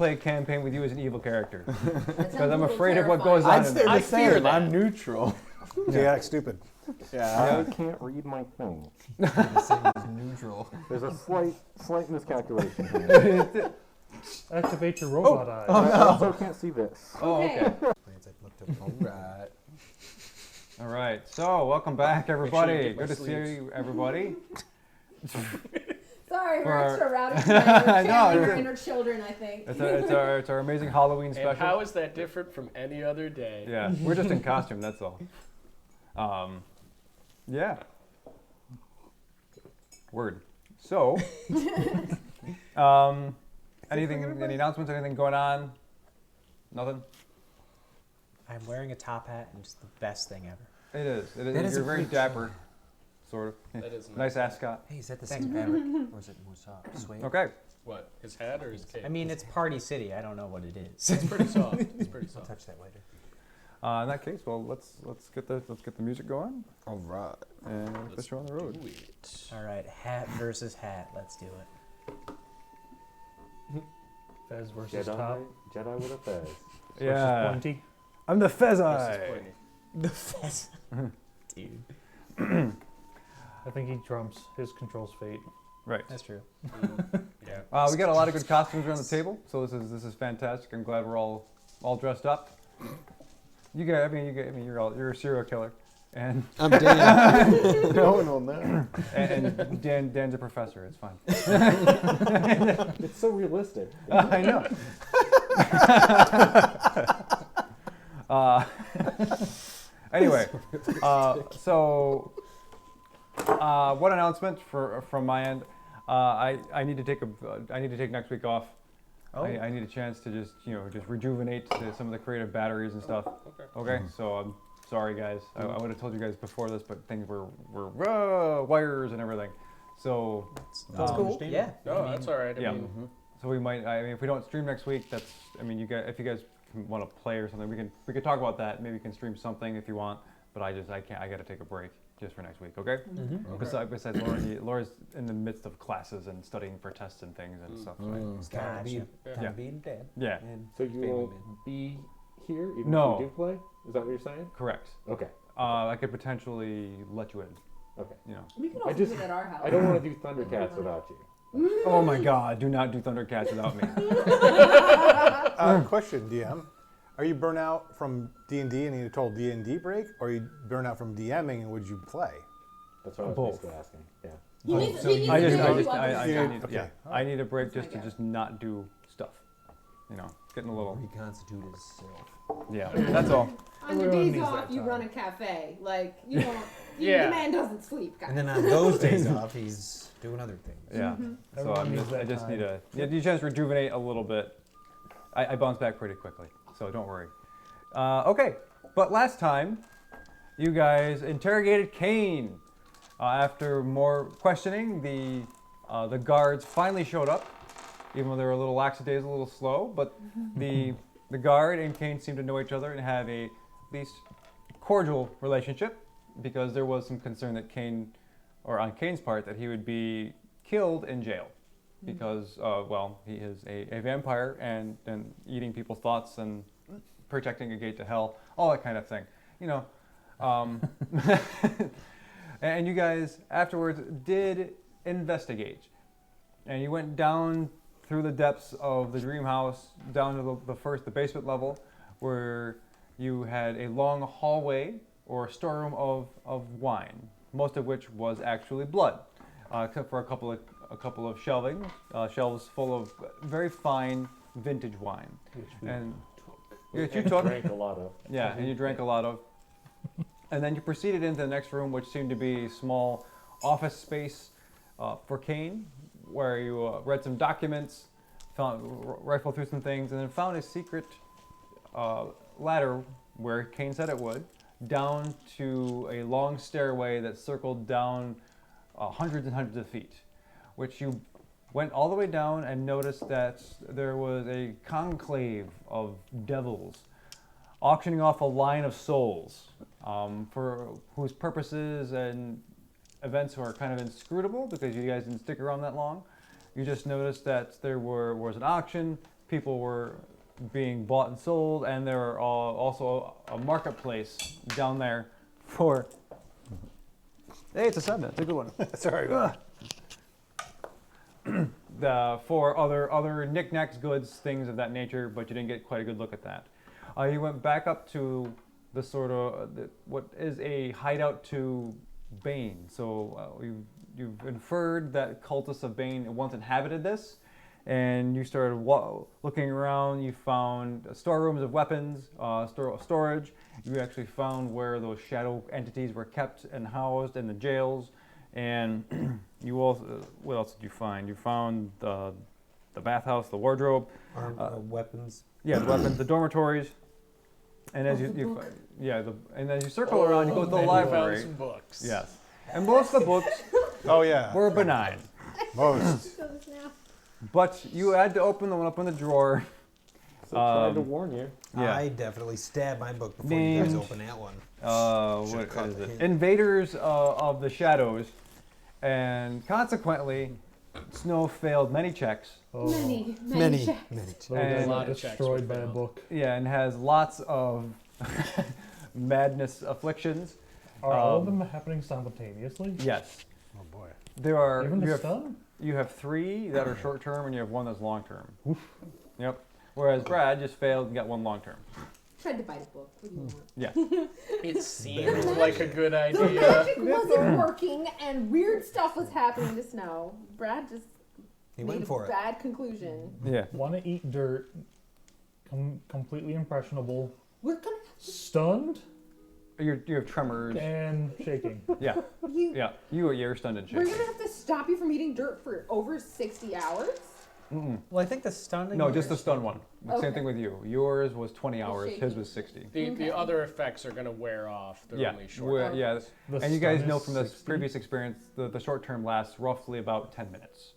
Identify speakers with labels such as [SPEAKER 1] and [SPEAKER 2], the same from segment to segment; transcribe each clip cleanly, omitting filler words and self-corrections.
[SPEAKER 1] play a campaign with you as an evil character. Because I'm afraid of what goes on.
[SPEAKER 2] I'd stay the same.
[SPEAKER 3] that.
[SPEAKER 2] I'm neutral.
[SPEAKER 4] Yeah, stupid.
[SPEAKER 2] Yeah.
[SPEAKER 5] I can't read my thing.
[SPEAKER 3] The same as neutral.
[SPEAKER 5] There's a slight miscalculation here.
[SPEAKER 6] Activate your robot eyes.
[SPEAKER 5] I also can't see this.
[SPEAKER 1] Oh, okay.
[SPEAKER 3] Alright.
[SPEAKER 1] All right. So, welcome back, everybody.
[SPEAKER 3] get my
[SPEAKER 1] Good to see
[SPEAKER 3] sleeves.
[SPEAKER 1] you, everybody.
[SPEAKER 7] Sorry,
[SPEAKER 1] For
[SPEAKER 7] we're
[SPEAKER 1] our-
[SPEAKER 7] extra rowdy tonight. We're
[SPEAKER 1] I know,
[SPEAKER 7] channeling
[SPEAKER 1] it's
[SPEAKER 7] our
[SPEAKER 1] a-
[SPEAKER 7] inner children, I think.
[SPEAKER 1] It's our amazing Halloween special.
[SPEAKER 6] And how is that different from any other day?
[SPEAKER 1] Yeah, we're just in costume. That's all. Yeah. Word. So, any announcements? Anything going on? Nothing.
[SPEAKER 8] I'm wearing a top hat and it's the best thing ever.
[SPEAKER 1] It is.
[SPEAKER 8] That is
[SPEAKER 1] You're
[SPEAKER 8] a
[SPEAKER 1] very
[SPEAKER 8] great
[SPEAKER 1] dapper, sort of.
[SPEAKER 6] That is
[SPEAKER 1] Nice ascot.
[SPEAKER 8] Hey, is that the same fabric or is it more soft? Suede?
[SPEAKER 1] Okay.
[SPEAKER 6] What? His hat or his cape?
[SPEAKER 8] I mean, it's Party City. I don't know what it is.
[SPEAKER 6] It's pretty soft. It's pretty
[SPEAKER 8] I'll
[SPEAKER 6] soft.
[SPEAKER 8] touch that later.
[SPEAKER 1] In that case, well, let's get the music going.
[SPEAKER 2] All right.
[SPEAKER 1] And let's go on the road.
[SPEAKER 6] Do it.
[SPEAKER 8] All right, hat versus hat. Let's do it.
[SPEAKER 6] Fez versus top.
[SPEAKER 5] Jedi with a fez.
[SPEAKER 1] Yeah.
[SPEAKER 6] Versus pointy.
[SPEAKER 1] I'm the Fez
[SPEAKER 6] Versus
[SPEAKER 1] Eye.
[SPEAKER 6] pointy.
[SPEAKER 8] The fez. Dude.
[SPEAKER 6] I think he trumps. His controls fate.
[SPEAKER 1] Right.
[SPEAKER 8] That's true.
[SPEAKER 6] Yeah.
[SPEAKER 1] We got a lot of good costumes around the table, so this is fantastic. I'm glad we're all dressed up. You're a serial killer, and
[SPEAKER 2] I'm Dan.
[SPEAKER 5] No one will know.
[SPEAKER 1] and Dan's a professor. It's fine.
[SPEAKER 5] It's so realistic.
[SPEAKER 1] I know. Anyway, so one announcement from my end. I need to take next week off.
[SPEAKER 8] Oh.
[SPEAKER 1] I need a chance to just rejuvenate some of the creative batteries and stuff. Okay. So I'm sorry, guys. I would have told you guys before this, but things were wires and everything. So
[SPEAKER 8] That's cool. Yeah.
[SPEAKER 6] No, that's all right. I
[SPEAKER 1] yeah.
[SPEAKER 6] mean,
[SPEAKER 1] So we might. I mean, if we don't stream next week, that's. I mean, if you guys want to play or something, we could talk about that. Maybe we can stream something if you want. But I can't. I got to take a break just for next week. Okay. Besides, Laura's in the midst of classes and studying for tests and things and stuff. Right?
[SPEAKER 8] Gotcha.
[SPEAKER 1] Yeah.
[SPEAKER 8] Being dead.
[SPEAKER 1] Yeah.
[SPEAKER 8] And
[SPEAKER 5] So you
[SPEAKER 8] family
[SPEAKER 5] won't
[SPEAKER 8] man.
[SPEAKER 5] be here even
[SPEAKER 1] No.
[SPEAKER 5] if you do play? Is that what you're saying?
[SPEAKER 1] Correct.
[SPEAKER 5] Okay.
[SPEAKER 1] I could potentially let you in.
[SPEAKER 5] Okay.
[SPEAKER 7] We can
[SPEAKER 5] I
[SPEAKER 7] also
[SPEAKER 5] just-
[SPEAKER 7] do it at our house.
[SPEAKER 5] I don't want to do Thundercats without you.
[SPEAKER 1] Oh my God! Do not do Thundercats without me.
[SPEAKER 4] Question, DM. Are you burnt out from D&D and you need a total D&D break? Or are you burnt out from DMing and would you play?
[SPEAKER 5] That's what I was
[SPEAKER 1] Both.
[SPEAKER 5] basically asking. Yeah.
[SPEAKER 7] He needs to
[SPEAKER 1] I need a break
[SPEAKER 7] That's
[SPEAKER 1] just
[SPEAKER 7] my
[SPEAKER 1] to
[SPEAKER 7] guess.
[SPEAKER 1] just not do stuff. Getting a little.
[SPEAKER 8] Reconstitute himself.
[SPEAKER 1] Yeah. That's all.
[SPEAKER 7] On your
[SPEAKER 6] Everyone
[SPEAKER 7] days
[SPEAKER 6] needs
[SPEAKER 7] off,
[SPEAKER 6] that
[SPEAKER 7] you
[SPEAKER 6] time.
[SPEAKER 7] run a cafe. Like, you don't.
[SPEAKER 6] Yeah.
[SPEAKER 7] The man doesn't sleep, guys.
[SPEAKER 8] And then on those days off, he's doing other things.
[SPEAKER 1] Yeah. So
[SPEAKER 6] Everyone needs
[SPEAKER 1] I
[SPEAKER 6] that
[SPEAKER 1] just
[SPEAKER 6] time.
[SPEAKER 1] need a chance to rejuvenate a little bit. I bounce back pretty quickly, so don't worry. Okay, but last time, you guys interrogated Kane. After more questioning, the guards finally showed up, even though they were a little lackadaisical, a little slow. But the guard and Kane seemed to know each other and have a at least cordial relationship, because there was some concern that Kane, or on Kane's part, that he would be killed in jail, because he is a vampire and eating people's thoughts and protecting a gate to hell, all that kind of thing, And you guys afterwards did investigate, and you went down through the depths of the dream house, down to the basement level, where you had a long hallway or storeroom of wine, most of which was actually blood, except for a couple of shelves full of very fine vintage wine. And you took.
[SPEAKER 5] Drank a lot of.
[SPEAKER 1] Yeah, and you drank a lot of. And then you proceeded into the next room, which seemed to be a small office space for Kane, where you read some documents, rifled through some things, and then found a secret ladder where Kane said it would, down to a long stairway that circled down hundreds and hundreds of feet, which you went all the way down and noticed that there was a conclave of devils auctioning off a line of souls, for whose purposes and events were kind of inscrutable, because you guys didn't stick around that long. You just noticed that there was an auction, people were being bought and sold, and there are also a marketplace down there for. Hey, it's a 7. It's a good one.
[SPEAKER 4] Sorry.
[SPEAKER 1] For other knickknacks, goods, things of that nature, but you didn't get quite a good look at that. You went back up to the sort of what is a hideout to Bane. So you've inferred that cultists of Bane once inhabited this, and you started looking around. You found storerooms of weapons, storage. You actually found where those shadow entities were kept and housed in the jails. And you also, what else did you find? You found the bathhouse, the wardrobe,
[SPEAKER 3] Weapons.
[SPEAKER 1] yeah, the weapons, the dormitories, and as as you circle around, you go to the library.
[SPEAKER 2] Some books.
[SPEAKER 1] Yes, and most of the books
[SPEAKER 4] Oh yeah.
[SPEAKER 1] were benign,
[SPEAKER 4] Most.
[SPEAKER 7] So this now.
[SPEAKER 1] but you had to open the one up in the drawer.
[SPEAKER 5] So tried to warn you.
[SPEAKER 1] Yeah.
[SPEAKER 3] I definitely stabbed my book before you guys
[SPEAKER 1] Named-
[SPEAKER 3] open that one.
[SPEAKER 1] What
[SPEAKER 3] caught
[SPEAKER 1] is
[SPEAKER 3] the
[SPEAKER 1] it?
[SPEAKER 3] hint.
[SPEAKER 1] Invaders of the Shadows, and consequently, Snow failed many checks.
[SPEAKER 6] Oh,
[SPEAKER 7] Many checks.
[SPEAKER 6] so
[SPEAKER 1] and-
[SPEAKER 6] they
[SPEAKER 1] A
[SPEAKER 2] lot
[SPEAKER 6] got
[SPEAKER 2] of checks
[SPEAKER 6] destroyed
[SPEAKER 2] were
[SPEAKER 6] by a
[SPEAKER 2] failed.
[SPEAKER 6] book.
[SPEAKER 1] Yeah, and has lots of madness afflictions.
[SPEAKER 6] Are all of them happening simultaneously?
[SPEAKER 1] Yes,
[SPEAKER 4] Oh boy.
[SPEAKER 1] there are.
[SPEAKER 6] Even
[SPEAKER 1] You
[SPEAKER 6] the
[SPEAKER 1] have,
[SPEAKER 6] stun?
[SPEAKER 1] you have 3 that are short term, and you have 1 that's long term. Yep. Whereas Brad just failed and got 1 long term.
[SPEAKER 7] Tried to bite a book. What do you want?
[SPEAKER 1] Yeah.
[SPEAKER 2] It seemed like a good
[SPEAKER 7] The
[SPEAKER 2] idea.
[SPEAKER 7] magic wasn't working, and weird stuff was happening to Snow. Brad just
[SPEAKER 3] He
[SPEAKER 7] made
[SPEAKER 3] went
[SPEAKER 7] a
[SPEAKER 3] for it.
[SPEAKER 7] bad conclusion.
[SPEAKER 1] Yeah.
[SPEAKER 6] Want to eat dirt, completely impressionable,
[SPEAKER 7] We're gonna
[SPEAKER 6] stunned,
[SPEAKER 1] You have tremors.
[SPEAKER 6] and shaking.
[SPEAKER 1] Yeah.
[SPEAKER 7] you.
[SPEAKER 1] Yeah. You're stunned and
[SPEAKER 7] We're
[SPEAKER 1] shaking.
[SPEAKER 7] gonna have to stop you from eating dirt for over 60 hours.
[SPEAKER 8] Well, I think the stunning.
[SPEAKER 1] No, just the stun one. Same
[SPEAKER 7] Okay.
[SPEAKER 1] thing with you. Yours was 20 hours. His
[SPEAKER 7] shaking.
[SPEAKER 1] was 60.
[SPEAKER 2] The
[SPEAKER 7] Okay.
[SPEAKER 2] other effects are going to wear off. They're
[SPEAKER 1] Yeah.
[SPEAKER 2] only short.
[SPEAKER 1] We're- yeah.
[SPEAKER 6] The
[SPEAKER 1] And you guys
[SPEAKER 6] stun
[SPEAKER 1] know
[SPEAKER 6] is
[SPEAKER 1] from this
[SPEAKER 6] 60?
[SPEAKER 1] previous experience, the short term lasts roughly about 10 minutes.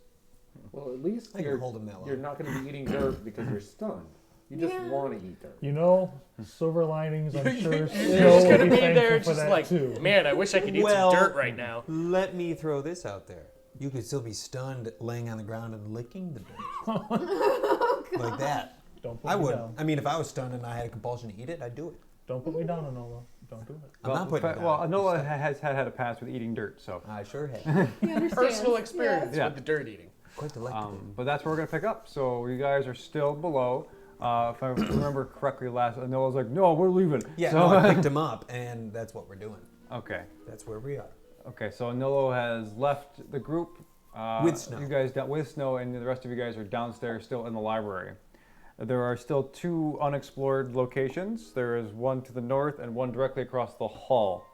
[SPEAKER 5] Well, at least
[SPEAKER 3] I can hold him that
[SPEAKER 5] you're
[SPEAKER 3] long.
[SPEAKER 5] not going to be eating dirt because you're stunned. You just
[SPEAKER 7] Yeah.
[SPEAKER 5] want to eat dirt.
[SPEAKER 6] You know, silver linings, I'm sure.
[SPEAKER 2] You're
[SPEAKER 6] Snow
[SPEAKER 2] just
[SPEAKER 6] will
[SPEAKER 2] going to be
[SPEAKER 6] thankful
[SPEAKER 2] there
[SPEAKER 6] for
[SPEAKER 2] just
[SPEAKER 6] that
[SPEAKER 2] like,
[SPEAKER 6] too.
[SPEAKER 2] man, I wish I could eat
[SPEAKER 3] Well-
[SPEAKER 2] some dirt right now.
[SPEAKER 3] Let me throw this out there. You could still be stunned laying on the ground and licking the dirt. Like that.
[SPEAKER 6] Don't put
[SPEAKER 3] I
[SPEAKER 6] me
[SPEAKER 3] would.
[SPEAKER 6] down.
[SPEAKER 3] I mean, if I was stunned and I had a compulsion to eat it, I'd do it.
[SPEAKER 6] Don't put me down, Enola. Don't do it.
[SPEAKER 3] I'm not putting it down.
[SPEAKER 1] Anola has had a past with eating dirt, so.
[SPEAKER 3] I sure have.
[SPEAKER 7] He understands.
[SPEAKER 2] Personal experience
[SPEAKER 1] Yeah.
[SPEAKER 2] with the dirt eating.
[SPEAKER 3] Quite delectable.
[SPEAKER 1] But that's where we're going to pick up. So you guys are still below. If I remember correctly, Anola's like, no, we're leaving.
[SPEAKER 3] Yeah,
[SPEAKER 1] So,
[SPEAKER 3] no, I picked him up, and that's what we're doing.
[SPEAKER 1] okay.
[SPEAKER 3] That's where we are.
[SPEAKER 1] Okay, so Anolo has left the group.
[SPEAKER 3] With Snow.
[SPEAKER 1] You guys with Snow, and the rest of you guys are downstairs still in the library. There are still 2 unexplored locations. There is one to the north and one directly across the hall.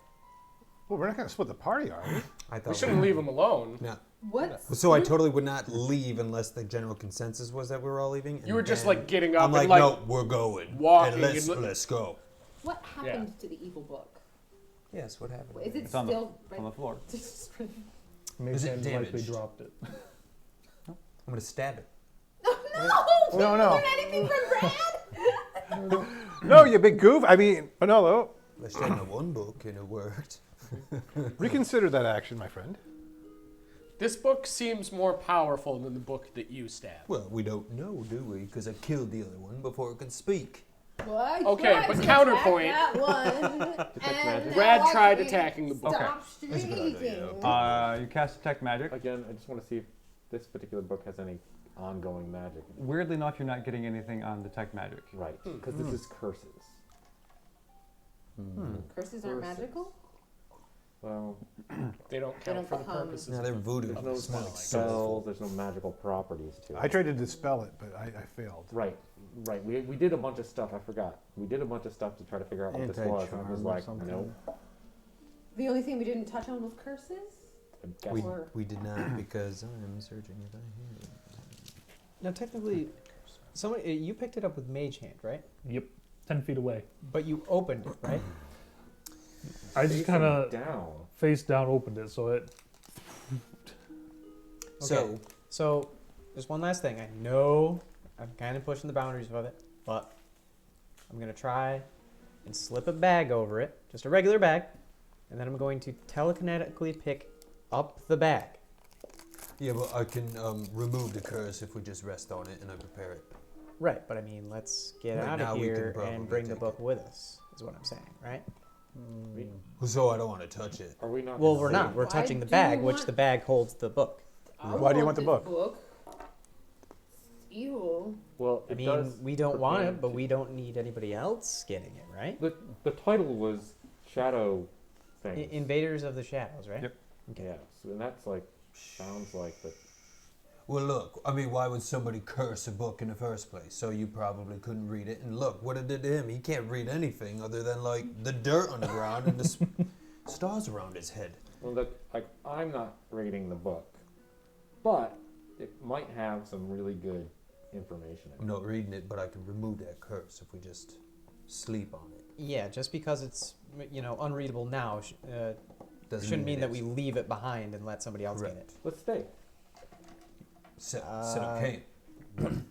[SPEAKER 4] Well, we're not gonna split the party, are we?
[SPEAKER 3] I
[SPEAKER 2] We
[SPEAKER 3] thought
[SPEAKER 2] shouldn't leave them alone.
[SPEAKER 3] No.
[SPEAKER 7] What?
[SPEAKER 3] So I totally would not leave unless the general consensus was that we were all leaving. and
[SPEAKER 2] You were just
[SPEAKER 3] then
[SPEAKER 2] like getting up
[SPEAKER 3] I'm like,
[SPEAKER 2] and like
[SPEAKER 3] no, we're going.
[SPEAKER 2] walking
[SPEAKER 3] And let's,
[SPEAKER 2] and
[SPEAKER 3] let's go.
[SPEAKER 7] What happened to the evil book?
[SPEAKER 3] Yes, what happened?
[SPEAKER 7] Is it
[SPEAKER 1] It's on the-
[SPEAKER 7] still
[SPEAKER 1] on the floor.
[SPEAKER 6] Maybe
[SPEAKER 3] Is it
[SPEAKER 6] they likely
[SPEAKER 3] damaged?
[SPEAKER 6] dropped it.
[SPEAKER 3] I'm gonna stab it.
[SPEAKER 7] No!
[SPEAKER 4] No, no.
[SPEAKER 7] Learn anything from Brad?
[SPEAKER 4] No, you big goof. I mean, Manolo,
[SPEAKER 3] I stabbed my one book and it worked.
[SPEAKER 4] reconsider that action, my friend.
[SPEAKER 2] This book seems more powerful than the book that you stabbed.
[SPEAKER 3] Well, we don't know, do we? Because I killed the other one before it could speak.
[SPEAKER 7] What?
[SPEAKER 2] Okay,
[SPEAKER 7] Tried
[SPEAKER 2] but
[SPEAKER 7] to
[SPEAKER 2] counterpoint.
[SPEAKER 7] attack that one, and
[SPEAKER 5] magic.
[SPEAKER 2] Brad
[SPEAKER 7] now
[SPEAKER 2] tried
[SPEAKER 7] we
[SPEAKER 2] attacking the book.
[SPEAKER 7] Stop
[SPEAKER 3] That's a good idea.
[SPEAKER 7] streaking.
[SPEAKER 1] You cast Detect Magic.
[SPEAKER 5] Again, I just want to see if this particular book has any ongoing magic.
[SPEAKER 1] Weirdly enough, you're not getting anything on Detect Magic.
[SPEAKER 5] Right, because this is curses.
[SPEAKER 7] Curses aren't magical?
[SPEAKER 5] Well,
[SPEAKER 2] They don't count
[SPEAKER 7] don't
[SPEAKER 2] for the
[SPEAKER 7] become-
[SPEAKER 2] purposes.
[SPEAKER 3] Now they're voodoo.
[SPEAKER 5] there's no
[SPEAKER 3] Smells
[SPEAKER 5] spells, there's no magical properties to it.
[SPEAKER 4] I tried to dispel it, but I failed.
[SPEAKER 5] Right, right. We did a bunch of stuff. I forgot. We did a bunch of stuff to try to figure out what this was, and it was
[SPEAKER 3] Anti-charm or
[SPEAKER 5] like,
[SPEAKER 3] something.
[SPEAKER 5] nope.
[SPEAKER 7] The only thing we didn't touch on was curses?
[SPEAKER 5] I'm guessing.
[SPEAKER 3] We,
[SPEAKER 7] Or-
[SPEAKER 3] we did not because I'm searching if I have it.
[SPEAKER 8] Now, technically, somebody you picked it up with Mage Hand, right?
[SPEAKER 6] Yep, 10 feet away.
[SPEAKER 8] But you opened it, right?
[SPEAKER 6] I just kind of
[SPEAKER 5] down.
[SPEAKER 6] face down opened it, so it.
[SPEAKER 3] So,
[SPEAKER 8] So, there's one last thing. I know I'm kind of pushing the boundaries of it, but I'm going to try and slip a bag over it, just a regular bag, and then I'm going to telekinetically pick up the bag.
[SPEAKER 3] yeah, but I can remove the curse if we just rest on it and I prepare it.
[SPEAKER 8] Right, but I mean, let's get
[SPEAKER 3] Right
[SPEAKER 8] out
[SPEAKER 3] now
[SPEAKER 8] of
[SPEAKER 3] we can
[SPEAKER 8] here
[SPEAKER 3] probably
[SPEAKER 8] and bring the
[SPEAKER 3] take
[SPEAKER 8] book
[SPEAKER 3] it.
[SPEAKER 8] with us, is what I'm saying, right?
[SPEAKER 3] So I don't want to touch it.
[SPEAKER 5] Are we not?
[SPEAKER 8] Well,
[SPEAKER 5] gonna
[SPEAKER 8] we're
[SPEAKER 5] save
[SPEAKER 8] not. We're
[SPEAKER 7] Why
[SPEAKER 8] touching the
[SPEAKER 7] do
[SPEAKER 8] bag,
[SPEAKER 7] you
[SPEAKER 8] which
[SPEAKER 7] want-
[SPEAKER 8] the bag holds the book.
[SPEAKER 4] Why do you want the book?
[SPEAKER 7] Ew.
[SPEAKER 5] Well,
[SPEAKER 8] I
[SPEAKER 5] it
[SPEAKER 8] mean,
[SPEAKER 5] does
[SPEAKER 8] we don't want
[SPEAKER 5] pertain
[SPEAKER 8] it, but
[SPEAKER 5] to-
[SPEAKER 8] we don't need anybody else getting it, right?
[SPEAKER 5] The title was Shadow thing.
[SPEAKER 8] Invaders of the Shadows, right?
[SPEAKER 1] Yep.
[SPEAKER 8] Okay.
[SPEAKER 5] Yeah, so, and that's like sounds like the.
[SPEAKER 3] Well, look, I mean, why would somebody curse a book in the first place? So you probably couldn't read it. And look, what it did to him, he can't read anything other than, like, the dirt on the ground and the stars around his head.
[SPEAKER 5] Well, I'm not reading the book, but it might have some really good information in
[SPEAKER 3] I'm
[SPEAKER 5] it.
[SPEAKER 3] not reading it, but I can remove that curse if we just sleep on it.
[SPEAKER 8] Yeah, just because it's unreadable now shouldn't mean that we leave it behind and let somebody else get it.
[SPEAKER 5] Let's stay.
[SPEAKER 3] Set up camp.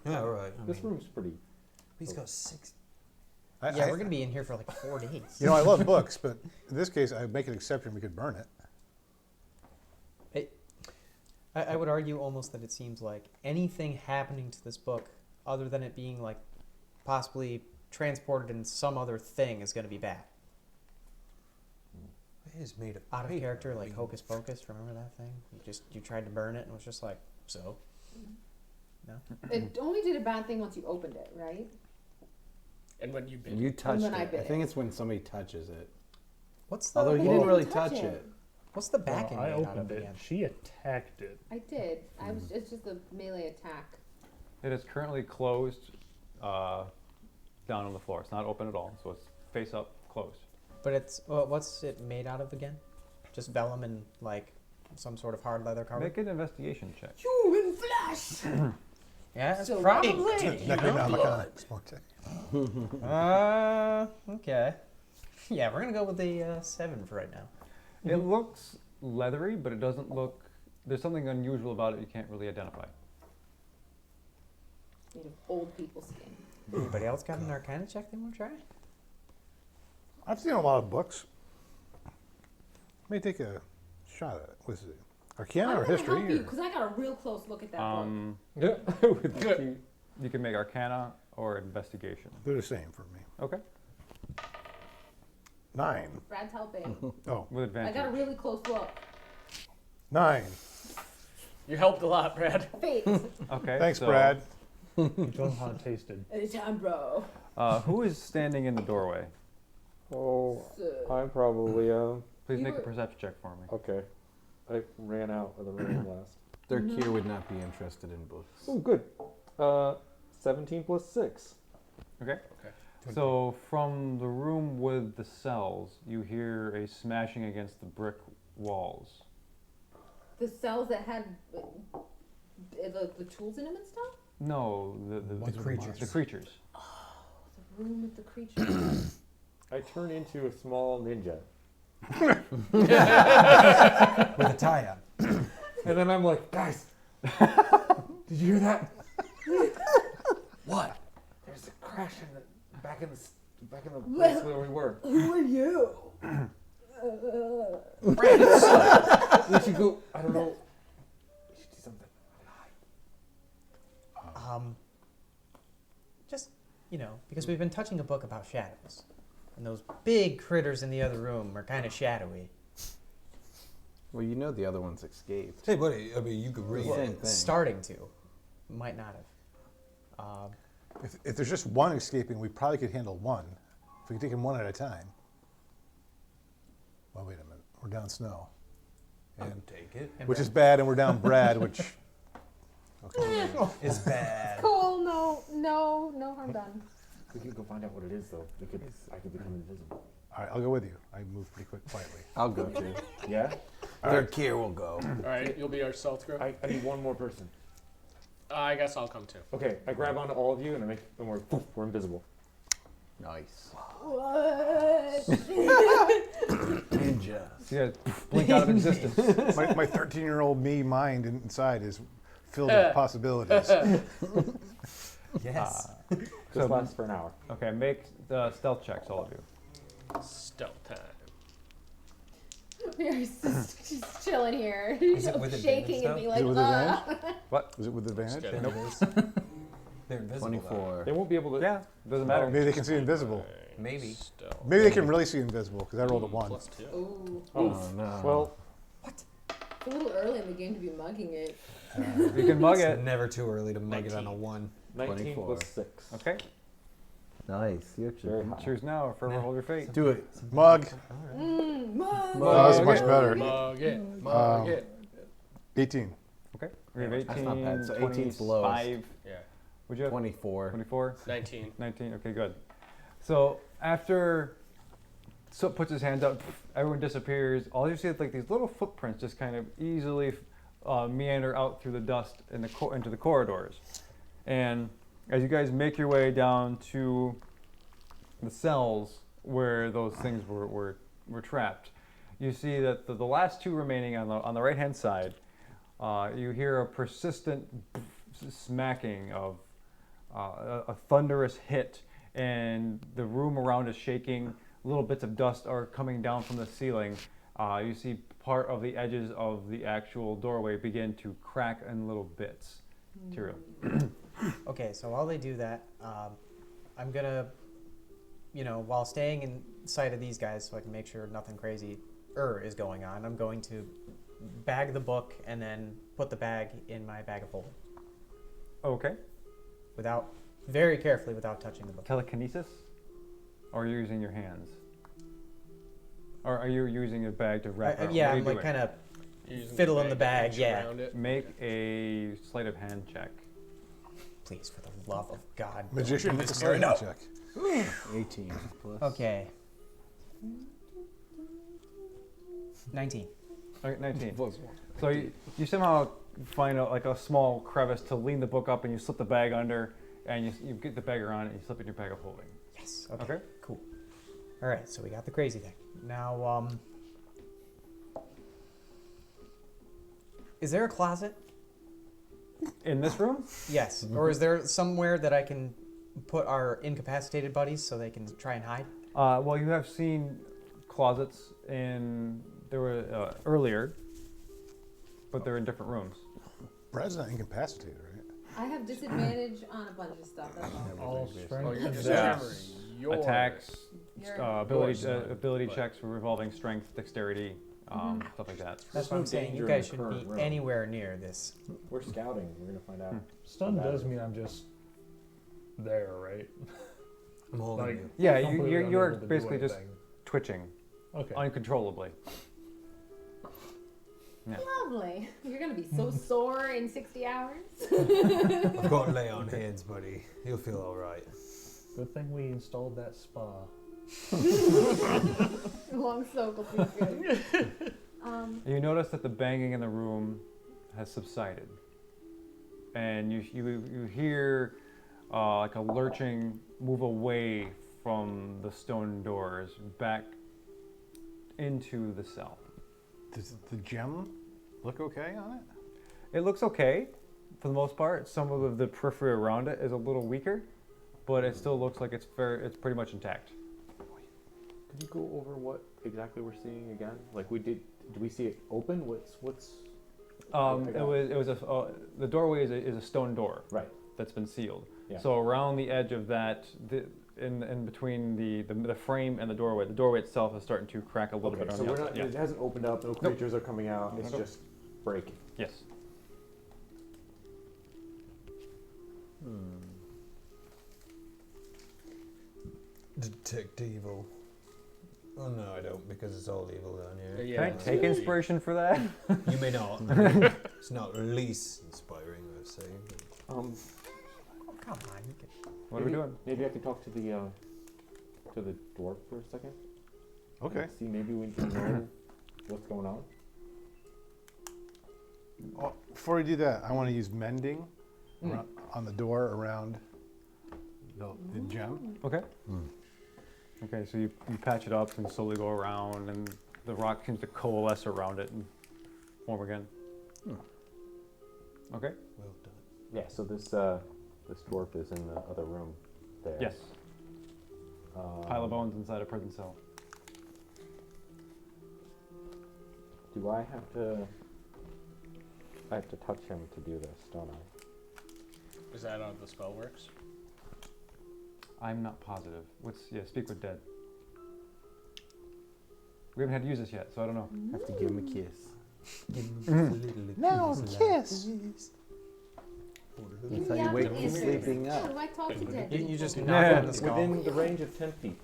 [SPEAKER 3] Yeah, all right. I
[SPEAKER 5] This
[SPEAKER 3] mean,
[SPEAKER 5] room's pretty.
[SPEAKER 3] he's got 6.
[SPEAKER 8] Yeah, we're gonna be in here for like 4 days.
[SPEAKER 4] You know, I love books, but in this case, I make an exception. We could burn it.
[SPEAKER 8] I would argue almost that it seems like anything happening to this book, other than it being like possibly transported in some other thing, is going to be bad.
[SPEAKER 3] It is made of
[SPEAKER 8] Out of
[SPEAKER 3] paper.
[SPEAKER 8] character,
[SPEAKER 3] I
[SPEAKER 8] like
[SPEAKER 3] mean,
[SPEAKER 8] Hocus Pocus. Remember that thing? You tried to burn it and was just like, so. No.
[SPEAKER 7] It only did a bad thing once you opened it, right?
[SPEAKER 2] And when you bit
[SPEAKER 9] You touched
[SPEAKER 7] when I
[SPEAKER 9] it.
[SPEAKER 7] bit
[SPEAKER 9] I think
[SPEAKER 7] it.
[SPEAKER 9] it's when somebody touches it.
[SPEAKER 8] What's the
[SPEAKER 9] Although you
[SPEAKER 7] Well,
[SPEAKER 9] didn't really
[SPEAKER 7] touch
[SPEAKER 9] touch
[SPEAKER 7] it.
[SPEAKER 9] it.
[SPEAKER 8] what's the back
[SPEAKER 6] Well,
[SPEAKER 8] end
[SPEAKER 6] I
[SPEAKER 8] made out
[SPEAKER 6] opened
[SPEAKER 8] of
[SPEAKER 6] it.
[SPEAKER 8] again?
[SPEAKER 6] She attacked it.
[SPEAKER 7] I did. It's just a melee attack.
[SPEAKER 1] It is currently closed down on the floor. It's not open at all, so it's face up, closed.
[SPEAKER 8] But it's what's it made out of again? Just vellum and like some sort of hard leather cover.
[SPEAKER 1] Make an investigation check.
[SPEAKER 7] Human flesh.
[SPEAKER 8] Yeah, it's
[SPEAKER 7] So
[SPEAKER 8] probably.
[SPEAKER 4] Necronomicon. Smoke check.
[SPEAKER 8] Okay. Yeah, we're gonna go with the 7 for right now.
[SPEAKER 1] It looks leathery, but it doesn't look. There's something unusual about it you can't really identify.
[SPEAKER 7] Made of old people skin.
[SPEAKER 8] Anybody else got an Arcana check they want to try?
[SPEAKER 4] I've seen a lot of books. Let me take a shot at it. What's it? Arcana
[SPEAKER 7] I'm
[SPEAKER 4] or
[SPEAKER 7] gonna
[SPEAKER 4] history?
[SPEAKER 7] help you
[SPEAKER 4] Or?
[SPEAKER 7] because I got a real close look at that book.
[SPEAKER 5] Yeah.
[SPEAKER 2] Good.
[SPEAKER 1] You can make Arcana or Investigation.
[SPEAKER 4] They're the same for me.
[SPEAKER 1] Okay.
[SPEAKER 4] 9.
[SPEAKER 7] Brad's helping.
[SPEAKER 4] Oh,
[SPEAKER 1] With
[SPEAKER 7] I
[SPEAKER 1] advantage.
[SPEAKER 7] got a really close look.
[SPEAKER 4] 9.
[SPEAKER 2] You helped a lot, Brad.
[SPEAKER 7] Fate.
[SPEAKER 1] Okay.
[SPEAKER 4] Thanks,
[SPEAKER 1] so,
[SPEAKER 4] Brad.
[SPEAKER 6] You told him how it tasted.
[SPEAKER 7] Anytime, bro.
[SPEAKER 1] Who is standing in the doorway?
[SPEAKER 5] Oh,
[SPEAKER 7] So,
[SPEAKER 5] I'm probably
[SPEAKER 1] Please
[SPEAKER 7] You
[SPEAKER 1] make a
[SPEAKER 7] were-
[SPEAKER 1] perception check for me.
[SPEAKER 5] okay. I ran out of the room last.
[SPEAKER 9] Their Kier would not be interested in books.
[SPEAKER 5] Oh, good. 17 plus 6.
[SPEAKER 1] Okay.
[SPEAKER 2] Okay.
[SPEAKER 1] So from the room with the cells, you hear a smashing against the brick walls.
[SPEAKER 7] the cells that had the tools in them and stuff?
[SPEAKER 1] No, the
[SPEAKER 3] creatures.
[SPEAKER 1] The creatures.
[SPEAKER 7] The room with the creatures.
[SPEAKER 5] I turn into a small ninja.
[SPEAKER 3] With a tie-up.
[SPEAKER 5] And then I'm like, guys, did you hear that? What? There's a crash in the back in the place where we were.
[SPEAKER 7] Who are you?
[SPEAKER 5] We should go. I don't know. We should do something.
[SPEAKER 8] Just because we've been touching a book about shadows, and those big critters in the other room are kind of shadowy.
[SPEAKER 9] Well, you know the other ones escaped.
[SPEAKER 3] Hey, buddy, I mean, you could read
[SPEAKER 9] Same
[SPEAKER 3] it.
[SPEAKER 9] thing.
[SPEAKER 8] Starting to, might not have.
[SPEAKER 4] If there's just one escaping, we probably could handle one. If we could take them one at a time. Well, wait a minute. We're down Snow. And,
[SPEAKER 3] Take it.
[SPEAKER 4] which is bad, and we're down Brad, which... Okay.
[SPEAKER 3] It's bad.
[SPEAKER 7] Cool. No harm done.
[SPEAKER 5] We could go find out what it is, though. I could become invisible.
[SPEAKER 4] All right, I'll go with you. I move pretty quietly.
[SPEAKER 9] I'll go too.
[SPEAKER 5] Yeah.
[SPEAKER 9] Third Kier will go.
[SPEAKER 2] All right, you'll be our stealth group.
[SPEAKER 5] I need one more person.
[SPEAKER 2] I guess I'll come too.
[SPEAKER 5] Okay, I grab onto all of you and we're invisible.
[SPEAKER 9] Nice.
[SPEAKER 7] What?
[SPEAKER 9] Ninja.
[SPEAKER 1] So you guys blink out of existence.
[SPEAKER 4] My 13-year-old me mind inside is filled with possibilities.
[SPEAKER 8] Yes.
[SPEAKER 5] This lasts for an hour.
[SPEAKER 1] Okay, make the stealth checks, all of you.
[SPEAKER 2] Stealth time.
[SPEAKER 7] We're just chilling here.
[SPEAKER 3] Is it with
[SPEAKER 7] shaking
[SPEAKER 3] advantage,
[SPEAKER 7] and being
[SPEAKER 4] Is it
[SPEAKER 7] like,
[SPEAKER 4] with advantage?
[SPEAKER 1] What?
[SPEAKER 4] Is it with advantage?
[SPEAKER 2] Just
[SPEAKER 4] Nope.
[SPEAKER 2] kidding.
[SPEAKER 3] They're invisible. though.
[SPEAKER 9] 24.
[SPEAKER 1] They won't be able to. Yeah, doesn't matter.
[SPEAKER 4] Maybe they can see invisible.
[SPEAKER 3] Maybe.
[SPEAKER 2] Stealth.
[SPEAKER 4] Maybe they can really see invisible because I rolled a 1.
[SPEAKER 2] +2.
[SPEAKER 7] Ooh.
[SPEAKER 9] Oh, no.
[SPEAKER 1] Well,
[SPEAKER 7] It's a little early in the game to be mugging it.
[SPEAKER 1] you can mug
[SPEAKER 3] It's
[SPEAKER 1] it.
[SPEAKER 3] never too early to mug it on a 1.
[SPEAKER 5] 19
[SPEAKER 9] 24.
[SPEAKER 5] plus 6.
[SPEAKER 1] Okay.
[SPEAKER 9] Nice. You're
[SPEAKER 5] Very high.
[SPEAKER 1] Choose now or forever hold your fate.
[SPEAKER 9] Do it.
[SPEAKER 4] Mug.
[SPEAKER 7] Mug.
[SPEAKER 4] Oh, that's
[SPEAKER 1] Mug
[SPEAKER 4] much
[SPEAKER 1] it.
[SPEAKER 4] better.
[SPEAKER 2] Mug it. Mug it.
[SPEAKER 4] 18.
[SPEAKER 1] Okay. We have
[SPEAKER 9] Yeah,
[SPEAKER 1] 18,
[SPEAKER 9] that's not bad. So 18 's the lowest.
[SPEAKER 1] 25.
[SPEAKER 2] Yeah.
[SPEAKER 1] Would you have
[SPEAKER 9] 24.
[SPEAKER 1] 24?
[SPEAKER 2] 19.
[SPEAKER 1] 19. Okay, good. So after Soot puts his hand up, everyone disappears. All you see is like these little footprints just kind of easily meander out through the dust in the into the corridors. And as you guys make your way down to the cells where those things were trapped, you see that the last two remaining on the right hand side, you hear a persistent smacking of a thunderous hit, and the room around is shaking. Little bits of dust are coming down from the ceiling. You see part of the edges of the actual doorway begin to crack in little bits. Tyrael.
[SPEAKER 8] Okay, so while they do that, I'm gonna, while staying in sight of these guys so I can make sure nothing crazy is going on, I'm going to bag the book and then put the bag in my bag of holding.
[SPEAKER 1] Okay.
[SPEAKER 8] Very carefully without touching the book.
[SPEAKER 1] Telekinesis? Or are you using your hands? Or are you using a bag to wrap around?
[SPEAKER 8] Yeah,
[SPEAKER 1] What are
[SPEAKER 8] I'm
[SPEAKER 1] you
[SPEAKER 8] like
[SPEAKER 1] doing?
[SPEAKER 8] kind of
[SPEAKER 2] Using
[SPEAKER 8] fiddle in the
[SPEAKER 2] to
[SPEAKER 8] bag,
[SPEAKER 2] inch
[SPEAKER 8] yeah.
[SPEAKER 2] around it.
[SPEAKER 1] Make a sleight of hand check.
[SPEAKER 8] Please, for the love of God. don't
[SPEAKER 4] Magician
[SPEAKER 8] do
[SPEAKER 4] makes a
[SPEAKER 8] this to me.
[SPEAKER 4] sleight check.
[SPEAKER 9] 18 plus.
[SPEAKER 8] Okay. 19.
[SPEAKER 1] Okay, 19.
[SPEAKER 9] Plus 1.
[SPEAKER 1] So you somehow find a small crevice to lean the book up, and you slip the bag under, and you get the bag around it, and you slip it in your bag of holding.
[SPEAKER 8] Yes.
[SPEAKER 1] Okay.
[SPEAKER 8] Cool. All right, so we got the crazy thing. Now, is there a closet?
[SPEAKER 1] In this room?
[SPEAKER 8] Yes. Or is there somewhere that I can put our incapacitated buddies so they can try and hide?
[SPEAKER 1] Well, you have seen closets there were earlier, but they're in different rooms.
[SPEAKER 4] Brad's not incapacitated, right?
[SPEAKER 7] I have disadvantage on a bunch of stuff. That's all.
[SPEAKER 6] All
[SPEAKER 2] Oh,
[SPEAKER 6] strength.
[SPEAKER 2] you're just
[SPEAKER 1] Yeah.
[SPEAKER 2] hammering your
[SPEAKER 1] Attacks,
[SPEAKER 7] Your-
[SPEAKER 1] ability
[SPEAKER 2] Yours,
[SPEAKER 1] ability
[SPEAKER 2] but-
[SPEAKER 1] checks revolving strength, dexterity, stuff like that.
[SPEAKER 8] That's
[SPEAKER 5] no
[SPEAKER 8] what I'm saying.
[SPEAKER 5] danger
[SPEAKER 8] You
[SPEAKER 5] in
[SPEAKER 8] guys
[SPEAKER 5] the
[SPEAKER 8] shouldn't
[SPEAKER 5] current
[SPEAKER 8] be
[SPEAKER 5] room.
[SPEAKER 8] anywhere near this.
[SPEAKER 5] We're scouting. We're gonna find out.
[SPEAKER 6] Stun does mean I'm just there, right?
[SPEAKER 3] I'm holding
[SPEAKER 6] Like,
[SPEAKER 3] you.
[SPEAKER 1] Yeah,
[SPEAKER 6] completely
[SPEAKER 1] you're
[SPEAKER 6] unable to do
[SPEAKER 1] basically just
[SPEAKER 6] anything.
[SPEAKER 1] twitching
[SPEAKER 6] Okay.
[SPEAKER 1] uncontrollably.
[SPEAKER 7] Lovely. You're gonna be so sore in 60 hours.
[SPEAKER 3] I've got lay on hands, buddy. You'll feel all right.
[SPEAKER 6] Good thing we installed that spa.
[SPEAKER 7] Long soak will feel good.
[SPEAKER 1] You notice that the banging in the room has subsided, and you hear like a lurching move away from the stone doors back into the cell.
[SPEAKER 4] Does the gem look okay on it?
[SPEAKER 1] It looks okay for the most part. Some of the periphery around it is a little weaker, but it still looks like it's pretty much intact.
[SPEAKER 5] Could you go over what exactly we're seeing again? Like did we see it open? What's
[SPEAKER 1] The doorway is a stone door
[SPEAKER 5] right?
[SPEAKER 1] that's been sealed.
[SPEAKER 5] Yeah.
[SPEAKER 1] So around the edge of that, in between the frame and the doorway itself is starting to crack a little
[SPEAKER 5] Okay,
[SPEAKER 1] bit on
[SPEAKER 5] so
[SPEAKER 1] the
[SPEAKER 5] we're
[SPEAKER 1] outside.
[SPEAKER 5] not. It hasn't opened up. No creatures are coming out. It's
[SPEAKER 1] Nope.
[SPEAKER 5] just breaking.
[SPEAKER 1] Yes.
[SPEAKER 3] Detect evil. Oh no, I don't, because it's all evil down here.
[SPEAKER 2] Yeah,
[SPEAKER 1] Can I
[SPEAKER 2] it's
[SPEAKER 1] take
[SPEAKER 2] really-
[SPEAKER 1] inspiration for that?
[SPEAKER 3] You may not. It's not least inspiring, I would say.
[SPEAKER 8] Oh, come on. You can...
[SPEAKER 1] What are we doing?
[SPEAKER 5] Maybe I can talk to the dwarf for a second.
[SPEAKER 4] Okay.
[SPEAKER 5] See, maybe we know what's going on.
[SPEAKER 4] Oh, before we do that, I want to use mending on the door around the gem.
[SPEAKER 1] Okay. Okay, so you patch it up and slowly go around, and the rock seems to coalesce around it and form again. Okay.
[SPEAKER 3] Well done.
[SPEAKER 5] Yeah. So this dwarf is in the other room there.
[SPEAKER 1] Yes. Pile of bones inside a prison cell.
[SPEAKER 5] Do I have to? I have to touch him to do this, don't I?
[SPEAKER 2] Is that how the spell works?
[SPEAKER 1] I'm not positive. Speak with dead. We haven't had to use this yet, so I don't know.
[SPEAKER 9] Have to give him a kiss.
[SPEAKER 4] Now kiss.
[SPEAKER 9] That's how you wake from sleeping
[SPEAKER 7] How
[SPEAKER 9] up.
[SPEAKER 7] do I talk to dead
[SPEAKER 8] You
[SPEAKER 7] people?
[SPEAKER 8] just knock
[SPEAKER 1] Yeah.
[SPEAKER 8] on the skull.
[SPEAKER 5] Within the range of 10 feet.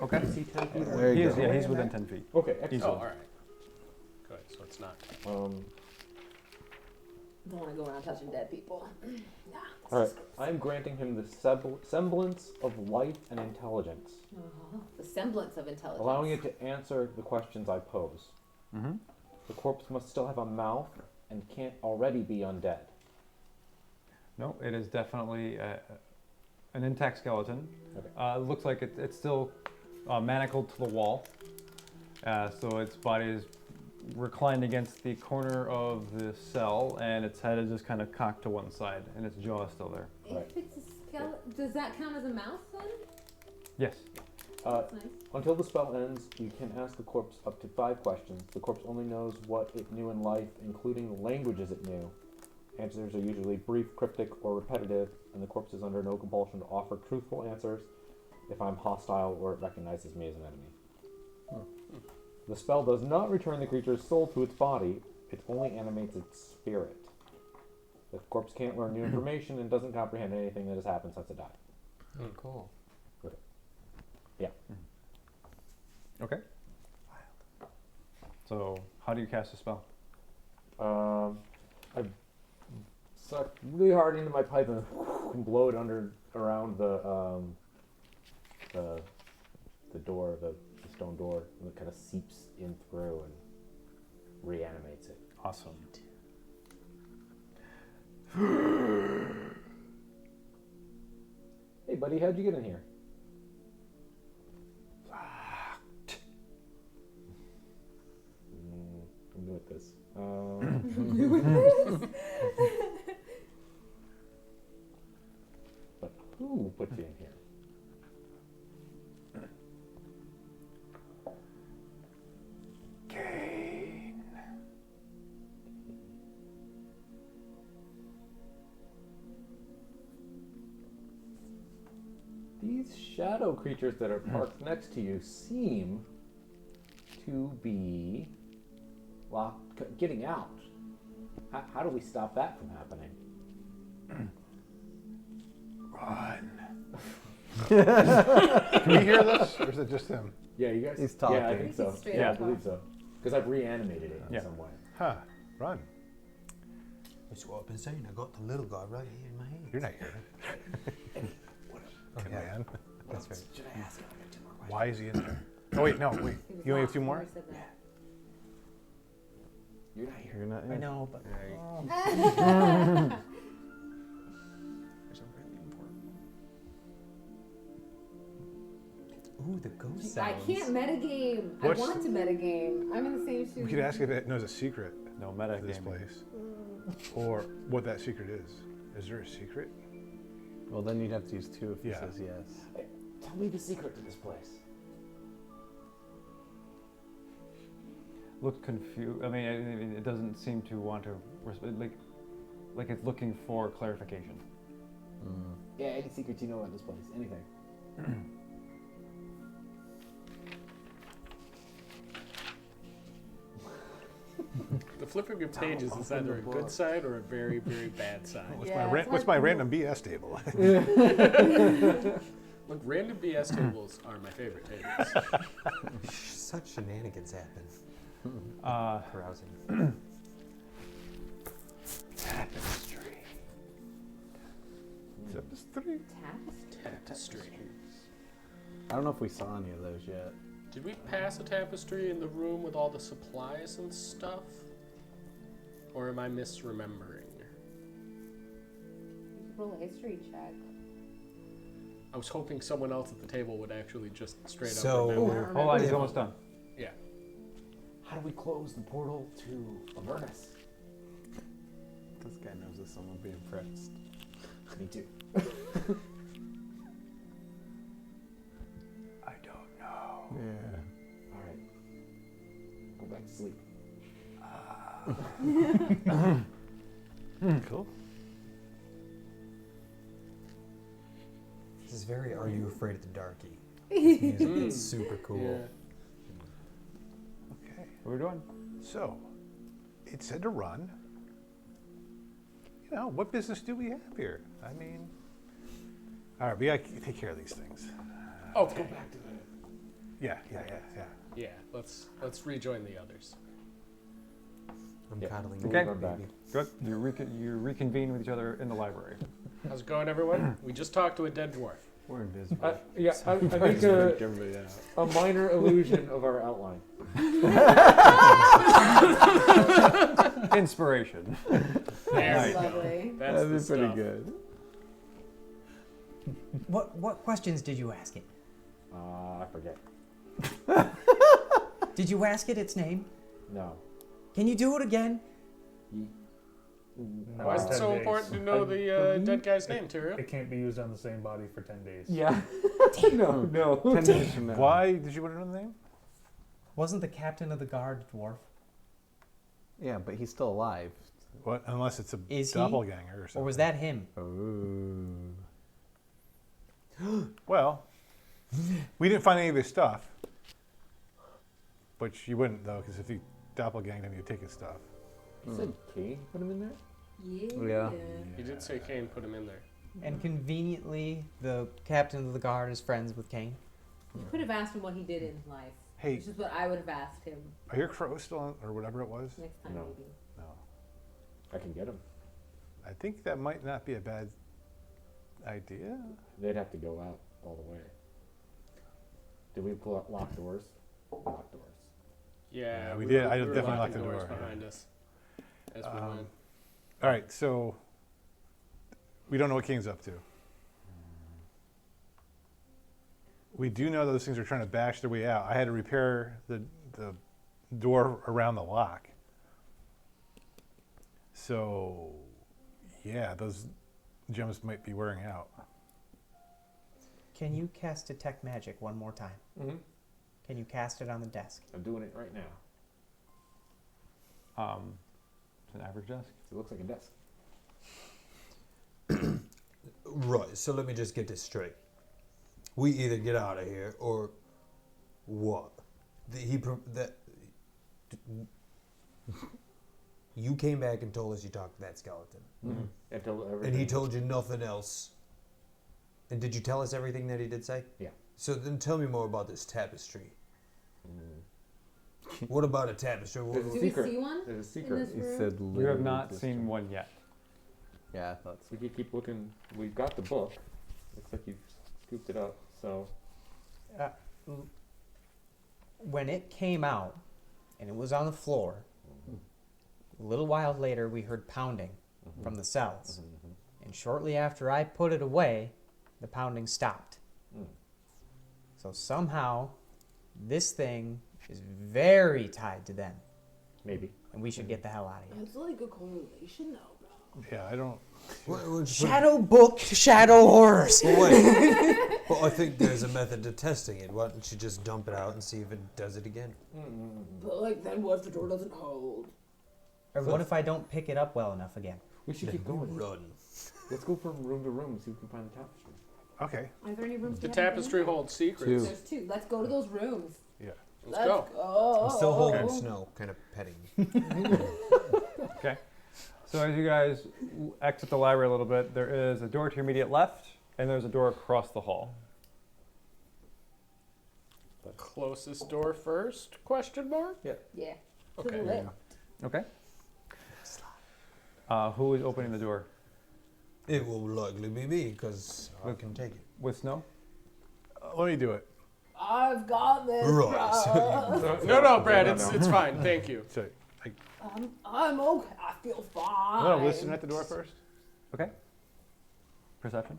[SPEAKER 1] Okay.
[SPEAKER 5] Is he 10 feet away?
[SPEAKER 9] There
[SPEAKER 1] He
[SPEAKER 9] you
[SPEAKER 1] is,
[SPEAKER 9] go.
[SPEAKER 1] yeah, he's within 10 feet.
[SPEAKER 5] Okay,
[SPEAKER 2] Oh,
[SPEAKER 5] excellent.
[SPEAKER 2] all right. Good. So it's not.
[SPEAKER 7] Don't want to go around touching dead people.
[SPEAKER 5] All right. I am granting him the semblance of life and intelligence,
[SPEAKER 7] The semblance of intelligence.
[SPEAKER 5] allowing it to answer the questions I pose.
[SPEAKER 1] Mm-hmm.
[SPEAKER 5] The corpse must still have a mouth and can't already be undead.
[SPEAKER 1] No, it is definitely an intact skeleton.
[SPEAKER 5] Okay.
[SPEAKER 1] It looks like it's still manacled to the wall. So its body is reclined against the corner of the cell, and its head is just kind of cocked to one side, and its jaw is still there.
[SPEAKER 7] If it's a skeleton, does that count as a mouse then?
[SPEAKER 1] Yes.
[SPEAKER 7] That's nice.
[SPEAKER 5] Until the spell ends, you can ask the corpse up to 5 questions. The corpse only knows what it knew in life, including the languages it knew. Answers are usually brief, cryptic, or repetitive, and the corpse is under no compulsion to offer truthful answers if I'm hostile or it recognizes me as an enemy. The spell does not return the creature's soul to its body, it only animates its spirit. The corpse can't learn new information and doesn't comprehend anything that has happened since it died.
[SPEAKER 9] Cool.
[SPEAKER 1] Okay. So, how do you cast a spell?
[SPEAKER 5] I suck really hard into my pipe and blow it around the door, the stone door, and it kind of seeps in through and reanimates it.
[SPEAKER 1] Awesome.
[SPEAKER 5] Hey, buddy, how'd you get in here? I'm new at this. But who put you in here?
[SPEAKER 1] Kane.
[SPEAKER 5] These shadow creatures that are parked next to you seem to be getting out. How do we stop that from happening?
[SPEAKER 1] Run.
[SPEAKER 4] Can we hear this, or is it just him?
[SPEAKER 5] Yeah, you guys.
[SPEAKER 9] He's
[SPEAKER 5] Yeah, I
[SPEAKER 9] talking.
[SPEAKER 5] think so.
[SPEAKER 7] He's straight
[SPEAKER 5] Yeah, I
[SPEAKER 7] up
[SPEAKER 5] believe so. Because I've reanimated it in
[SPEAKER 1] Yeah.
[SPEAKER 5] some way.
[SPEAKER 4] Huh? Run.
[SPEAKER 3] That's what I've been saying. I got the little guy right here in my hand.
[SPEAKER 4] You're not hearing. Come man.
[SPEAKER 3] That's right.
[SPEAKER 8] Should I ask him? I got 2 more questions.
[SPEAKER 4] Why is he in there? Oh wait, no, wait.
[SPEAKER 7] He was
[SPEAKER 4] You only have
[SPEAKER 7] lost
[SPEAKER 4] 2
[SPEAKER 7] when
[SPEAKER 4] more?
[SPEAKER 7] we said that.
[SPEAKER 8] You're not here.
[SPEAKER 9] You're not
[SPEAKER 8] I
[SPEAKER 9] in.
[SPEAKER 8] know, but
[SPEAKER 9] Yeah,
[SPEAKER 8] there's a really important one.
[SPEAKER 3] Ooh, the ghost
[SPEAKER 7] I
[SPEAKER 3] sounds.
[SPEAKER 7] can't metagame.
[SPEAKER 4] What's-
[SPEAKER 7] I want to metagame. I'm in the same shoes.
[SPEAKER 4] We could ask if it knows a secret
[SPEAKER 1] No meta
[SPEAKER 4] of this
[SPEAKER 1] gaming.
[SPEAKER 4] place, or what that secret is. Is there a secret?
[SPEAKER 9] Well, then you'd have to use 2 if he
[SPEAKER 4] Yeah.
[SPEAKER 9] says yes.
[SPEAKER 5] Tell me the secret to this place.
[SPEAKER 1] Looks confused. I mean, it doesn't seem to want to, like it's looking for clarification.
[SPEAKER 5] Yeah, any secrets you know about this place. Anything.
[SPEAKER 2] The flipping of pages is either a good sign or a very, very bad sign.
[SPEAKER 4] What's my random BS table?
[SPEAKER 2] Look, random BS tables are my favorite tables.
[SPEAKER 3] Such shenanigans happen. Carousing.
[SPEAKER 1] Tapestry.
[SPEAKER 4] Tapestry.
[SPEAKER 2] Tapestry.
[SPEAKER 9] I don't know if we saw any of those yet.
[SPEAKER 2] Did we pass a tapestry in the room with all the supplies and stuff? Or am I misremembering?
[SPEAKER 7] You could roll a history check.
[SPEAKER 2] I was hoping someone else at the table would actually just straight
[SPEAKER 3] So-
[SPEAKER 2] up
[SPEAKER 1] Hold
[SPEAKER 2] remember.
[SPEAKER 1] on, he's almost done.
[SPEAKER 2] Yeah.
[SPEAKER 5] How do we close the portal to Avernus?
[SPEAKER 9] This guy knows this, someone will be impressed.
[SPEAKER 5] Me too.
[SPEAKER 1] I don't know.
[SPEAKER 9] Yeah.
[SPEAKER 5] All right. Go back to sleep.
[SPEAKER 4] Cool.
[SPEAKER 3] This is very Are You Afraid of the Darky? This music is super cool.
[SPEAKER 2] Yeah.
[SPEAKER 4] Okay.
[SPEAKER 1] What are we doing?
[SPEAKER 4] So, it said to run. You know, what business do we have here? I mean, all right, we gotta take care of these things.
[SPEAKER 2] Oh, go back to the.
[SPEAKER 4] Yeah.
[SPEAKER 2] Yeah, let's rejoin the others.
[SPEAKER 3] I'm
[SPEAKER 5] Yeah.
[SPEAKER 3] coddling
[SPEAKER 1] Okay.
[SPEAKER 3] over baby.
[SPEAKER 1] Good. You reconvene with each other in the library.
[SPEAKER 2] How's it going, everyone? We just talked to a dead dwarf.
[SPEAKER 1] We're invisible.
[SPEAKER 5] Yeah, I think a minor illusion of our outline.
[SPEAKER 1] Inspiration.
[SPEAKER 2] There we go.
[SPEAKER 7] Lovely.
[SPEAKER 2] That's
[SPEAKER 9] That'd
[SPEAKER 2] the
[SPEAKER 9] be pretty
[SPEAKER 2] stuff.
[SPEAKER 9] good.
[SPEAKER 8] What questions did you ask it?
[SPEAKER 5] I forget.
[SPEAKER 8] Did you ask it its name?
[SPEAKER 5] No.
[SPEAKER 8] Can you do it again?
[SPEAKER 2] Why is it so important to know the dead guy's name, Tyrion?
[SPEAKER 6] It can't be used on the same body for 10 days.
[SPEAKER 5] Yeah. no. 10 days from now.
[SPEAKER 4] Why did you want to know the name?
[SPEAKER 8] Wasn't the captain of the guard a dwarf?
[SPEAKER 9] Yeah, but he's still alive.
[SPEAKER 4] What? Unless it's a
[SPEAKER 8] Is he?
[SPEAKER 4] doppelganger or something.
[SPEAKER 8] Or was that him?
[SPEAKER 9] Oh.
[SPEAKER 4] Well, we didn't find any of his stuff. But you wouldn't, though, because if you doppelganged him, you'd take his stuff.
[SPEAKER 5] You said Kane put him in there?
[SPEAKER 7] Yeah.
[SPEAKER 2] He did say Kane put him in there.
[SPEAKER 8] And conveniently, the captain of the guard is friends with Kane.
[SPEAKER 7] You could have asked him what he did in life.
[SPEAKER 4] Hey,
[SPEAKER 7] Which is what I would have asked him
[SPEAKER 4] are your crows still on, or whatever it was?
[SPEAKER 7] next time,
[SPEAKER 5] No.
[SPEAKER 7] maybe.
[SPEAKER 4] No.
[SPEAKER 5] I can get him.
[SPEAKER 4] I think that might not be a bad idea.
[SPEAKER 5] They'd have to go out all the way. Did we pull up locked doors? Locked doors.
[SPEAKER 2] Yeah,
[SPEAKER 4] we did. I
[SPEAKER 2] were
[SPEAKER 4] definitely
[SPEAKER 2] locking
[SPEAKER 4] locked the
[SPEAKER 2] doors
[SPEAKER 4] door.
[SPEAKER 2] behind us as we went.
[SPEAKER 4] All right, so we don't know what King's up to. We do know those things are trying to bash their way out. I had to repair the door around the lock. So, yeah, those gems might be wearing out.
[SPEAKER 8] Can you cast Detect Magic one more time?
[SPEAKER 5] Mm-hmm.
[SPEAKER 8] Can you cast it on the desk?
[SPEAKER 5] I'm doing it right now.
[SPEAKER 1] It's an average desk.
[SPEAKER 5] It looks like a desk.
[SPEAKER 3] Right, so let me just get this straight. We either get out of here or what? You came back and told us you talked to that skeleton.
[SPEAKER 5] Mm-hmm.
[SPEAKER 3] And he told you nothing else. And did you tell us everything that he did say?
[SPEAKER 5] Yeah.
[SPEAKER 3] So then tell me more about this tapestry. What about a tapestry?
[SPEAKER 5] There's a
[SPEAKER 7] Do
[SPEAKER 5] secret.
[SPEAKER 7] we see one
[SPEAKER 5] There's a
[SPEAKER 7] in
[SPEAKER 5] secret.
[SPEAKER 7] this
[SPEAKER 9] He
[SPEAKER 7] room?
[SPEAKER 9] said
[SPEAKER 1] You have not seen one yet.
[SPEAKER 9] Yeah, I thought so.
[SPEAKER 5] We could keep looking. We've got the book. Looks like you've scooped it up. So
[SPEAKER 8] When it came out, and it was on the floor, a little while later we heard pounding from the cells. And shortly after I put it away, the pounding stopped. So somehow, this thing is very tied to them.
[SPEAKER 5] maybe.
[SPEAKER 8] And we should get the hell out of here.
[SPEAKER 7] That's like a correlation, though, bro.
[SPEAKER 4] Yeah, I don't.
[SPEAKER 8] Shadow book, shadow horrors.
[SPEAKER 3] Well, wait. Well, I think there's a method to testing it. Why don't you just dump it out and see if it does it again?
[SPEAKER 7] But, like, then what if the door doesn't hold?
[SPEAKER 8] Or what if I don't pick it up well enough again?
[SPEAKER 5] We should keep going.
[SPEAKER 3] Run.
[SPEAKER 5] Let's go from room to room and see if we can find the tapestry.
[SPEAKER 4] Okay.
[SPEAKER 7] Are there any rooms?
[SPEAKER 2] The
[SPEAKER 7] we haven't been
[SPEAKER 2] tapestry
[SPEAKER 7] in?
[SPEAKER 2] holds secrets.
[SPEAKER 9] Two.
[SPEAKER 7] There's two. Let's go to those rooms.
[SPEAKER 4] Yeah.
[SPEAKER 2] Let's go.
[SPEAKER 3] I'm still holding
[SPEAKER 7] Oh.
[SPEAKER 3] Snow, kind of petting.
[SPEAKER 1] Okay. So as you guys exit the library a little bit, there is a door to your immediate left, and there's a door across the hall.
[SPEAKER 2] Closest door first? Question mark?
[SPEAKER 7] Yeah. To
[SPEAKER 2] Okay.
[SPEAKER 7] the left.
[SPEAKER 1] Okay. Who is opening the door?
[SPEAKER 3] It will likely be me, because I can take it.
[SPEAKER 1] With Snow?
[SPEAKER 4] Let me do it.
[SPEAKER 7] I've got this.
[SPEAKER 3] Right, so
[SPEAKER 7] bruh.
[SPEAKER 2] No, Brad, it's fine. Thank you.
[SPEAKER 4] So
[SPEAKER 7] I'm okay. I feel fine.
[SPEAKER 4] I'm going to listen at the door first.
[SPEAKER 1] Okay. Perception?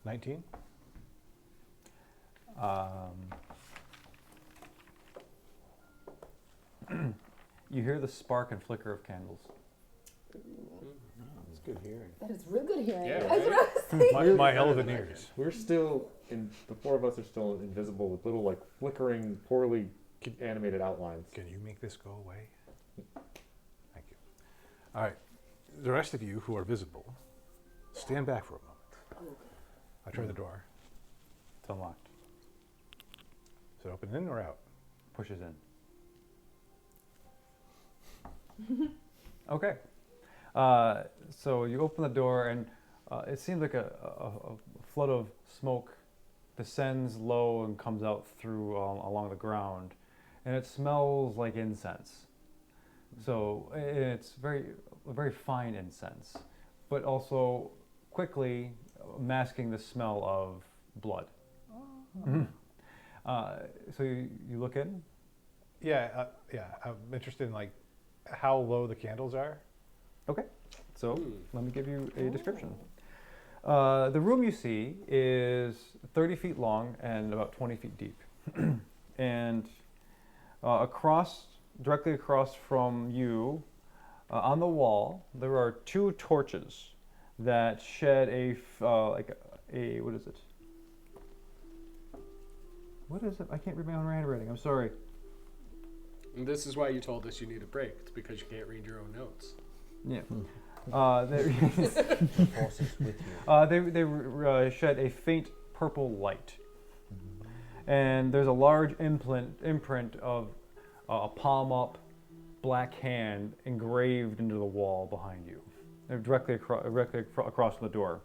[SPEAKER 4] 19.
[SPEAKER 1] You hear the spark and flicker of candles.
[SPEAKER 9] It's good hearing.
[SPEAKER 7] That is real good hearing.
[SPEAKER 2] Yeah,
[SPEAKER 7] That's what I was saying.
[SPEAKER 4] My elven ears.
[SPEAKER 5] We're still the four of us are still invisible with little like flickering, poorly animated outlines.
[SPEAKER 4] Can you make this go away? Thank you. All right. The rest of you who are visible, stand back for a moment. I try the door.
[SPEAKER 1] It's unlocked.
[SPEAKER 4] Is it open in or out?
[SPEAKER 1] Pushes in. Okay. So you open the door, and it seems like a flood of smoke descends low and comes out through along the ground, and it smells like incense. So it's very fine incense, but also quickly masking the smell of blood. Mhm. So you look in.
[SPEAKER 4] Yeah, I'm interested in like how low the candles are.
[SPEAKER 1] Okay, so let me give you a description. The room you see is 30 feet long and about 20 feet deep. And directly across from you, on the wall, there are 2 torches that shed what is it? What is it? I can't read my own handwriting. I'm sorry.
[SPEAKER 2] And this is why you told us you need a break. It's because you can't read your own notes.
[SPEAKER 1] Yeah.
[SPEAKER 3] Forces with you.
[SPEAKER 1] They shed a faint purple light, and there's a large imprint of a palm-up black hand engraved into the wall behind you, directly across from the door.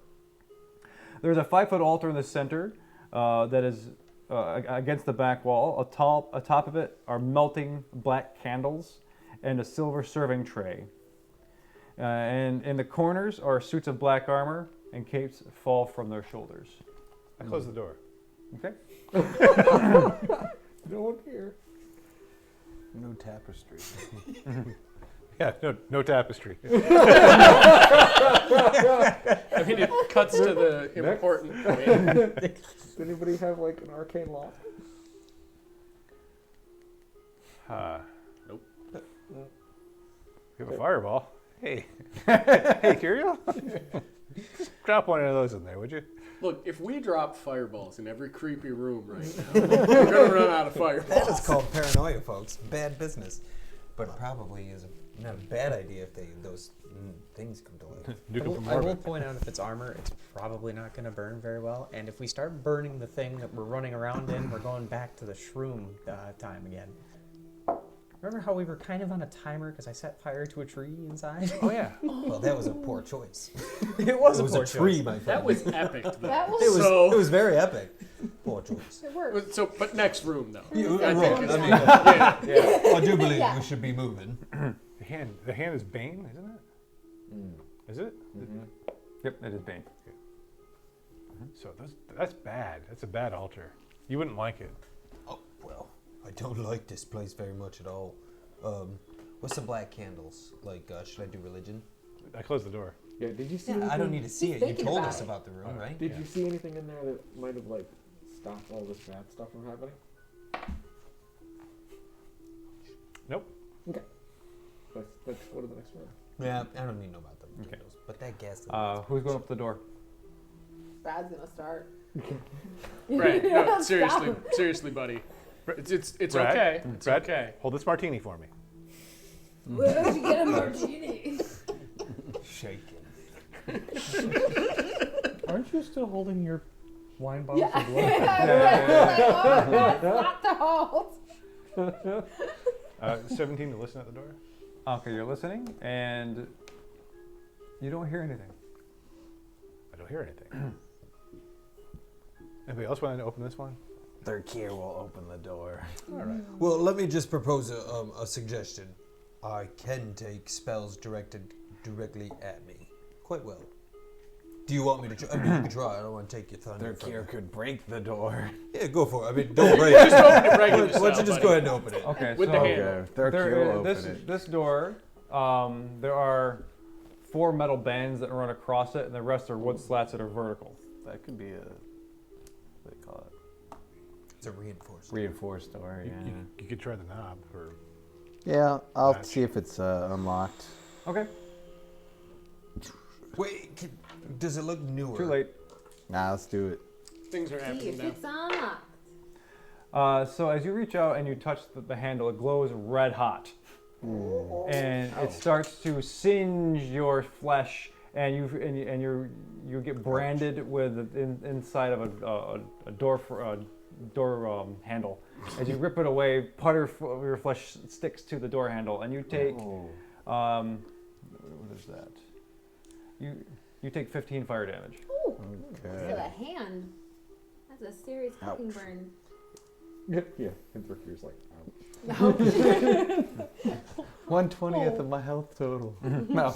[SPEAKER 1] There's a 5-foot altar in the center that is against the back wall. Atop of it are melting black candles and a silver serving tray. And in the corners are suits of black armor, and capes fall from their shoulders.
[SPEAKER 4] I close the door.
[SPEAKER 1] Okay.
[SPEAKER 9] No one here. No tapestry.
[SPEAKER 4] Yeah, no tapestry.
[SPEAKER 2] I mean, it cuts to the important point.
[SPEAKER 9] Does anybody have like an arcane lock?
[SPEAKER 2] Nope.
[SPEAKER 4] We have a fireball. Hey. Hey, Tyrael? Drop one of those in there, would you?
[SPEAKER 2] Look, if we drop fireballs in every creepy room right now, we're going to run out of fireballs.
[SPEAKER 3] That is called paranoia, folks. Bad business. But probably is not a bad idea if those things come to life.
[SPEAKER 4] Nuke them from
[SPEAKER 8] I will
[SPEAKER 4] orbit.
[SPEAKER 8] point out if it's armor, it's probably not going to burn very well. And if we start burning the thing that we're running around in, we're going back to the shroom time again. Remember how we were kind of on a timer because I set fire to a tree inside?
[SPEAKER 4] Oh, yeah.
[SPEAKER 3] Well, that was a poor choice.
[SPEAKER 8] It was
[SPEAKER 3] It
[SPEAKER 8] a
[SPEAKER 3] was
[SPEAKER 8] poor
[SPEAKER 3] a tree,
[SPEAKER 8] choice.
[SPEAKER 3] my friend.
[SPEAKER 2] That was epic, though.
[SPEAKER 7] That was
[SPEAKER 3] It was very epic. Poor choice.
[SPEAKER 7] it worked.
[SPEAKER 2] So, but next room, though.
[SPEAKER 3] You,
[SPEAKER 2] I
[SPEAKER 3] right.
[SPEAKER 2] think
[SPEAKER 3] I
[SPEAKER 2] it's-
[SPEAKER 3] mean,
[SPEAKER 2] yeah.
[SPEAKER 3] I do believe
[SPEAKER 7] Yeah.
[SPEAKER 3] we should be moving.
[SPEAKER 4] The hand is Bane, isn't it? Is it?
[SPEAKER 1] Yep, it is Bane.
[SPEAKER 4] So that's bad. That's a bad altar. You wouldn't like it.
[SPEAKER 3] Oh, well, I don't like this place very much at all. What's the black candles? Like, should I do religion?
[SPEAKER 4] I closed the door.
[SPEAKER 5] Yeah, did you see
[SPEAKER 3] Yeah,
[SPEAKER 5] anything?
[SPEAKER 3] I don't need to see
[SPEAKER 7] He's
[SPEAKER 3] it. You
[SPEAKER 7] thinking
[SPEAKER 3] told
[SPEAKER 7] about
[SPEAKER 3] us
[SPEAKER 7] it.
[SPEAKER 3] about the room, right?
[SPEAKER 5] Did you see anything in there that might have like stopped all this bad stuff from happening?
[SPEAKER 4] Nope.
[SPEAKER 5] Okay. Let's go to the next room.
[SPEAKER 3] Yeah, I don't need to know about the
[SPEAKER 1] Okay.
[SPEAKER 3] candles. But that gas.
[SPEAKER 1] Who's going up the door?
[SPEAKER 7] Brad's gonna start.
[SPEAKER 2] Right. No,
[SPEAKER 7] Stop.
[SPEAKER 2] seriously, buddy. It's
[SPEAKER 4] Brad?
[SPEAKER 2] okay. It's
[SPEAKER 4] Brad,
[SPEAKER 2] okay.
[SPEAKER 4] hold this martini for me.
[SPEAKER 7] Where did you get a martini?
[SPEAKER 3] Shaking.
[SPEAKER 6] Aren't you still holding your wine bottle
[SPEAKER 7] Yeah.
[SPEAKER 6] for blood?
[SPEAKER 7] Like, oh, that's not the halt.
[SPEAKER 4] 17 to listen at the door.
[SPEAKER 1] Okay, you're listening, and you don't hear anything.
[SPEAKER 4] I don't hear anything. Anybody else want to open this one?
[SPEAKER 9] Third Kier will open the door.
[SPEAKER 4] All right.
[SPEAKER 3] Well, let me just propose a suggestion. I can take spells directly at me. Quite well. Do you want me to try? I mean, you can try. I don't want to take your thunder.
[SPEAKER 9] Third
[SPEAKER 3] from
[SPEAKER 9] Kier
[SPEAKER 3] you.
[SPEAKER 9] could break the door.
[SPEAKER 3] Yeah, go for it. I mean, don't break it.
[SPEAKER 2] Just open it regular
[SPEAKER 3] Why don't you
[SPEAKER 2] style,
[SPEAKER 3] just
[SPEAKER 2] buddy.
[SPEAKER 3] go ahead and open it?
[SPEAKER 1] Okay,
[SPEAKER 2] With
[SPEAKER 1] so
[SPEAKER 2] the handle.
[SPEAKER 9] Okay, Third Kier will open it.
[SPEAKER 1] this door, there are 4 metal bands that run across it, and the rest are wood slats that are vertical.
[SPEAKER 9] That could be a, what do they call it?
[SPEAKER 3] It's a reinforced.
[SPEAKER 9] Reinforced door, yeah.
[SPEAKER 4] You could try the knob. Or
[SPEAKER 9] Yeah, I'll
[SPEAKER 4] Match.
[SPEAKER 9] see if it's unlocked.
[SPEAKER 1] Okay,
[SPEAKER 3] Wait, does it look newer?
[SPEAKER 1] too late.
[SPEAKER 9] Nah, let's do it.
[SPEAKER 2] Things are
[SPEAKER 7] See
[SPEAKER 2] happening
[SPEAKER 7] if
[SPEAKER 2] now.
[SPEAKER 7] it's unlocked.
[SPEAKER 1] So as you reach out and you touch the handle, it glows red hot. And it starts to singe your flesh and you get branded with inside of a door handle. As you rip it away, putter of your flesh sticks to the door handle, and you take what is that? You take 15 fire damage.
[SPEAKER 7] Ooh,
[SPEAKER 9] Okay.
[SPEAKER 7] to the hand. That's a serious cooking
[SPEAKER 9] Ouch.
[SPEAKER 7] burn.
[SPEAKER 5] Yeah, and Thwarted's like, ouch.
[SPEAKER 7] No.
[SPEAKER 9] 1/20th of my health total.
[SPEAKER 1] No.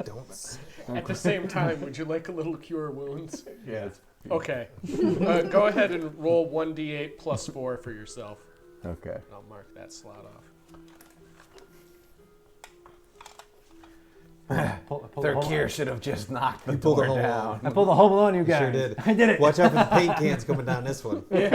[SPEAKER 3] Don't say
[SPEAKER 2] At the same time, would you like a little cure wounds?
[SPEAKER 5] Yeah.
[SPEAKER 2] Okay. Go ahead and roll 1d8 plus 4 for yourself.
[SPEAKER 9] Okay.
[SPEAKER 2] I'll mark that slot off.
[SPEAKER 9] Their gear should have just knocked the
[SPEAKER 3] You pulled
[SPEAKER 9] door
[SPEAKER 3] the whole
[SPEAKER 9] down.
[SPEAKER 1] I pulled a Home Alone, you guys.
[SPEAKER 3] sure did.
[SPEAKER 1] I did it.
[SPEAKER 3] Watch out for the paint cans coming down this one.
[SPEAKER 9] Okay,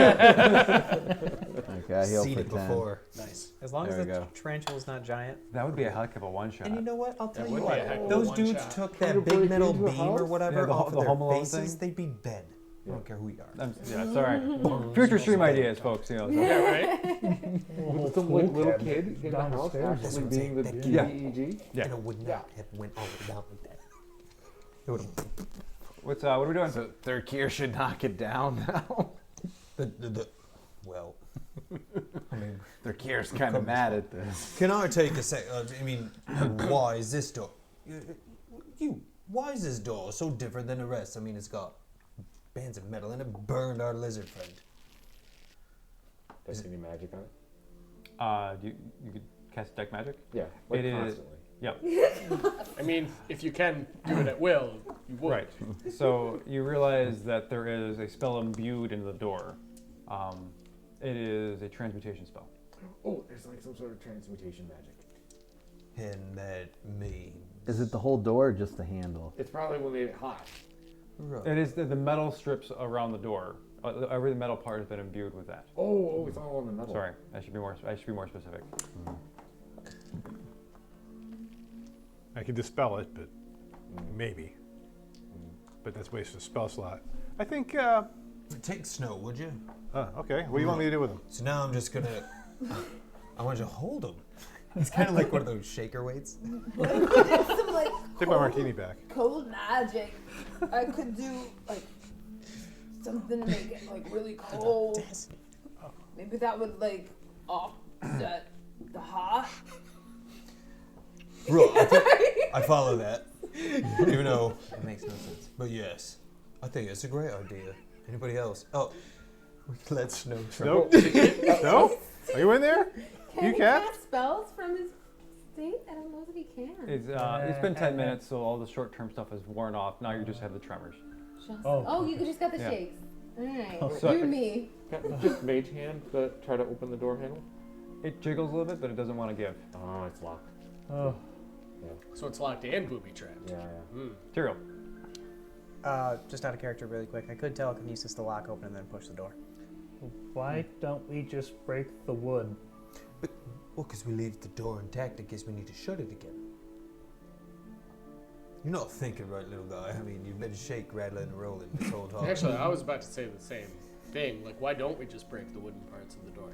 [SPEAKER 9] I healed
[SPEAKER 3] Seen
[SPEAKER 9] for
[SPEAKER 3] it
[SPEAKER 9] 10.
[SPEAKER 3] before.
[SPEAKER 2] Nice.
[SPEAKER 8] As long
[SPEAKER 9] There
[SPEAKER 8] as
[SPEAKER 9] we
[SPEAKER 8] the
[SPEAKER 9] go.
[SPEAKER 8] tarantula's not giant.
[SPEAKER 1] That would be a heck of a one shot.
[SPEAKER 3] And you know what? I'll tell
[SPEAKER 2] That
[SPEAKER 3] you
[SPEAKER 2] would be a heck
[SPEAKER 3] what.
[SPEAKER 2] of a
[SPEAKER 3] Those
[SPEAKER 2] one
[SPEAKER 3] dudes
[SPEAKER 2] shot.
[SPEAKER 3] took
[SPEAKER 5] Can you
[SPEAKER 3] that big
[SPEAKER 5] break
[SPEAKER 3] metal
[SPEAKER 5] into a
[SPEAKER 3] beam
[SPEAKER 5] house?
[SPEAKER 3] or whatever
[SPEAKER 1] Yeah, the
[SPEAKER 3] off
[SPEAKER 1] Home
[SPEAKER 3] of their
[SPEAKER 1] Alone
[SPEAKER 3] faces.
[SPEAKER 1] thing.
[SPEAKER 3] They'd be dead. I
[SPEAKER 5] Yeah.
[SPEAKER 3] don't care who you are.
[SPEAKER 1] Yeah, it's all right. Future stream ideas, folks. You know. So.
[SPEAKER 2] Yeah, right?
[SPEAKER 5] Some like, little kid in the house
[SPEAKER 6] downstairs.
[SPEAKER 5] actually
[SPEAKER 3] That's
[SPEAKER 5] being the
[SPEAKER 3] what I'm
[SPEAKER 1] saying. Yeah.
[SPEAKER 5] DEG.
[SPEAKER 1] Yeah.
[SPEAKER 3] And it would not have went all the way down like that. It would have.
[SPEAKER 1] What are we doing?
[SPEAKER 9] So their gear should knock it down now.
[SPEAKER 3] Well, I mean,
[SPEAKER 9] Their gear's kind of mad at this.
[SPEAKER 3] can I take a sec? I mean, why is this door? Why is this door so different than the rest? I mean, it's got bands of metal and it burned our lizard friend.
[SPEAKER 5] Does any magic on it?
[SPEAKER 1] You could cast deck magic.
[SPEAKER 5] Yeah, like
[SPEAKER 1] It is-
[SPEAKER 5] constantly.
[SPEAKER 1] Yep.
[SPEAKER 2] I mean, if you can do it at will, you would.
[SPEAKER 1] Right. So you realize that there is a spell imbued into the door. It is a transmutation spell.
[SPEAKER 5] Oh, there's like some sort of transmutation magic.
[SPEAKER 3] And that means.
[SPEAKER 9] Is it the whole door or just the handle?
[SPEAKER 5] It's probably what made it hot.
[SPEAKER 3] Right.
[SPEAKER 1] It is the metal strips around the door. Every metal part has been imbued with that.
[SPEAKER 5] Oh, it's all on the metal.
[SPEAKER 1] Sorry, I should be more specific.
[SPEAKER 4] I can dispel it, but maybe. But that's wasted a spell slot. I think.
[SPEAKER 3] Take Snow, would you?
[SPEAKER 4] Okay. What do you want me to do with him?
[SPEAKER 3] So now I'm just gonna. I want you to hold him. It's kind of like one of those shaker weights.
[SPEAKER 7] Some like
[SPEAKER 4] Take my martini back.
[SPEAKER 7] cold magic. I could do like something to make it like really cold. Maybe that would like offset the hot.
[SPEAKER 3] Right. I follow that. Even though.
[SPEAKER 8] It makes no sense.
[SPEAKER 3] But yes, I think it's a great idea. Anybody else? Oh, we can let Snow try.
[SPEAKER 4] Nope. No? Are you in there?
[SPEAKER 7] Can
[SPEAKER 4] You
[SPEAKER 7] he
[SPEAKER 4] can't?
[SPEAKER 7] cast spells from his state? I don't know that he can.
[SPEAKER 1] It's been 10 minutes, so all the short-term stuff is worn off. Now you just have the tremors.
[SPEAKER 7] Oh, you just got the
[SPEAKER 1] Yeah.
[SPEAKER 7] shakes. All right,
[SPEAKER 1] So-
[SPEAKER 7] you and me.
[SPEAKER 5] Just mage hand to try to open the door handle.
[SPEAKER 1] It jiggles a little bit, but it doesn't want to give.
[SPEAKER 5] Oh, it's locked.
[SPEAKER 6] Oh,
[SPEAKER 2] So it's locked and booby trapped.
[SPEAKER 5] Yeah, yeah.
[SPEAKER 2] Mm.
[SPEAKER 1] Tyrael.
[SPEAKER 8] Just out of character really quick. I could telekinesis the lock open and then push the door.
[SPEAKER 6] why don't we just break the wood?
[SPEAKER 3] Well, because we leave the door intact in case we need to shut it again. You're not thinking right, little guy. I mean, you've been shake, rattling, and rolling this whole time.
[SPEAKER 2] Actually, I was about to say the same thing. Like, why don't we just break the wooden parts of the door?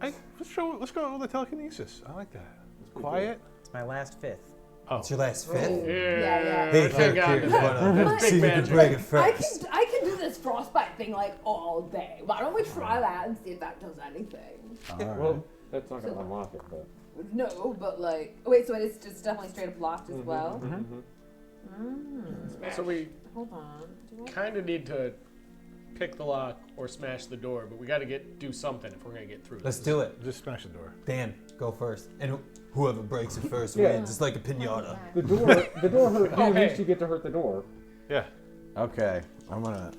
[SPEAKER 4] Let's go with the telekinesis. I like that. It's quiet.
[SPEAKER 8] It's my last fifth.
[SPEAKER 4] Oh.
[SPEAKER 3] It's your last fifth.
[SPEAKER 7] Yeah.
[SPEAKER 3] Hey,
[SPEAKER 2] Hang on to that.
[SPEAKER 3] Let's
[SPEAKER 2] That's
[SPEAKER 3] see
[SPEAKER 2] big
[SPEAKER 3] if you can
[SPEAKER 2] magic.
[SPEAKER 3] break it first.
[SPEAKER 7] I can do this frostbite thing like all day. Why don't we try that and see if that does anything?
[SPEAKER 5] Well, that's not gonna unlock it, but.
[SPEAKER 7] No, but like, wait, so it is just definitely straight up locked as well.
[SPEAKER 2] So we
[SPEAKER 7] Hold on. Do I-
[SPEAKER 2] kind of need to pick the lock or smash the door, but we got to do something if we're gonna get through.
[SPEAKER 3] Let's
[SPEAKER 2] this.
[SPEAKER 3] do it.
[SPEAKER 4] Just smash the door.
[SPEAKER 3] Dan, go first. And whoever breaks it first
[SPEAKER 5] Yeah.
[SPEAKER 3] wins. It's like a pinata.
[SPEAKER 5] The door hurt him.
[SPEAKER 2] Oh,
[SPEAKER 5] At
[SPEAKER 2] hey.
[SPEAKER 5] least you get to hurt the door.
[SPEAKER 4] Yeah.
[SPEAKER 9] Okay, I'm gonna.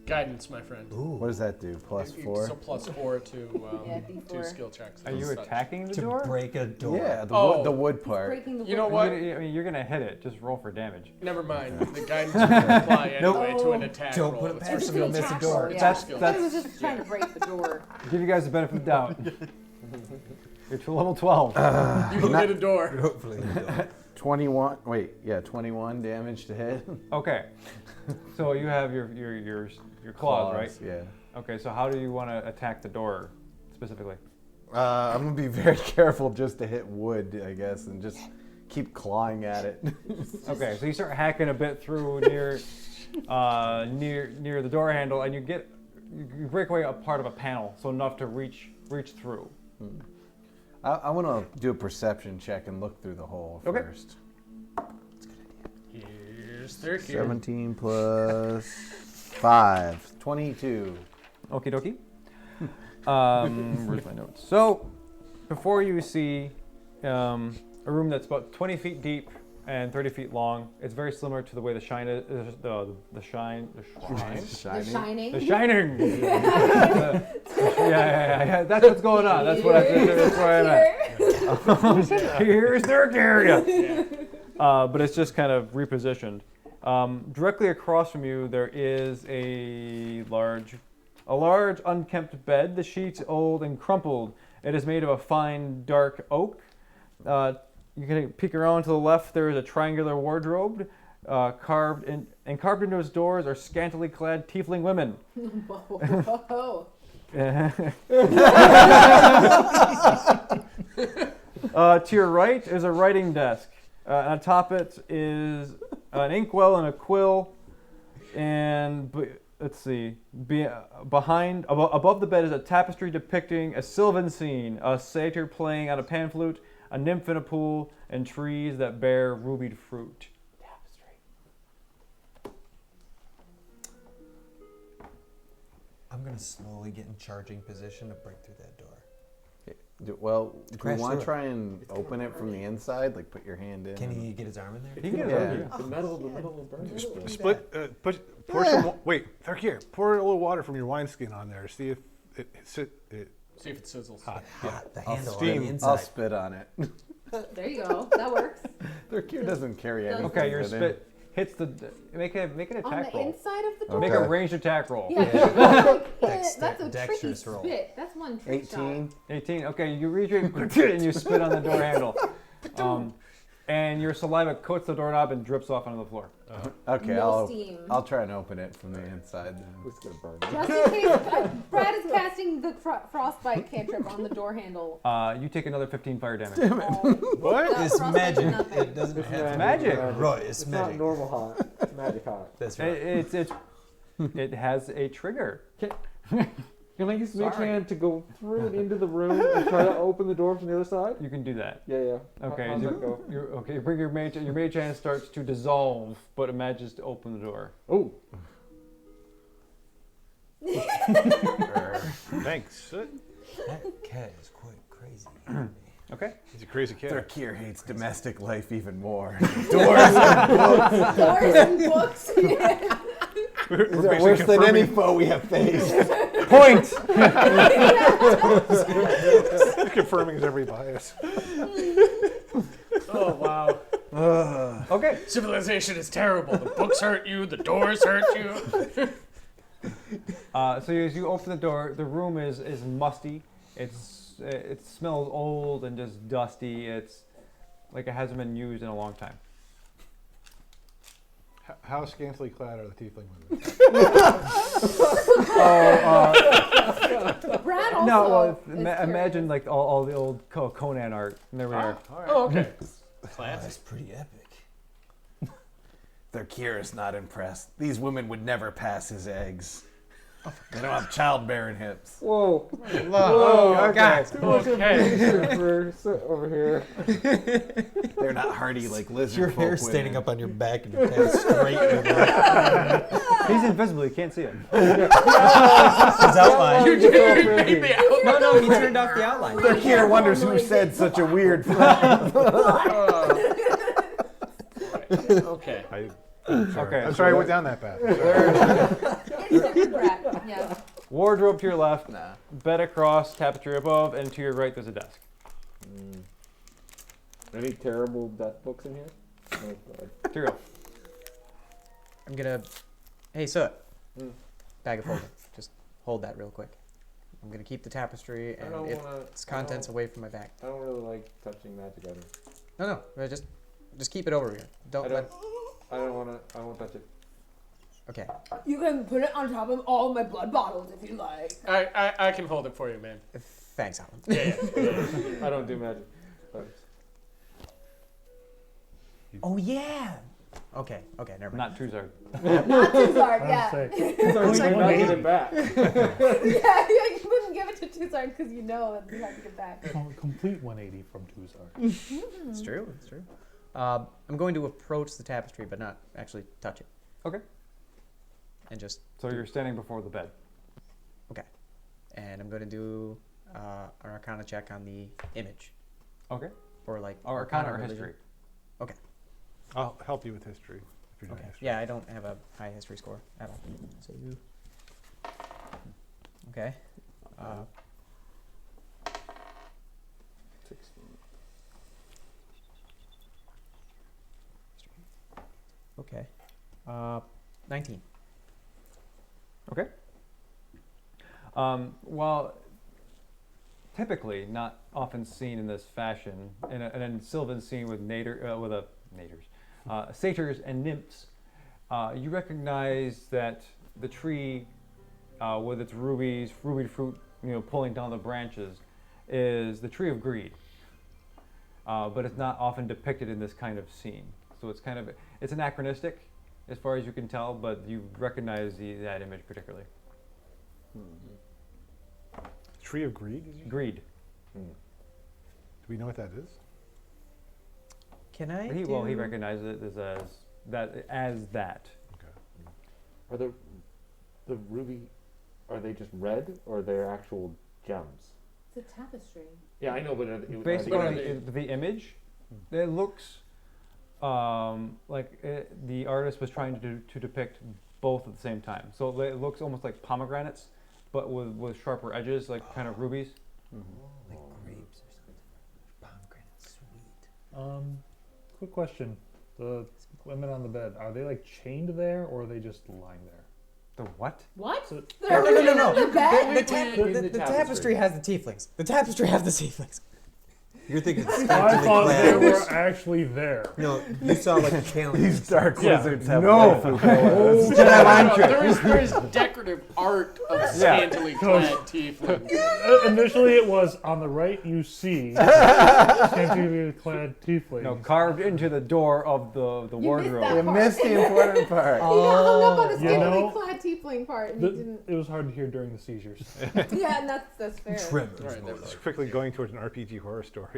[SPEAKER 2] Guidance, my friend.
[SPEAKER 9] What does that do? Plus
[SPEAKER 2] So
[SPEAKER 9] 4?
[SPEAKER 2] +4 to
[SPEAKER 7] Yeah,
[SPEAKER 2] to
[SPEAKER 7] D4.
[SPEAKER 2] skill checks.
[SPEAKER 1] Are you
[SPEAKER 2] and such.
[SPEAKER 1] attacking the
[SPEAKER 3] To
[SPEAKER 1] door?
[SPEAKER 3] break a door.
[SPEAKER 9] Yeah,
[SPEAKER 2] Oh.
[SPEAKER 9] the wood part.
[SPEAKER 7] Breaking the
[SPEAKER 2] You know
[SPEAKER 7] wood.
[SPEAKER 2] what?
[SPEAKER 1] I mean, you're gonna hit it. Just roll for damage.
[SPEAKER 2] Never mind. The guidance will apply
[SPEAKER 3] Nope.
[SPEAKER 2] anyway to an attack
[SPEAKER 3] Don't
[SPEAKER 2] roll.
[SPEAKER 3] put it
[SPEAKER 2] It's
[SPEAKER 3] past
[SPEAKER 2] for
[SPEAKER 3] him,
[SPEAKER 2] skill
[SPEAKER 3] you'll miss a
[SPEAKER 2] checks.
[SPEAKER 3] door.
[SPEAKER 2] It's
[SPEAKER 1] That's-
[SPEAKER 2] for skill
[SPEAKER 7] I
[SPEAKER 1] that's-
[SPEAKER 7] was just trying to break the door.
[SPEAKER 1] Give you guys the benefit of the doubt. You're to level 12.
[SPEAKER 2] You can get a door.
[SPEAKER 3] Hopefully you don't.
[SPEAKER 9] 21. Wait, yeah, 21 damage to hit.
[SPEAKER 1] Okay. So you have your claws, right?
[SPEAKER 9] Yeah.
[SPEAKER 1] Okay. So how do you want to attack the door specifically?
[SPEAKER 9] I'm gonna be very careful just to hit wood, I guess, and just keep clawing at it.
[SPEAKER 1] Okay, so you start hacking a bit through near the door handle, and you break away a part of a panel, so enough to reach through.
[SPEAKER 9] I want to do a perception check and look through the hole first.
[SPEAKER 2] Here's their
[SPEAKER 9] 17 plus 5. 22.
[SPEAKER 1] Okie dokie. Where's my notes? So, before you see a room that's about 20 feet deep and 30 feet long. It's very similar to the way the Shining.
[SPEAKER 7] The Shining.
[SPEAKER 1] Yeah. That's what's going on. That's where I'm at. Here's Dirk area. But it's just kind of repositioned. Directly across from you, there is a large unkempt bed. The sheets old and crumpled. It is made of a fine dark oak. You can peek around to the left. There is a triangular wardrobe. Carved into its doors are scantily clad tiefling women.
[SPEAKER 7] Whoa.
[SPEAKER 1] To your right is a writing desk. On top it is an inkwell and a quill. And let's see. Above the bed is a tapestry depicting a sylvan scene, a satyr playing on a pan flute, a nymph in a pool, and trees that bear rubied fruit.
[SPEAKER 8] Tapestry.
[SPEAKER 3] I'm gonna slowly get in charging position to break through that door.
[SPEAKER 9] Well, do you
[SPEAKER 3] Crash
[SPEAKER 9] want
[SPEAKER 3] through
[SPEAKER 9] to
[SPEAKER 3] it.
[SPEAKER 9] try and open it from the inside? Like put your hand in?
[SPEAKER 3] Can he get his arm in there?
[SPEAKER 1] He can
[SPEAKER 2] The metal will burn.
[SPEAKER 4] Pour some. Wait, Thurkir, pour a little water from your wineskin on there. See if it
[SPEAKER 2] See if it sizzles.
[SPEAKER 4] hot.
[SPEAKER 3] The
[SPEAKER 9] I'll
[SPEAKER 3] handle on
[SPEAKER 4] steam.
[SPEAKER 3] the
[SPEAKER 9] I'll
[SPEAKER 3] inside.
[SPEAKER 9] spit on it.
[SPEAKER 7] There you go. That works.
[SPEAKER 9] Their cue doesn't carry anything.
[SPEAKER 1] Okay, your
[SPEAKER 9] with it.
[SPEAKER 1] spit hits the. Make an
[SPEAKER 7] On
[SPEAKER 1] attack
[SPEAKER 7] the
[SPEAKER 1] roll.
[SPEAKER 7] inside of the door.
[SPEAKER 1] Make a
[SPEAKER 9] Okay.
[SPEAKER 1] ranged attack roll.
[SPEAKER 7] Yeah, that's a tricky
[SPEAKER 3] Dexterous roll.
[SPEAKER 7] spit. That's one trick
[SPEAKER 9] 18.
[SPEAKER 1] 18. Okay, you reach in and you spit on the door handle. And your saliva coats the doorknob and drips off onto the floor.
[SPEAKER 9] Okay,
[SPEAKER 7] No steam.
[SPEAKER 9] I'll try and open it from the inside then.
[SPEAKER 5] It's gonna burn.
[SPEAKER 7] Just in case, Brad is casting the frostbite cantrip on the door handle.
[SPEAKER 1] You take another 15 fire damage.
[SPEAKER 4] What?
[SPEAKER 3] It's
[SPEAKER 7] Frostbite's
[SPEAKER 3] magic.
[SPEAKER 7] nothing.
[SPEAKER 3] It doesn't have to be
[SPEAKER 1] magic.
[SPEAKER 3] Right, it's
[SPEAKER 5] It's not
[SPEAKER 3] magic.
[SPEAKER 5] normal hot. It's magic hot.
[SPEAKER 3] That's right.
[SPEAKER 1] It has a trigger.
[SPEAKER 5] Can I use Mage
[SPEAKER 1] Sorry.
[SPEAKER 5] Hand to go through and into the room and try to open the door from the other side?
[SPEAKER 1] You can do that.
[SPEAKER 5] Yeah.
[SPEAKER 1] Okay,
[SPEAKER 5] How's that go?
[SPEAKER 1] you bring your mage hand starts to dissolve, but it manages to open the door.
[SPEAKER 5] Oh,
[SPEAKER 4] Thanks.
[SPEAKER 3] That cat is quite crazy.
[SPEAKER 1] Okay.
[SPEAKER 4] He's a crazy cat.
[SPEAKER 9] Thurkir hates domestic life even more.
[SPEAKER 7] Doors and books.
[SPEAKER 4] We're
[SPEAKER 9] These are
[SPEAKER 4] basically
[SPEAKER 9] worse than any
[SPEAKER 4] confirming-
[SPEAKER 9] foe we have faced.
[SPEAKER 1] Point!
[SPEAKER 4] confirming his every bias.
[SPEAKER 2] Oh wow.
[SPEAKER 1] Okay.
[SPEAKER 2] Civilization is terrible. The books hurt you. The doors hurt you.
[SPEAKER 1] So as you open the door, the room is musty. It smells old and just dusty. It's like it hasn't been used in a long time.
[SPEAKER 4] How scantily clad are the tiefling women?
[SPEAKER 7] Brad also.
[SPEAKER 1] No, well,
[SPEAKER 7] is curious.
[SPEAKER 1] imagine like all the old Conan art. And there we are.
[SPEAKER 2] Oh, okay.
[SPEAKER 3] That's pretty epic.
[SPEAKER 9] Thurkir is not impressed. These women would never pass his eggs. They don't have childbearing hips.
[SPEAKER 5] whoa.
[SPEAKER 1] Whoa,
[SPEAKER 8] guys.
[SPEAKER 2] Okay.
[SPEAKER 5] Over here.
[SPEAKER 9] They're not hardy like lizard
[SPEAKER 3] Your
[SPEAKER 9] folk
[SPEAKER 3] hair
[SPEAKER 9] women.
[SPEAKER 3] standing up on your back and your head straight in the
[SPEAKER 1] He's invisible. You can't see him.
[SPEAKER 3] his outline.
[SPEAKER 2] You did make the out.
[SPEAKER 8] No, he turned off the outline.
[SPEAKER 9] Thurkir wonders who said such a weird phrase.
[SPEAKER 2] Okay.
[SPEAKER 1] Okay.
[SPEAKER 4] I'm sorry I went down that path.
[SPEAKER 7] Brad. Yeah.
[SPEAKER 1] Wardrobe to your left, bed across, tapestry above, and to your right there's a desk.
[SPEAKER 5] Any terrible death books in here? No, God.
[SPEAKER 1] Tyrell.
[SPEAKER 8] I'm gonna. Hey, Soot. Bag of holding. Just hold that real quick. I'm gonna keep the tapestry
[SPEAKER 5] I
[SPEAKER 8] and
[SPEAKER 5] don't wanna.
[SPEAKER 8] its contents away from my bag.
[SPEAKER 5] I don't really like touching magic items.
[SPEAKER 8] No, just keep it over here. Don't let.
[SPEAKER 5] I don't wanna. I won't touch it.
[SPEAKER 8] Okay.
[SPEAKER 7] You can put it on top of all my blood bottles if you like.
[SPEAKER 2] I can hold it for you, man.
[SPEAKER 8] Thanks, Alan.
[SPEAKER 2] Yeah.
[SPEAKER 5] I don't do magic.
[SPEAKER 8] Oh yeah. Okay. Never mind.
[SPEAKER 1] Not Tuzard.
[SPEAKER 7] Not Tuzard, yeah.
[SPEAKER 6] Say,
[SPEAKER 5] It's like not get it back.
[SPEAKER 7] Yeah, you wouldn't give it to Tuzard because you know that you have to get back.
[SPEAKER 6] complete 180 from Tuzar.
[SPEAKER 8] It's true. It's true. I'm going to approach the tapestry, but not actually touch it.
[SPEAKER 1] Okay.
[SPEAKER 8] And just.
[SPEAKER 1] So you're standing before the bed.
[SPEAKER 8] Okay. And I'm going to do an Arcana check on the image.
[SPEAKER 1] Okay.
[SPEAKER 8] Or like.
[SPEAKER 1] Or Arcana or
[SPEAKER 8] religion.
[SPEAKER 1] history.
[SPEAKER 8] Okay.
[SPEAKER 4] I'll help you with history if you're doing
[SPEAKER 8] Okay.
[SPEAKER 4] history.
[SPEAKER 8] Yeah, I don't have a high history score at all. So you. Okay.
[SPEAKER 5] 16.
[SPEAKER 8] Okay. 19.
[SPEAKER 1] Okay. Well, typically not often seen in this fashion, and in Sylvan scene with satyrs and nymphs, you recognize that the tree, with its ruby fruit, pulling down the branches, is the tree of greed. But it's not often depicted in this kind of scene, so it's anachronistic, as far as you can tell. But you recognize that image particularly.
[SPEAKER 4] Tree of Greed? Did you say?
[SPEAKER 1] Greed.
[SPEAKER 4] Do we know what that is?
[SPEAKER 8] Can I?
[SPEAKER 1] He recognizes it as that.
[SPEAKER 5] Are the ruby? Are they just red, or they're actual gems?
[SPEAKER 7] It's a tapestry.
[SPEAKER 5] Yeah, I know, but
[SPEAKER 1] Based on the image, it looks like the artist was trying to depict both at the same time. So it looks almost like pomegranates, but with sharper edges, like kind of rubies.
[SPEAKER 3] Like grapes or something. Pomegranate, sweet.
[SPEAKER 6] Quick question: the women on the bed, are they like chained there, or are they just lying there?
[SPEAKER 1] The what?
[SPEAKER 7] What?
[SPEAKER 6] So-
[SPEAKER 7] They're
[SPEAKER 8] No.
[SPEAKER 7] in the bed?
[SPEAKER 8] The tapestry has the tieflings. The tapestry has the tieflings.
[SPEAKER 3] You're thinking
[SPEAKER 6] I
[SPEAKER 3] scantily
[SPEAKER 6] thought they
[SPEAKER 3] clad.
[SPEAKER 6] were actually there.
[SPEAKER 3] No, you saw like a calendar.
[SPEAKER 9] These dark
[SPEAKER 6] Yeah.
[SPEAKER 9] wizards have
[SPEAKER 1] No.
[SPEAKER 2] There's decorative art of scantily clad tieflings.
[SPEAKER 6] Initially, it was on the right. You see scantily clad tieflings.
[SPEAKER 1] No, carved into the door of the
[SPEAKER 7] You missed
[SPEAKER 1] wardrobe.
[SPEAKER 7] that
[SPEAKER 9] You
[SPEAKER 7] part.
[SPEAKER 9] missed the important part.
[SPEAKER 7] He got hung up on the
[SPEAKER 6] You
[SPEAKER 7] scantily
[SPEAKER 6] know,
[SPEAKER 7] clad tiefling part, and
[SPEAKER 6] The-
[SPEAKER 7] he didn't.
[SPEAKER 6] it was hard to hear during the seizures.
[SPEAKER 7] Yeah, and that's fair.
[SPEAKER 3] Tremors.
[SPEAKER 2] Right,
[SPEAKER 3] more
[SPEAKER 4] It's
[SPEAKER 3] like.
[SPEAKER 4] quickly going towards an RPG horror stories.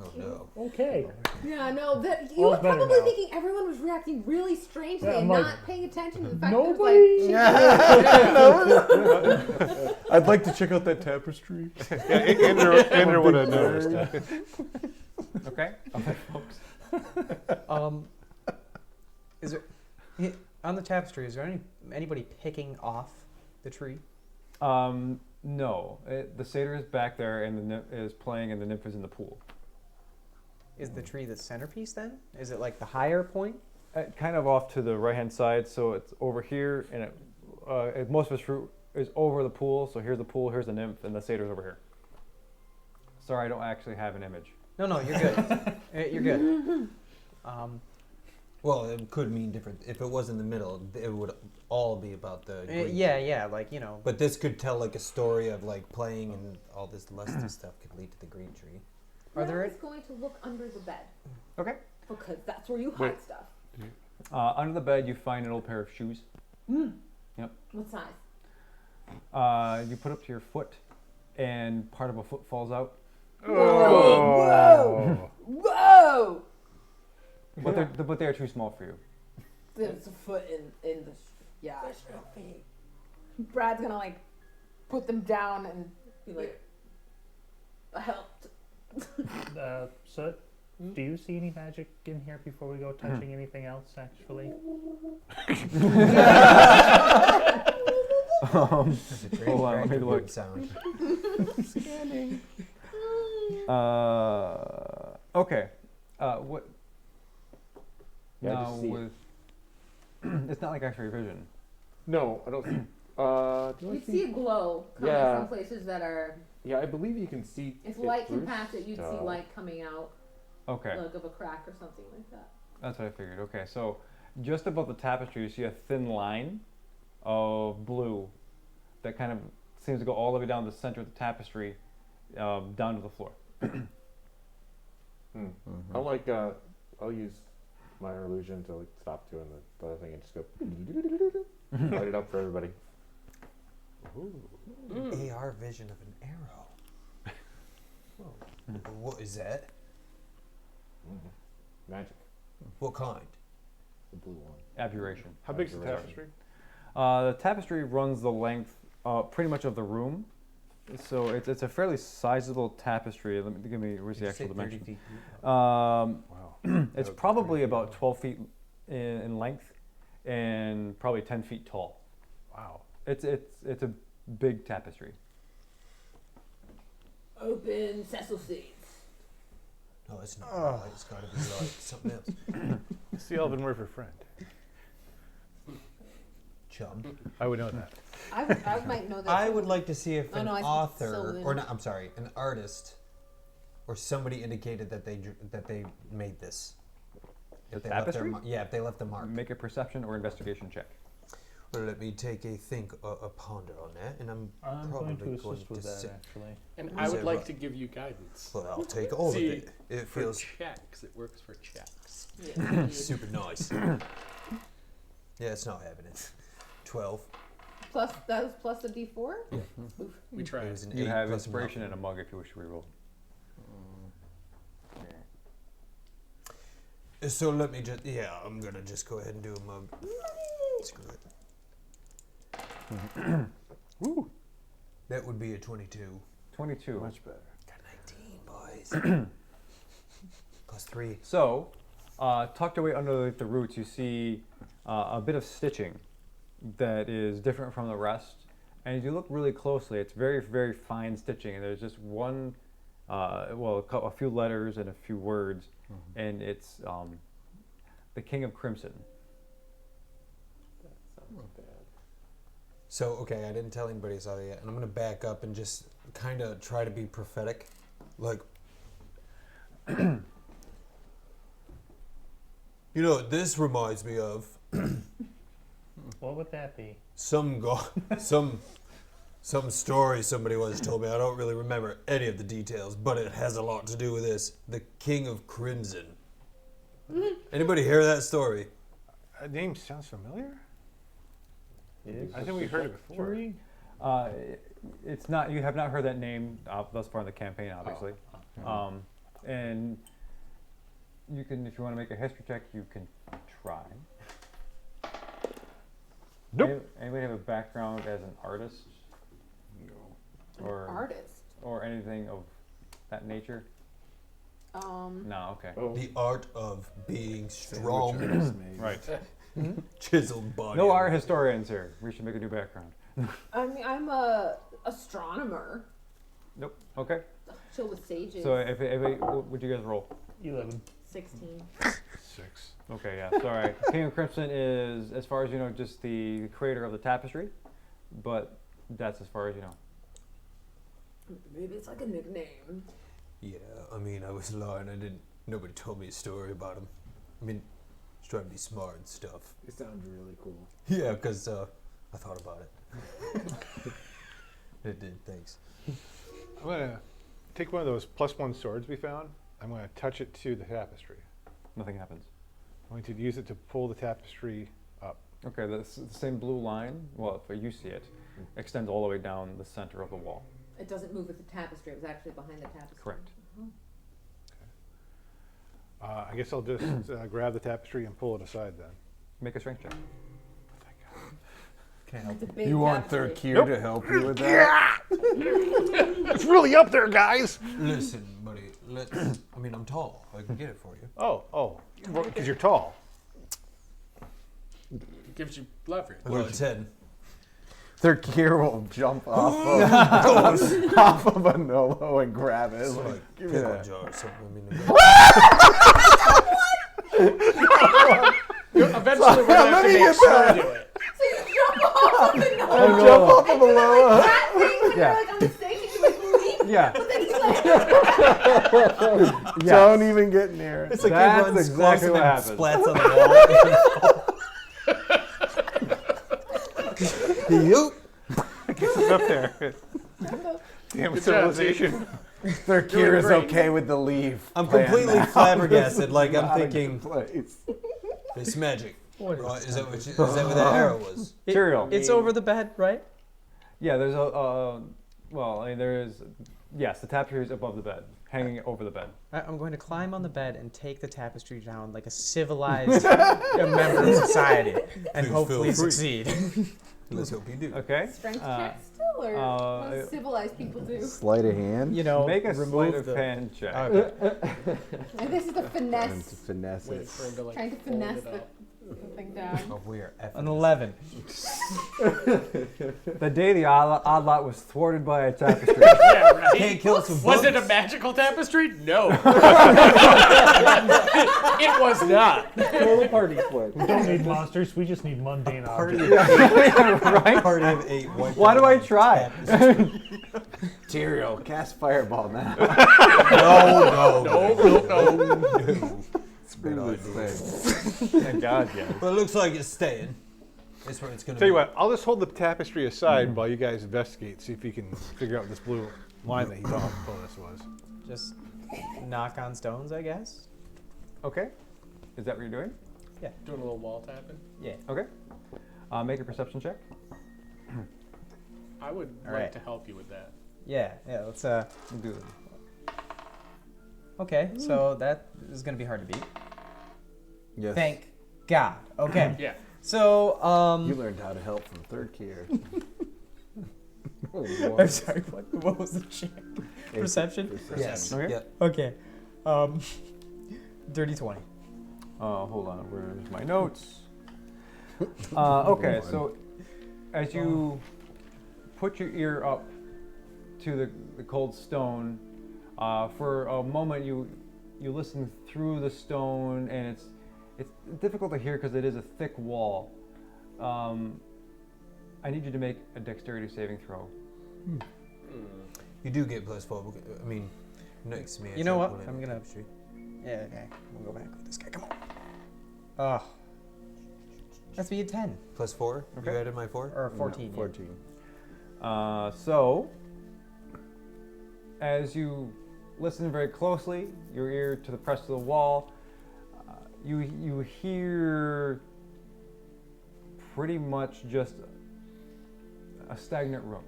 [SPEAKER 3] Oh no.
[SPEAKER 6] Okay.
[SPEAKER 7] Yeah, no, that you
[SPEAKER 6] All's
[SPEAKER 7] were
[SPEAKER 6] better
[SPEAKER 7] probably
[SPEAKER 6] now.
[SPEAKER 7] thinking everyone was reacting really strangely
[SPEAKER 6] Yeah, I'm
[SPEAKER 7] and
[SPEAKER 6] like,
[SPEAKER 7] not paying attention to the fact
[SPEAKER 6] nobody-
[SPEAKER 7] that
[SPEAKER 9] I'd like to check out that tapestry.
[SPEAKER 4] Yeah, Andrew would have noticed.
[SPEAKER 1] Okay. Okay, folks.
[SPEAKER 8] Is there on the tapestry? Is there anybody picking off the tree?
[SPEAKER 1] No. The satyr is back there, and the nymph is playing, and the nymph is in the pool.
[SPEAKER 8] Is the tree the centerpiece then? Is it like the higher point?
[SPEAKER 1] Kind of off to the right-hand side, so it's over here, and most of its fruit is over the pool. So here's the pool, here's the nymph, and the satyr's over here. Sorry, I don't actually have an image.
[SPEAKER 8] No, you're good. You're good.
[SPEAKER 3] Well, it could mean different. If it was in the middle, it would all be about the. green
[SPEAKER 8] yeah,
[SPEAKER 3] tree.
[SPEAKER 8] like, you know.
[SPEAKER 3] But this could tell like a story of like playing and all this lusty stuff could lead to the green tree.
[SPEAKER 8] Are there
[SPEAKER 7] is going to look under the bed
[SPEAKER 1] Okay.
[SPEAKER 7] because that's where you hide stuff.
[SPEAKER 1] Under the bed, you find an old pair of shoes.
[SPEAKER 7] What size?
[SPEAKER 1] You put up to your foot, and part of a foot falls out.
[SPEAKER 7] Whoa! Whoa!
[SPEAKER 1] But they're too small for you.
[SPEAKER 7] There's a foot in the. Yeah. Brad's gonna like put them down and be like, I helped.
[SPEAKER 6] So, do you see any magic in here before we go touching anything else, actually?
[SPEAKER 1] Hold on, let me look.
[SPEAKER 3] Sound.
[SPEAKER 1] Scanning. Okay. What?
[SPEAKER 5] Yeah, I
[SPEAKER 1] now
[SPEAKER 5] just see it.
[SPEAKER 1] with it's not like X-ray vision.
[SPEAKER 5] No, I don't see. Do I
[SPEAKER 7] You see a glow coming
[SPEAKER 5] Yeah.
[SPEAKER 7] from places that are.
[SPEAKER 5] Yeah, I believe you can see.
[SPEAKER 7] If
[SPEAKER 5] it
[SPEAKER 7] light can
[SPEAKER 5] through
[SPEAKER 7] pass it, you'd see
[SPEAKER 5] stuff.
[SPEAKER 7] light coming out,
[SPEAKER 1] Okay,
[SPEAKER 7] like of a crack or something like that.
[SPEAKER 1] that's what I figured. Okay, so just above the tapestry, you see a thin line of blue that kind of seems to go all the way down the center of the tapestry, down to the floor.
[SPEAKER 5] I'm like, I'll use minor illusion to like stop doing the other thing and just go light it up for everybody.
[SPEAKER 3] AR vision of an arrow. What is that?
[SPEAKER 5] Magic.
[SPEAKER 3] What kind?
[SPEAKER 5] The blue one.
[SPEAKER 1] Abjuration.
[SPEAKER 4] How big's the
[SPEAKER 5] Abjuration.
[SPEAKER 4] tapestry?
[SPEAKER 1] The tapestry runs the length pretty much of the room. So it's a fairly sizable tapestry. Let me give me where's the actual dimension.
[SPEAKER 4] Wow.
[SPEAKER 1] It's probably about 12 feet in length and probably 10 feet tall.
[SPEAKER 4] Wow.
[SPEAKER 1] It's a big tapestry.
[SPEAKER 7] Open sesame seeds.
[SPEAKER 3] No, it's not. Right. It's got to be like something else.
[SPEAKER 4] It's the elven word for friend.
[SPEAKER 3] Chum.
[SPEAKER 4] I would know that.
[SPEAKER 7] I might know that.
[SPEAKER 3] I
[SPEAKER 7] too.
[SPEAKER 3] would like to see if
[SPEAKER 7] Oh,
[SPEAKER 3] an
[SPEAKER 7] no, I think
[SPEAKER 3] author,
[SPEAKER 7] Sylvan.
[SPEAKER 3] or not, I'm sorry, an artist, or somebody indicated that they made this.
[SPEAKER 1] The
[SPEAKER 3] If they left their
[SPEAKER 1] tapestry?
[SPEAKER 3] yeah, if they left the mark.
[SPEAKER 1] Make a perception or investigation check.
[SPEAKER 3] Well, let me take a ponder on that, and I'm probably
[SPEAKER 6] going to assist with that,
[SPEAKER 3] say,
[SPEAKER 6] actually.
[SPEAKER 2] And
[SPEAKER 3] Is
[SPEAKER 2] I would
[SPEAKER 3] it
[SPEAKER 2] like
[SPEAKER 3] right?
[SPEAKER 2] to give you guidance.
[SPEAKER 3] well, I'll take all of
[SPEAKER 2] See,
[SPEAKER 3] it. It
[SPEAKER 2] For
[SPEAKER 3] feels
[SPEAKER 2] checks, it works for checks.
[SPEAKER 7] Yeah.
[SPEAKER 3] super nice. Yeah, it's not having it. 12.
[SPEAKER 7] Plus that was plus a D4.
[SPEAKER 2] We
[SPEAKER 3] It
[SPEAKER 2] tried.
[SPEAKER 3] was an
[SPEAKER 1] You
[SPEAKER 3] 8
[SPEAKER 1] have
[SPEAKER 3] plus
[SPEAKER 1] inspiration
[SPEAKER 3] nothing.
[SPEAKER 1] and a mug if you wish to reroll.
[SPEAKER 3] So let me just, I'm gonna just go ahead and do a mug. Screw it.
[SPEAKER 4] Woo.
[SPEAKER 3] That would be a 22.
[SPEAKER 1] 22.
[SPEAKER 4] Much better.
[SPEAKER 3] Got 19, boys. Plus 3.
[SPEAKER 1] So, tucked away under the roots, you see a bit of stitching that is different from the rest. And if you look really closely, it's very, very fine stitching. And there's just one, a few letters and a few words. And it's the King of Crimson.
[SPEAKER 5] That sounds bad.
[SPEAKER 3] So, okay, I didn't tell anybody I saw that yet. And I'm gonna back up and just kind of try to be prophetic. Like, you know what this reminds me of?
[SPEAKER 6] What would that be?
[SPEAKER 3] Some story somebody once told me. I don't really remember any of the details, but it has a lot to do with this. The King of Crimson. Anybody hear that story?
[SPEAKER 4] That name sounds familiar.
[SPEAKER 6] Is
[SPEAKER 4] I think we heard it before.
[SPEAKER 1] It's not. You have not heard that name thus far in the campaign, obviously. And you can, if you want to make a history check, you can try.
[SPEAKER 4] Nope.
[SPEAKER 1] Anybody have a background as an artist? Or
[SPEAKER 7] Artist.
[SPEAKER 1] or anything of that nature? No. Okay.
[SPEAKER 5] Oh,
[SPEAKER 3] The art of being strong,
[SPEAKER 1] Right.
[SPEAKER 3] chiseled body.
[SPEAKER 1] No art historians here. We should make a new background.
[SPEAKER 7] I mean, I'm a astronomer.
[SPEAKER 1] Nope. Okay.
[SPEAKER 7] Chill with sages.
[SPEAKER 1] So what would you guys roll?
[SPEAKER 6] 11.
[SPEAKER 7] 16.
[SPEAKER 4] 6.
[SPEAKER 1] Okay, yeah, sorry. King of Crimson is, as far as you know, just the creator of the tapestry, but that's as far as you know.
[SPEAKER 7] Maybe it's like a nickname.
[SPEAKER 3] Yeah, I mean, I was lying. Nobody told me a story about him. I mean, he's trying to be smart and stuff.
[SPEAKER 5] it sounds really cool.
[SPEAKER 3] Yeah, because I thought about it. It did, thanks.
[SPEAKER 4] I'm gonna take one of those +1 swords we found. I'm gonna touch it to the tapestry.
[SPEAKER 1] Nothing happens.
[SPEAKER 4] I'm going to use it to pull the tapestry up.
[SPEAKER 1] Okay, the same blue line, well, if you see it, extends all the way down the center of the wall.
[SPEAKER 7] It doesn't move with the tapestry. It was actually behind the tapestry.
[SPEAKER 1] Correct.
[SPEAKER 4] I guess I'll just grab the tapestry and pull it aside then.
[SPEAKER 1] Make a strength check.
[SPEAKER 7] It's a big
[SPEAKER 9] You want
[SPEAKER 7] tapestry.
[SPEAKER 9] Thurkir to help you with that?
[SPEAKER 4] It's really up there, guys!
[SPEAKER 3] Listen, buddy. I mean, I'm tall. I can get it for you.
[SPEAKER 4] Oh, because you're tall.
[SPEAKER 2] It gives you leverage.
[SPEAKER 3] Well, 10.
[SPEAKER 9] Thurkir will jump off of a Nolo and grab it.
[SPEAKER 3] It's
[SPEAKER 9] Like,
[SPEAKER 3] like
[SPEAKER 9] give me
[SPEAKER 3] pickle
[SPEAKER 9] that.
[SPEAKER 3] jar or something. I mean,
[SPEAKER 2] Eventually, we're gonna have to make sure to do it.
[SPEAKER 7] So you jump off of the
[SPEAKER 9] I jump off of a Lola.
[SPEAKER 7] that thing, and
[SPEAKER 1] Yeah.
[SPEAKER 7] you're like on the stage, and you like leap,
[SPEAKER 1] Yeah.
[SPEAKER 7] but then you like,
[SPEAKER 9] Don't even get near it.
[SPEAKER 3] it's like
[SPEAKER 1] That's
[SPEAKER 3] he runs
[SPEAKER 1] exactly
[SPEAKER 3] close
[SPEAKER 1] what
[SPEAKER 3] and
[SPEAKER 1] happens.
[SPEAKER 3] splats on the wall. You.
[SPEAKER 4] It's up there. Damn
[SPEAKER 2] Good job,
[SPEAKER 4] civilization.
[SPEAKER 9] Third gear is okay with the leave.
[SPEAKER 3] I'm
[SPEAKER 9] plan
[SPEAKER 3] completely
[SPEAKER 9] now.
[SPEAKER 3] flabbergasted. Like I'm
[SPEAKER 9] Not a
[SPEAKER 3] thinking,
[SPEAKER 9] good place.
[SPEAKER 3] it's magic.
[SPEAKER 6] What
[SPEAKER 3] Right? Is that where the arrow was?
[SPEAKER 1] Tyrael.
[SPEAKER 8] It's over the bed, right?
[SPEAKER 1] Yeah, there's well, I mean, there is, yes, the tapestry is above the bed, hanging over the bed.
[SPEAKER 8] I'm going to climb on the bed and take the tapestry down like a civilized member of society, and
[SPEAKER 3] Please
[SPEAKER 8] hopefully
[SPEAKER 3] feel free.
[SPEAKER 8] succeed.
[SPEAKER 3] Let's hope you do.
[SPEAKER 1] Okay.
[SPEAKER 7] Strength check still, or most civilized people do?
[SPEAKER 9] Sleight of hand.
[SPEAKER 8] You know,
[SPEAKER 1] Make a sleight
[SPEAKER 8] remove
[SPEAKER 1] of
[SPEAKER 8] the.
[SPEAKER 1] hand check.
[SPEAKER 8] Okay.
[SPEAKER 7] And this is the
[SPEAKER 9] And to
[SPEAKER 7] finesse,
[SPEAKER 9] finesse
[SPEAKER 2] Wait
[SPEAKER 9] it.
[SPEAKER 2] for him to like
[SPEAKER 7] trying to
[SPEAKER 2] fold
[SPEAKER 7] finesse
[SPEAKER 2] it up.
[SPEAKER 7] the thing down.
[SPEAKER 3] Oh, we are effing.
[SPEAKER 8] An 11.
[SPEAKER 1] The day the Oddlot was thwarted by a tapestry.
[SPEAKER 2] Yeah, right.
[SPEAKER 3] Can't kill some
[SPEAKER 2] Was it a
[SPEAKER 3] bugs.
[SPEAKER 2] magical tapestry? No. It was not.
[SPEAKER 5] Total party split.
[SPEAKER 6] We don't need monsters. We just need mundane
[SPEAKER 3] Party
[SPEAKER 6] objects.
[SPEAKER 3] of
[SPEAKER 1] Right?
[SPEAKER 3] Party of 8.
[SPEAKER 1] Why do I try?
[SPEAKER 9] Tyrael, cast fireball now.
[SPEAKER 3] No.
[SPEAKER 9] Screw this thing.
[SPEAKER 1] Thank God, yeah.
[SPEAKER 3] Well, it looks like it's staying. That's where it's gonna
[SPEAKER 4] Tell you
[SPEAKER 3] be.
[SPEAKER 4] what, I'll just hold the tapestry aside while you guys investigate, see if you can figure out what this blue line that he told us was.
[SPEAKER 8] Just knock on stones, I guess.
[SPEAKER 1] Okay. Is that what you're doing?
[SPEAKER 2] Doing a little wall tapping.
[SPEAKER 8] Yeah.
[SPEAKER 1] Okay. Make a perception check.
[SPEAKER 2] I would
[SPEAKER 8] All
[SPEAKER 2] like
[SPEAKER 8] right.
[SPEAKER 2] to help you with that.
[SPEAKER 8] Yeah. Let's.
[SPEAKER 1] Do it.
[SPEAKER 8] Okay. So that is gonna be hard to beat.
[SPEAKER 9] Yes.
[SPEAKER 8] Thank God. Okay.
[SPEAKER 2] Yeah.
[SPEAKER 8] So
[SPEAKER 9] You learned how to help from third gear.
[SPEAKER 8] I'm sorry. What was the check? Perception.
[SPEAKER 3] Yes.
[SPEAKER 1] Okay.
[SPEAKER 3] Yeah.
[SPEAKER 8] Okay. Dirty 20.
[SPEAKER 1] Hold on. Where's my notes? Okay, so as you put your ear up to the cold stone, for a moment you listen through the stone, and it's difficult to hear because it is a thick wall. I need you to make a dexterity saving throw.
[SPEAKER 3] You do get +4. I mean, next to me.
[SPEAKER 8] You know what? I'm gonna. Yeah. Okay. We'll go back with this guy. Come on. Oh. That's be a 10
[SPEAKER 3] +4.
[SPEAKER 1] Okay.
[SPEAKER 3] You added my 4.
[SPEAKER 8] or a 14.
[SPEAKER 9] No,
[SPEAKER 8] yeah.
[SPEAKER 9] 14.
[SPEAKER 1] So, as you listen very closely, your ear to the press of the wall, you hear pretty much just a stagnant room.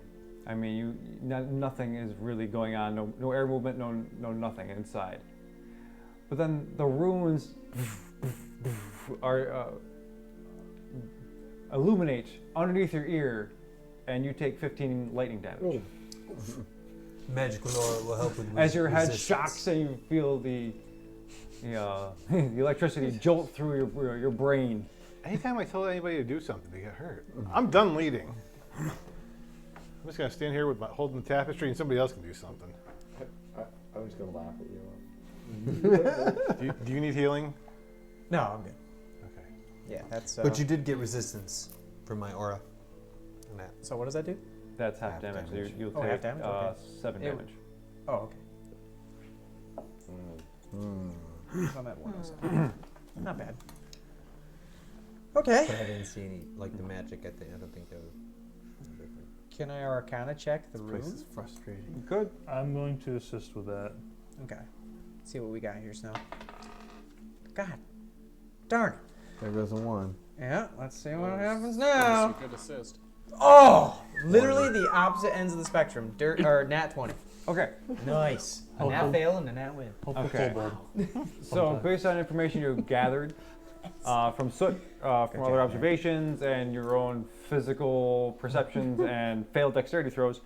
[SPEAKER 1] I mean, nothing is really going on. No air movement. No nothing inside. But then the runes are illuminate underneath your ear, and you take 15 lightning damage.
[SPEAKER 3] Magical aura will help with
[SPEAKER 1] As your head
[SPEAKER 3] resistance.
[SPEAKER 1] shocks and you feel the electricity jolt through your brain.
[SPEAKER 4] Anytime I tell anybody to do something, they get hurt. I'm done leading. I'm just gonna stand here with holding the tapestry, and somebody else can do something.
[SPEAKER 5] I was gonna laugh at you.
[SPEAKER 4] Do you need healing?
[SPEAKER 8] No, I'm good.
[SPEAKER 4] Okay.
[SPEAKER 8] Yeah, that's.
[SPEAKER 3] But you did get resistance from my aura. And that.
[SPEAKER 8] So what does that do?
[SPEAKER 1] That's half
[SPEAKER 3] Half
[SPEAKER 1] damage. So
[SPEAKER 3] damage.
[SPEAKER 1] you'll
[SPEAKER 8] Oh,
[SPEAKER 1] take
[SPEAKER 8] half damage? Okay.
[SPEAKER 1] 7
[SPEAKER 8] Ew.
[SPEAKER 1] damage.
[SPEAKER 8] Oh, okay. I'm at 107. Not bad. Okay.
[SPEAKER 3] But I didn't see any, like the magic at the end. I don't think that was different.
[SPEAKER 8] Can I Arcana check the
[SPEAKER 9] This
[SPEAKER 8] room?
[SPEAKER 9] is frustrating.
[SPEAKER 1] Good.
[SPEAKER 6] I'm going to assist with that.
[SPEAKER 8] Okay. See what we got here, Snow. God. Darn.
[SPEAKER 9] There goes a 1.
[SPEAKER 8] Yeah, let's see what happens
[SPEAKER 2] That
[SPEAKER 8] now.
[SPEAKER 2] was a good assist.
[SPEAKER 8] Oh! Literally the opposite ends of the spectrum. Nat 20.
[SPEAKER 1] Okay.
[SPEAKER 8] Nice. A
[SPEAKER 6] Oh,
[SPEAKER 8] nat
[SPEAKER 6] cool.
[SPEAKER 8] fail and a nat win.
[SPEAKER 6] Hope the
[SPEAKER 1] Okay.
[SPEAKER 6] kobold.
[SPEAKER 1] So based on information you gathered from Soot, from other observations, and your own physical perceptions and failed dexterity throws,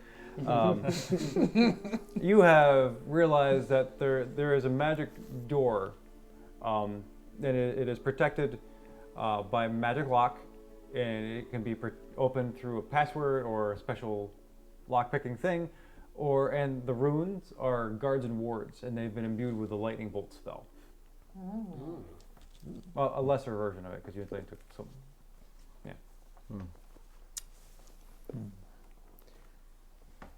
[SPEAKER 1] you have realized that there is a magic door, and it is protected by a magic lock, and it can be opened through a password or a special lock-picking thing, and the runes are guards and wards, and they've been imbued with the lightning bolt spell. Well, a lesser version of it, because you took some.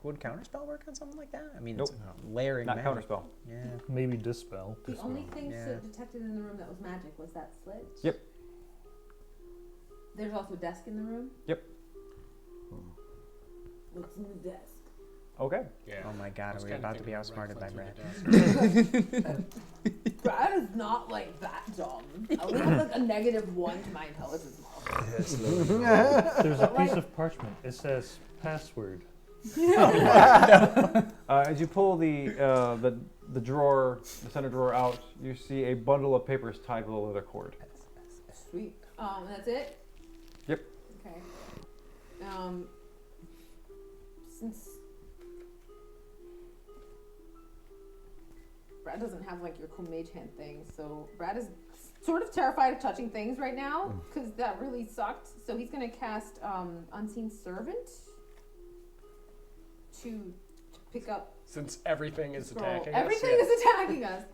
[SPEAKER 8] Would counterspell work on something like that? I mean,
[SPEAKER 1] Nope.
[SPEAKER 8] it's layering
[SPEAKER 1] Not
[SPEAKER 8] magic.
[SPEAKER 1] counterspell.
[SPEAKER 8] Yeah.
[SPEAKER 6] Maybe dispel.
[SPEAKER 7] The only thing
[SPEAKER 8] Yeah.
[SPEAKER 7] Soot detected in the room that was magic was that slit.
[SPEAKER 1] Yep.
[SPEAKER 7] There's also a desk in the room.
[SPEAKER 1] Yep.
[SPEAKER 7] What's in the desk?
[SPEAKER 1] Okay.
[SPEAKER 2] Yeah.
[SPEAKER 8] Oh my god,
[SPEAKER 2] I was
[SPEAKER 8] are we
[SPEAKER 2] kinda
[SPEAKER 8] about to be
[SPEAKER 2] thinking
[SPEAKER 8] outsmarted by
[SPEAKER 2] right
[SPEAKER 8] Brad?
[SPEAKER 7] Brad is not like that dumb. I only have like a -1 to my intelligence model.
[SPEAKER 3] Yes, Lord.
[SPEAKER 6] There's a
[SPEAKER 7] But,
[SPEAKER 6] piece
[SPEAKER 7] like-
[SPEAKER 6] of parchment. It says password.
[SPEAKER 1] As you pull the drawer, the center drawer out, you see a bundle of papers tied with a leather cord.
[SPEAKER 7] Sweet. That's it?
[SPEAKER 1] Yep.
[SPEAKER 7] Okay. Since Brad doesn't have like your cool mage hand thing, so Brad is sort of terrified of touching things right now because that really sucked. So he's gonna cast Unseen Servant to pick up.
[SPEAKER 2] Since everything is
[SPEAKER 7] scroll.
[SPEAKER 2] attacking
[SPEAKER 7] Everything
[SPEAKER 2] us.
[SPEAKER 7] is attacking us.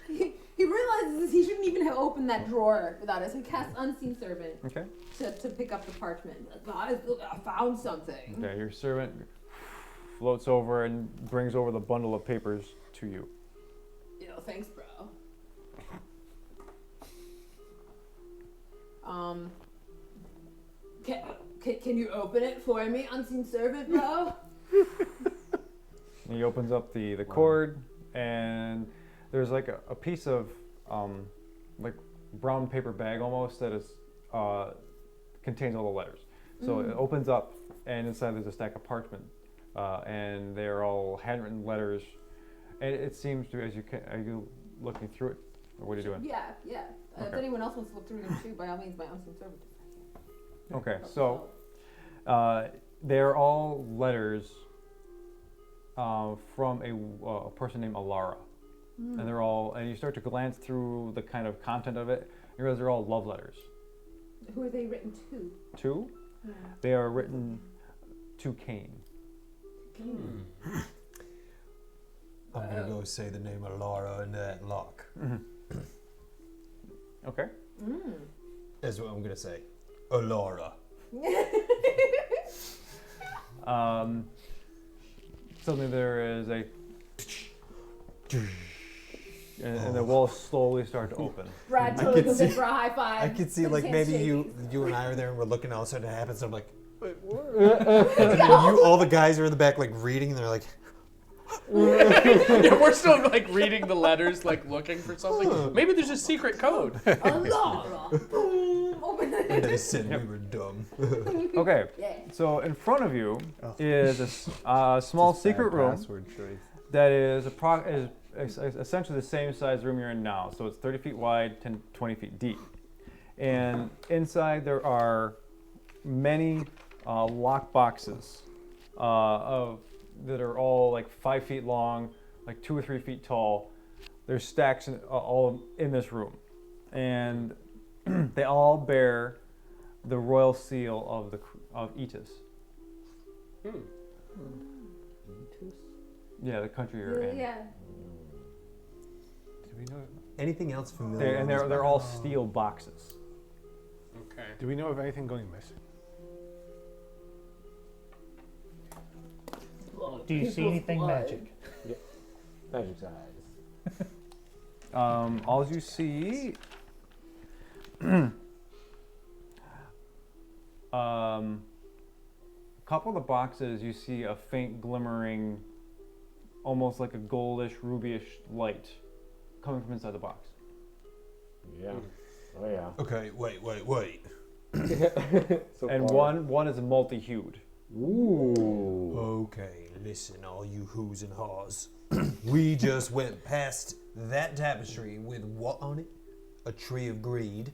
[SPEAKER 7] He realizes he shouldn't even have opened that drawer without us. He casts Unseen Servant
[SPEAKER 1] Okay.
[SPEAKER 7] to pick up the parchment. Like, guys, look, I found something.
[SPEAKER 1] Okay. Your servant floats over and brings over the bundle of papers to you.
[SPEAKER 7] Thanks, bro. Can you open it for me, Unseen Servant, bro?
[SPEAKER 1] He opens up the cord, and there's like a piece of like brown paper bag almost that is contains all the letters. So it opens up, and inside there's a stack of parchment, and they're all handwritten letters. And it seems to, are you looking through it, or what are you doing?
[SPEAKER 7] Yeah. If
[SPEAKER 1] Okay.
[SPEAKER 7] anyone else wants to look through them too, by all means, my Unseen Servant.
[SPEAKER 1] Okay, so they're all letters from a person named Alara, and they're all. And you start to glance through the kind of content of it. You realize they're all love letters.
[SPEAKER 7] Who are they written to?
[SPEAKER 1] To?
[SPEAKER 7] Yeah.
[SPEAKER 1] They are written to Cain.
[SPEAKER 3] I'm gonna go say the name of Laura in that lock.
[SPEAKER 1] Okay.
[SPEAKER 3] That's what I'm gonna say. Laura.
[SPEAKER 1] Suddenly there is a, and the walls slowly start to open.
[SPEAKER 7] Brad totally
[SPEAKER 3] could
[SPEAKER 7] goes in
[SPEAKER 3] see-
[SPEAKER 7] for a high five.
[SPEAKER 3] I could see
[SPEAKER 7] His
[SPEAKER 3] like
[SPEAKER 7] hand's
[SPEAKER 3] maybe
[SPEAKER 7] shaking.
[SPEAKER 3] you and I are there and we're looking, all of a sudden it happens. I'm like, and all the guys are in the back like reading, and they're like,
[SPEAKER 2] Yeah, we're still like reading the letters, like looking for something. Maybe there's a secret code.
[SPEAKER 7] Alara. Boom. Open
[SPEAKER 3] and
[SPEAKER 7] it.
[SPEAKER 3] they said we were dumb.
[SPEAKER 1] Okay.
[SPEAKER 7] Yeah.
[SPEAKER 1] So in front of you is a small secret room
[SPEAKER 9] Password choice.
[SPEAKER 1] that is essentially the same size room you're in now. So it's 30 feet wide, 20 feet deep. And inside there are many lock boxes that are all like 5 feet long, like 2 or 3 feet tall. There's stacks all in this room. And they all bear the royal seal of Etus. Yeah, the country you're in.
[SPEAKER 7] Yeah.
[SPEAKER 4] Do we know?
[SPEAKER 3] Anything else familiar?
[SPEAKER 1] They're all steel boxes.
[SPEAKER 2] Okay.
[SPEAKER 4] Do we know of anything going missing?
[SPEAKER 6] Do you see anything magic?
[SPEAKER 5] Magic's eyes.
[SPEAKER 1] All you see, a couple of the boxes, you see a faint glimmering, almost like a goldish, rubyish light coming from inside the box.
[SPEAKER 5] Yeah. Oh yeah.
[SPEAKER 3] Okay, wait.
[SPEAKER 5] So
[SPEAKER 1] And
[SPEAKER 5] far.
[SPEAKER 1] one is multi-hued.
[SPEAKER 5] Ooh.
[SPEAKER 3] Okay, listen, all you whoos and haws. We just went past that tapestry with what on it? A tree of greed.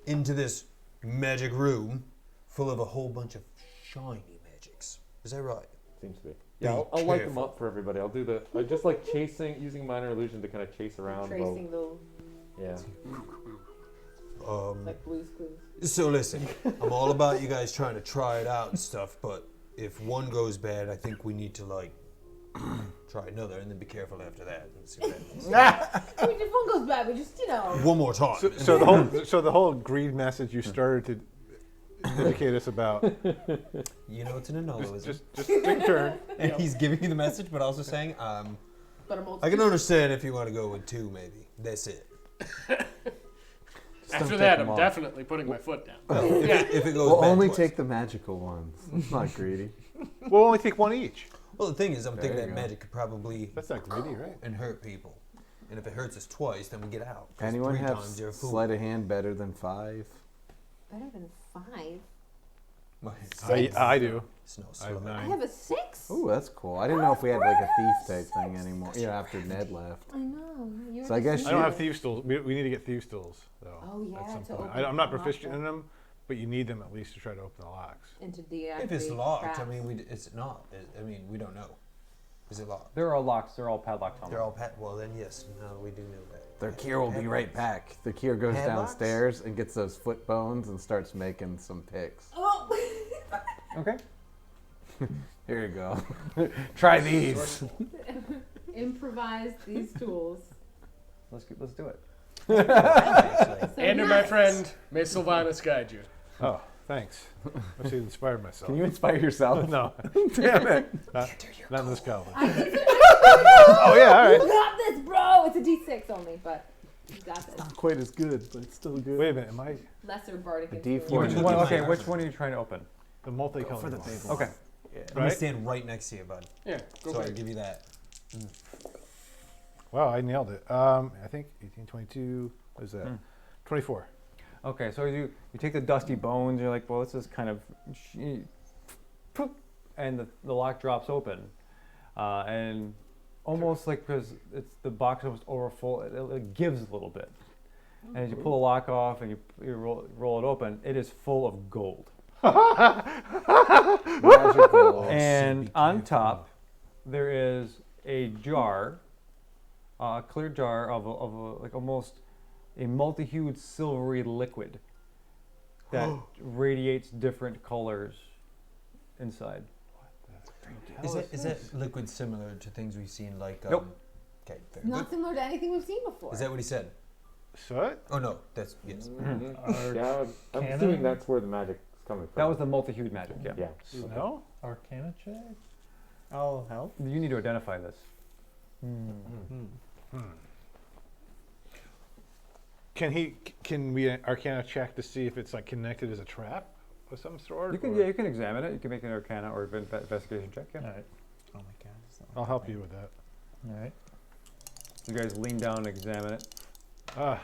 [SPEAKER 3] Into this magic room full of a whole bunch of shiny magics. Is that right?
[SPEAKER 5] Seems to be. Yeah,
[SPEAKER 3] Be
[SPEAKER 5] I'll light them
[SPEAKER 3] careful.
[SPEAKER 5] up for everybody. I'll do the just like using minor illusion to kind of chase around.
[SPEAKER 7] Tracing the
[SPEAKER 5] Yeah.
[SPEAKER 7] like Blue's Clues.
[SPEAKER 3] So listen, I'm all about you guys trying to try it out and stuff, but if one goes bad, I think we need to like try another and then be careful after that and see what happens.
[SPEAKER 7] I mean, if one goes bad, we just,
[SPEAKER 3] One more time.
[SPEAKER 4] So the whole greed message you started to educate us about.
[SPEAKER 3] You know it's an analogism.
[SPEAKER 4] Just take turn.
[SPEAKER 3] And he's giving you the message, but also saying,
[SPEAKER 7] but I'm
[SPEAKER 3] I can understand if you want to go with 2, maybe. That's it.
[SPEAKER 2] After that, I'm definitely putting my foot down.
[SPEAKER 3] Well, if it goes
[SPEAKER 9] We'll
[SPEAKER 3] bad
[SPEAKER 9] only
[SPEAKER 3] twice.
[SPEAKER 9] take the magical ones. It's not greedy.
[SPEAKER 4] We'll only take one each.
[SPEAKER 3] Well, the thing is, I'm thinking
[SPEAKER 9] There
[SPEAKER 3] that
[SPEAKER 9] you go.
[SPEAKER 3] magic could probably
[SPEAKER 4] That's not greedy, right?
[SPEAKER 3] and hurt people. And if it hurts us twice, then we get out. 'Cause
[SPEAKER 9] Anyone
[SPEAKER 3] 3
[SPEAKER 9] have
[SPEAKER 3] times you're a fool.
[SPEAKER 9] sleight of hand better than 5?
[SPEAKER 7] Better than 5.
[SPEAKER 4] I do.
[SPEAKER 3] Snow
[SPEAKER 4] I have
[SPEAKER 3] slow.
[SPEAKER 7] I
[SPEAKER 4] 9.
[SPEAKER 7] have a 6.
[SPEAKER 9] Ooh, that's cool. I didn't know if we had like a thief type thing anymore. Yeah, after Ned left.
[SPEAKER 7] I know. You're
[SPEAKER 9] So I guess
[SPEAKER 4] I don't have thieves tools. We need to get thieves tools though.
[SPEAKER 7] Oh, yeah,
[SPEAKER 4] At some
[SPEAKER 7] to
[SPEAKER 4] point.
[SPEAKER 7] open
[SPEAKER 4] I'm not
[SPEAKER 7] the lock
[SPEAKER 4] proficient
[SPEAKER 7] then.
[SPEAKER 4] in them, but you need them at least to try to open the locks.
[SPEAKER 7] And to deactivate
[SPEAKER 3] If it's locked,
[SPEAKER 7] traps.
[SPEAKER 3] I mean, it's not. I mean, we don't know. Is it locked?
[SPEAKER 1] They're all locks. They're all padlocks on
[SPEAKER 3] They're
[SPEAKER 1] them.
[SPEAKER 3] all well, then yes, no, we do know that.
[SPEAKER 9] Their Kier will be right back. The Kier goes
[SPEAKER 3] Padlocks?
[SPEAKER 9] downstairs and gets those foot bones and starts making some picks.
[SPEAKER 7] Oh!
[SPEAKER 1] Okay.
[SPEAKER 9] Here you go. Try these.
[SPEAKER 7] Improvise these tools.
[SPEAKER 1] Let's do it.
[SPEAKER 7] So
[SPEAKER 2] Andrew, my friend, may Sylvanus guide you.
[SPEAKER 4] Oh, thanks. I should inspire myself.
[SPEAKER 9] Can you inspire yourself?
[SPEAKER 4] No,
[SPEAKER 9] Damn it.
[SPEAKER 4] not in this goblin.
[SPEAKER 7] Oh
[SPEAKER 4] yeah, all right.
[SPEAKER 7] You got this, bro! It's a D6 only, but you got this.
[SPEAKER 9] Not quite as good, but it's still good.
[SPEAKER 4] Wait a minute, am I
[SPEAKER 7] Lesser bardic
[SPEAKER 9] A
[SPEAKER 7] influence.
[SPEAKER 9] D4.
[SPEAKER 1] Which one? Okay, which one are you trying to open?
[SPEAKER 4] the multicolored one?
[SPEAKER 1] Okay.
[SPEAKER 3] I'm gonna
[SPEAKER 4] Right?
[SPEAKER 3] stand right next to you, bud.
[SPEAKER 2] Yeah, go
[SPEAKER 3] So I
[SPEAKER 2] for it.
[SPEAKER 3] give you that.
[SPEAKER 4] Wow, I nailed it. I think 18, 22. What is that? 24.
[SPEAKER 1] Okay, so you take the dusty bones. You're like, well, this is kind of, and the lock drops open, and almost like because it's the box almost overfull, it gives a little bit. And as you pull the lock off and you roll it open, it is full of gold.
[SPEAKER 9] Magical.
[SPEAKER 1] And on top, there is a jar, a clear jar of like almost a multi-hued silvery liquid that radiates different colors inside.
[SPEAKER 3] Is that liquid similar to things we've seen like?
[SPEAKER 1] Nope.
[SPEAKER 3] Okay, very
[SPEAKER 7] Not
[SPEAKER 3] good.
[SPEAKER 7] similar to anything we've seen before.
[SPEAKER 3] Is that what he said?
[SPEAKER 4] So
[SPEAKER 3] Oh no, that's yes.
[SPEAKER 5] Yeah, I'm
[SPEAKER 6] Cannon?
[SPEAKER 5] assuming that's where the magic's coming from.
[SPEAKER 1] That was the multi-hued magic, yeah.
[SPEAKER 5] Yeah.
[SPEAKER 4] snow?
[SPEAKER 6] Arcana check?
[SPEAKER 8] I'll help.
[SPEAKER 1] You need to identify this.
[SPEAKER 4] Can we Arcana check to see if it's like connected as a trap of some sort?
[SPEAKER 1] You can,
[SPEAKER 4] or-
[SPEAKER 1] yeah, you can examine it. You can make an Arcana or investigation check. Yeah.
[SPEAKER 6] Alright.
[SPEAKER 8] Oh my god. it's not
[SPEAKER 4] I'll help
[SPEAKER 8] right.
[SPEAKER 4] you with that.
[SPEAKER 6] Alright.
[SPEAKER 1] You guys lean down and examine it.
[SPEAKER 4] Ah,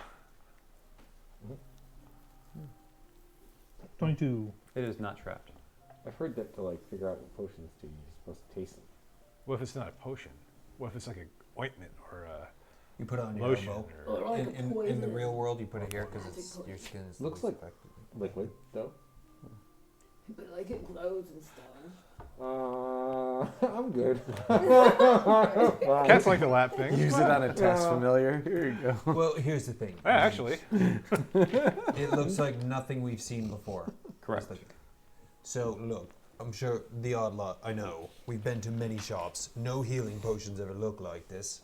[SPEAKER 6] 22.
[SPEAKER 1] It is not trapped.
[SPEAKER 5] I've heard that to like figure out what potions do, you're supposed to taste them.
[SPEAKER 4] what if it's not a potion? What if it's like a ointment or a
[SPEAKER 3] You put it on your
[SPEAKER 4] lotion?
[SPEAKER 3] elbow.
[SPEAKER 4] Or,
[SPEAKER 7] Or like a
[SPEAKER 3] In the
[SPEAKER 7] poison.
[SPEAKER 3] real world, you put it here because
[SPEAKER 7] Magic
[SPEAKER 3] it's your skin is
[SPEAKER 5] Looks
[SPEAKER 3] least
[SPEAKER 5] like-
[SPEAKER 3] affected.
[SPEAKER 5] Liquid, though.
[SPEAKER 7] But like it glows and stuff.
[SPEAKER 5] I'm good.
[SPEAKER 4] cats like the lap thing.
[SPEAKER 9] Use it on a test familiar. Here you go.
[SPEAKER 3] Well, here's the thing.
[SPEAKER 4] Yeah, actually.
[SPEAKER 3] It looks like nothing we've seen before.
[SPEAKER 1] Correct.
[SPEAKER 3] So look, I'm sure the Oddlot. I know we've been to many shops. No healing potions ever look like this.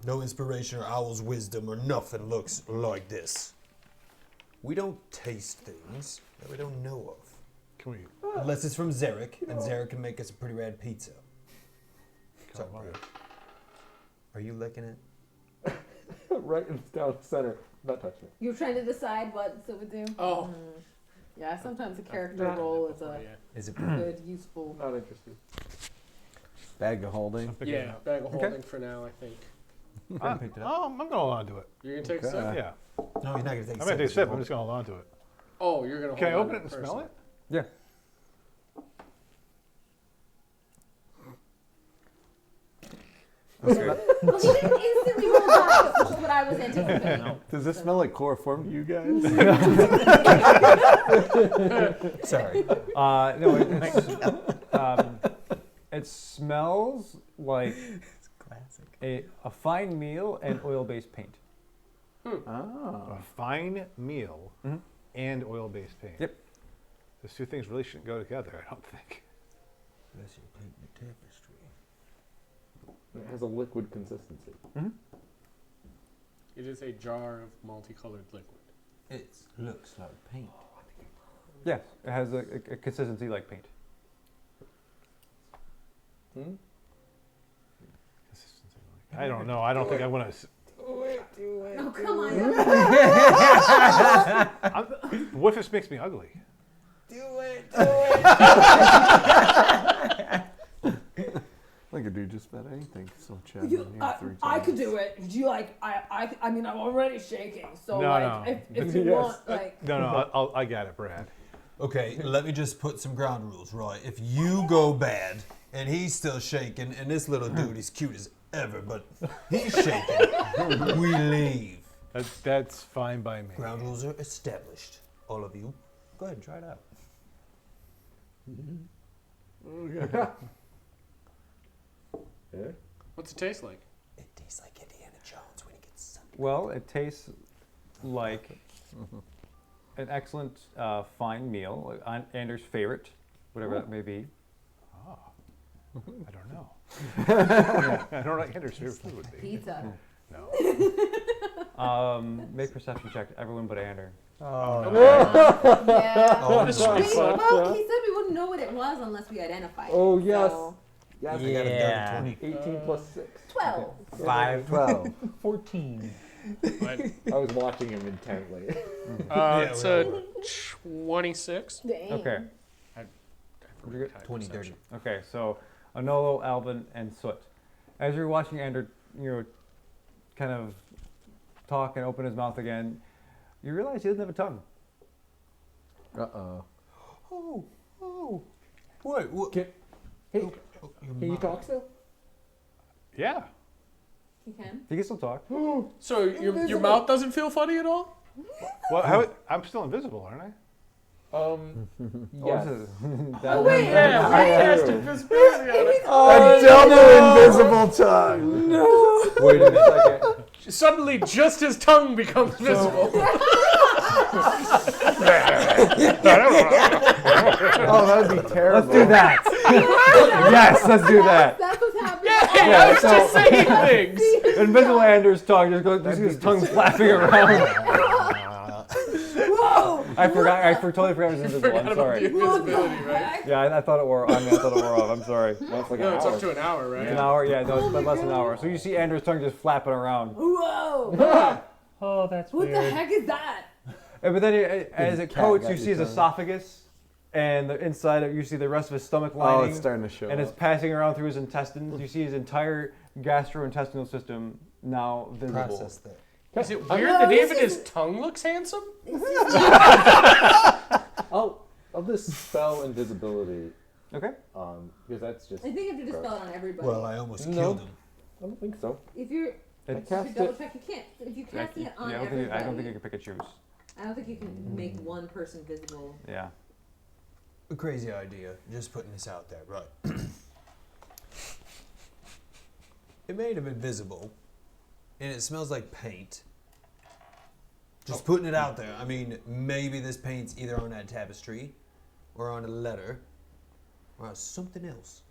[SPEAKER 3] No inspiration or owl's wisdom or nothing looks like this. We don't taste things that we don't know of.
[SPEAKER 4] Can we?
[SPEAKER 3] Unless it's from Zarek, and Zarek can make us a pretty rad pizza. Sorry,
[SPEAKER 4] Come on.
[SPEAKER 3] bro. Are you licking it?
[SPEAKER 5] Right down the center. Not touching it.
[SPEAKER 7] You're trying to decide what it would do?
[SPEAKER 2] Oh.
[SPEAKER 7] Yeah, sometimes a character
[SPEAKER 5] Nah.
[SPEAKER 7] roll is a
[SPEAKER 3] Is it?
[SPEAKER 7] good, useful.
[SPEAKER 5] Not interested.
[SPEAKER 9] Bag of holding.
[SPEAKER 4] I'm picking it
[SPEAKER 2] Yeah,
[SPEAKER 4] up.
[SPEAKER 2] bag of holding for now, I think.
[SPEAKER 3] I picked it up.
[SPEAKER 4] Oh, I'm gonna hold on to it.
[SPEAKER 2] You're gonna take a
[SPEAKER 9] Okay.
[SPEAKER 2] sip?
[SPEAKER 4] Yeah,
[SPEAKER 3] No, he's not gonna take.
[SPEAKER 4] I'm gonna take a sip. I'm just gonna hold on to it.
[SPEAKER 2] Oh, you're gonna
[SPEAKER 4] Can I
[SPEAKER 2] hold
[SPEAKER 4] open
[SPEAKER 2] on
[SPEAKER 4] it and
[SPEAKER 2] to
[SPEAKER 4] smell it?
[SPEAKER 1] Yeah.
[SPEAKER 7] Well, he didn't instantly roll dice, which is what I was anticipating.
[SPEAKER 9] Does this smell like chloroform to you guys?
[SPEAKER 3] Sorry.
[SPEAKER 1] No, it smells like
[SPEAKER 8] It's classic.
[SPEAKER 1] a fine meal and oil-based paint.
[SPEAKER 9] Oh.
[SPEAKER 4] A fine meal
[SPEAKER 1] Mhm.
[SPEAKER 4] and oil-based paint.
[SPEAKER 1] Yep.
[SPEAKER 4] Those two things really shouldn't go together, I don't think.
[SPEAKER 3] Unless you take the tapestry.
[SPEAKER 5] It has a liquid consistency.
[SPEAKER 2] It is a jar of multicolored liquid.
[SPEAKER 3] It looks like paint.
[SPEAKER 1] Yes, it has a consistency like paint.
[SPEAKER 5] Hmm?
[SPEAKER 4] I don't know. I don't think I want to.
[SPEAKER 7] Oh, come on.
[SPEAKER 4] What if this makes me ugly?
[SPEAKER 9] could do just about anything. So Chad,
[SPEAKER 7] You,
[SPEAKER 9] in here 3 times.
[SPEAKER 7] I could do it. Do you like? I mean, I'm already shaking. So
[SPEAKER 4] No,
[SPEAKER 7] like,
[SPEAKER 4] no.
[SPEAKER 7] if you want, like,
[SPEAKER 4] No, I got it, Brad.
[SPEAKER 3] Okay, let me just put some ground rules, right? If you go bad and he's still shaking, and this little dude is cute as ever, but he's shaking, we leave.
[SPEAKER 4] That's fine by me.
[SPEAKER 3] Ground rules are established. All of you, go ahead and try it out.
[SPEAKER 9] Yeah.
[SPEAKER 2] What's it taste like?
[SPEAKER 3] It tastes like Indiana Jones when he gets sucked.
[SPEAKER 1] Well, it tastes like an excellent fine meal, like Anders' favorite, whatever that may be.
[SPEAKER 4] I don't know. I don't know what Anders' favorite food would be.
[SPEAKER 7] pizza.
[SPEAKER 4] No.
[SPEAKER 1] Make perception check, everyone but Ander.
[SPEAKER 8] Oh,
[SPEAKER 7] Yeah.
[SPEAKER 3] Oh,
[SPEAKER 2] This
[SPEAKER 3] no.
[SPEAKER 2] would be fun.
[SPEAKER 10] Well, he said we wouldn't know what it was unless we identified it.
[SPEAKER 9] Oh, yes.
[SPEAKER 10] So,
[SPEAKER 9] Yes.
[SPEAKER 3] I got a
[SPEAKER 8] Yeah.
[SPEAKER 3] dirty 20.
[SPEAKER 9] 18 plus 6.
[SPEAKER 10] 12.
[SPEAKER 8] 5.
[SPEAKER 9] 12.
[SPEAKER 6] 14.
[SPEAKER 5] I was watching him intently.
[SPEAKER 2] It's a 26.
[SPEAKER 7] Dang.
[SPEAKER 1] Okay.
[SPEAKER 2] Forgot to type
[SPEAKER 3] 20
[SPEAKER 2] perception.
[SPEAKER 3] dirty.
[SPEAKER 1] Okay, so Anolo, Alvin, and Soot. As you're watching Ander, kind of talk and open his mouth again, you realize he doesn't have a tongue.
[SPEAKER 9] Uh-oh.
[SPEAKER 3] Oh. What?
[SPEAKER 5] Hey,
[SPEAKER 3] Your
[SPEAKER 5] can you
[SPEAKER 3] mom.
[SPEAKER 5] talk still?
[SPEAKER 4] Yeah.
[SPEAKER 10] You can?
[SPEAKER 1] He can still talk.
[SPEAKER 2] So your mouth doesn't feel funny at all?
[SPEAKER 4] Well, I'm still invisible, aren't I?
[SPEAKER 5] Yes.
[SPEAKER 1] That
[SPEAKER 7] wait.
[SPEAKER 2] Yeah, we cast invisibility on it.
[SPEAKER 9] A double invisible tongue.
[SPEAKER 3] Wait a minute.
[SPEAKER 2] Suddenly, just his tongue becomes visible.
[SPEAKER 9] Oh, that would be terrible.
[SPEAKER 1] Let's do that. Yes, let's do that.
[SPEAKER 7] That's what's happening.
[SPEAKER 2] Hey, I was just saying things.
[SPEAKER 1] Invisible Anders' tongue just goes, his tongue flapping around.
[SPEAKER 7] Whoa.
[SPEAKER 1] I totally forgot it was invisible.
[SPEAKER 2] Forgot
[SPEAKER 1] I'm
[SPEAKER 2] about
[SPEAKER 1] sorry.
[SPEAKER 2] the invisibility, right?
[SPEAKER 1] Yeah, I thought it wore. I thought it wore off. I'm sorry.
[SPEAKER 5] That's like
[SPEAKER 2] No,
[SPEAKER 5] an
[SPEAKER 2] it's
[SPEAKER 5] hour.
[SPEAKER 2] up to an hour, right?
[SPEAKER 1] An hour? Yeah, no, it's less than an hour. So you see Anders' tongue just flapping around.
[SPEAKER 7] Whoa.
[SPEAKER 6] Oh, that's
[SPEAKER 7] What
[SPEAKER 6] weird.
[SPEAKER 7] the heck is that?
[SPEAKER 1] But then as it
[SPEAKER 9] cat
[SPEAKER 1] coats,
[SPEAKER 9] got
[SPEAKER 1] you
[SPEAKER 9] your
[SPEAKER 1] see his
[SPEAKER 9] tongue.
[SPEAKER 1] esophagus, and the inside of you see the rest of his stomach
[SPEAKER 9] Oh,
[SPEAKER 1] lining.
[SPEAKER 9] it's starting to show
[SPEAKER 1] and it's
[SPEAKER 9] up.
[SPEAKER 1] passing around through his intestines. You see his entire gastrointestinal system now visible.
[SPEAKER 3] Process that.
[SPEAKER 2] Is it weird that even his tongue looks handsome?
[SPEAKER 5] Of this spell invisibility,
[SPEAKER 1] Okay.
[SPEAKER 5] because that's just.
[SPEAKER 10] I think you have to dispel it on everybody.
[SPEAKER 3] Well, I almost
[SPEAKER 5] No.
[SPEAKER 3] killed him.
[SPEAKER 5] I don't think so.
[SPEAKER 10] if you're,
[SPEAKER 5] I
[SPEAKER 1] It's-
[SPEAKER 10] you
[SPEAKER 5] cast
[SPEAKER 10] double
[SPEAKER 5] it.
[SPEAKER 10] check, you can't. If you
[SPEAKER 1] Yeah,
[SPEAKER 10] cast it on
[SPEAKER 1] I don't
[SPEAKER 10] everybody,
[SPEAKER 1] think you can pick and choose.
[SPEAKER 10] I don't think you can make one person visible.
[SPEAKER 1] Yeah.
[SPEAKER 3] A crazy idea. Just putting this out there, right? It made him invisible, and it smells like paint. Just putting it out there. I mean, maybe this paint's either on that tapestry, or on a letter, or on something else,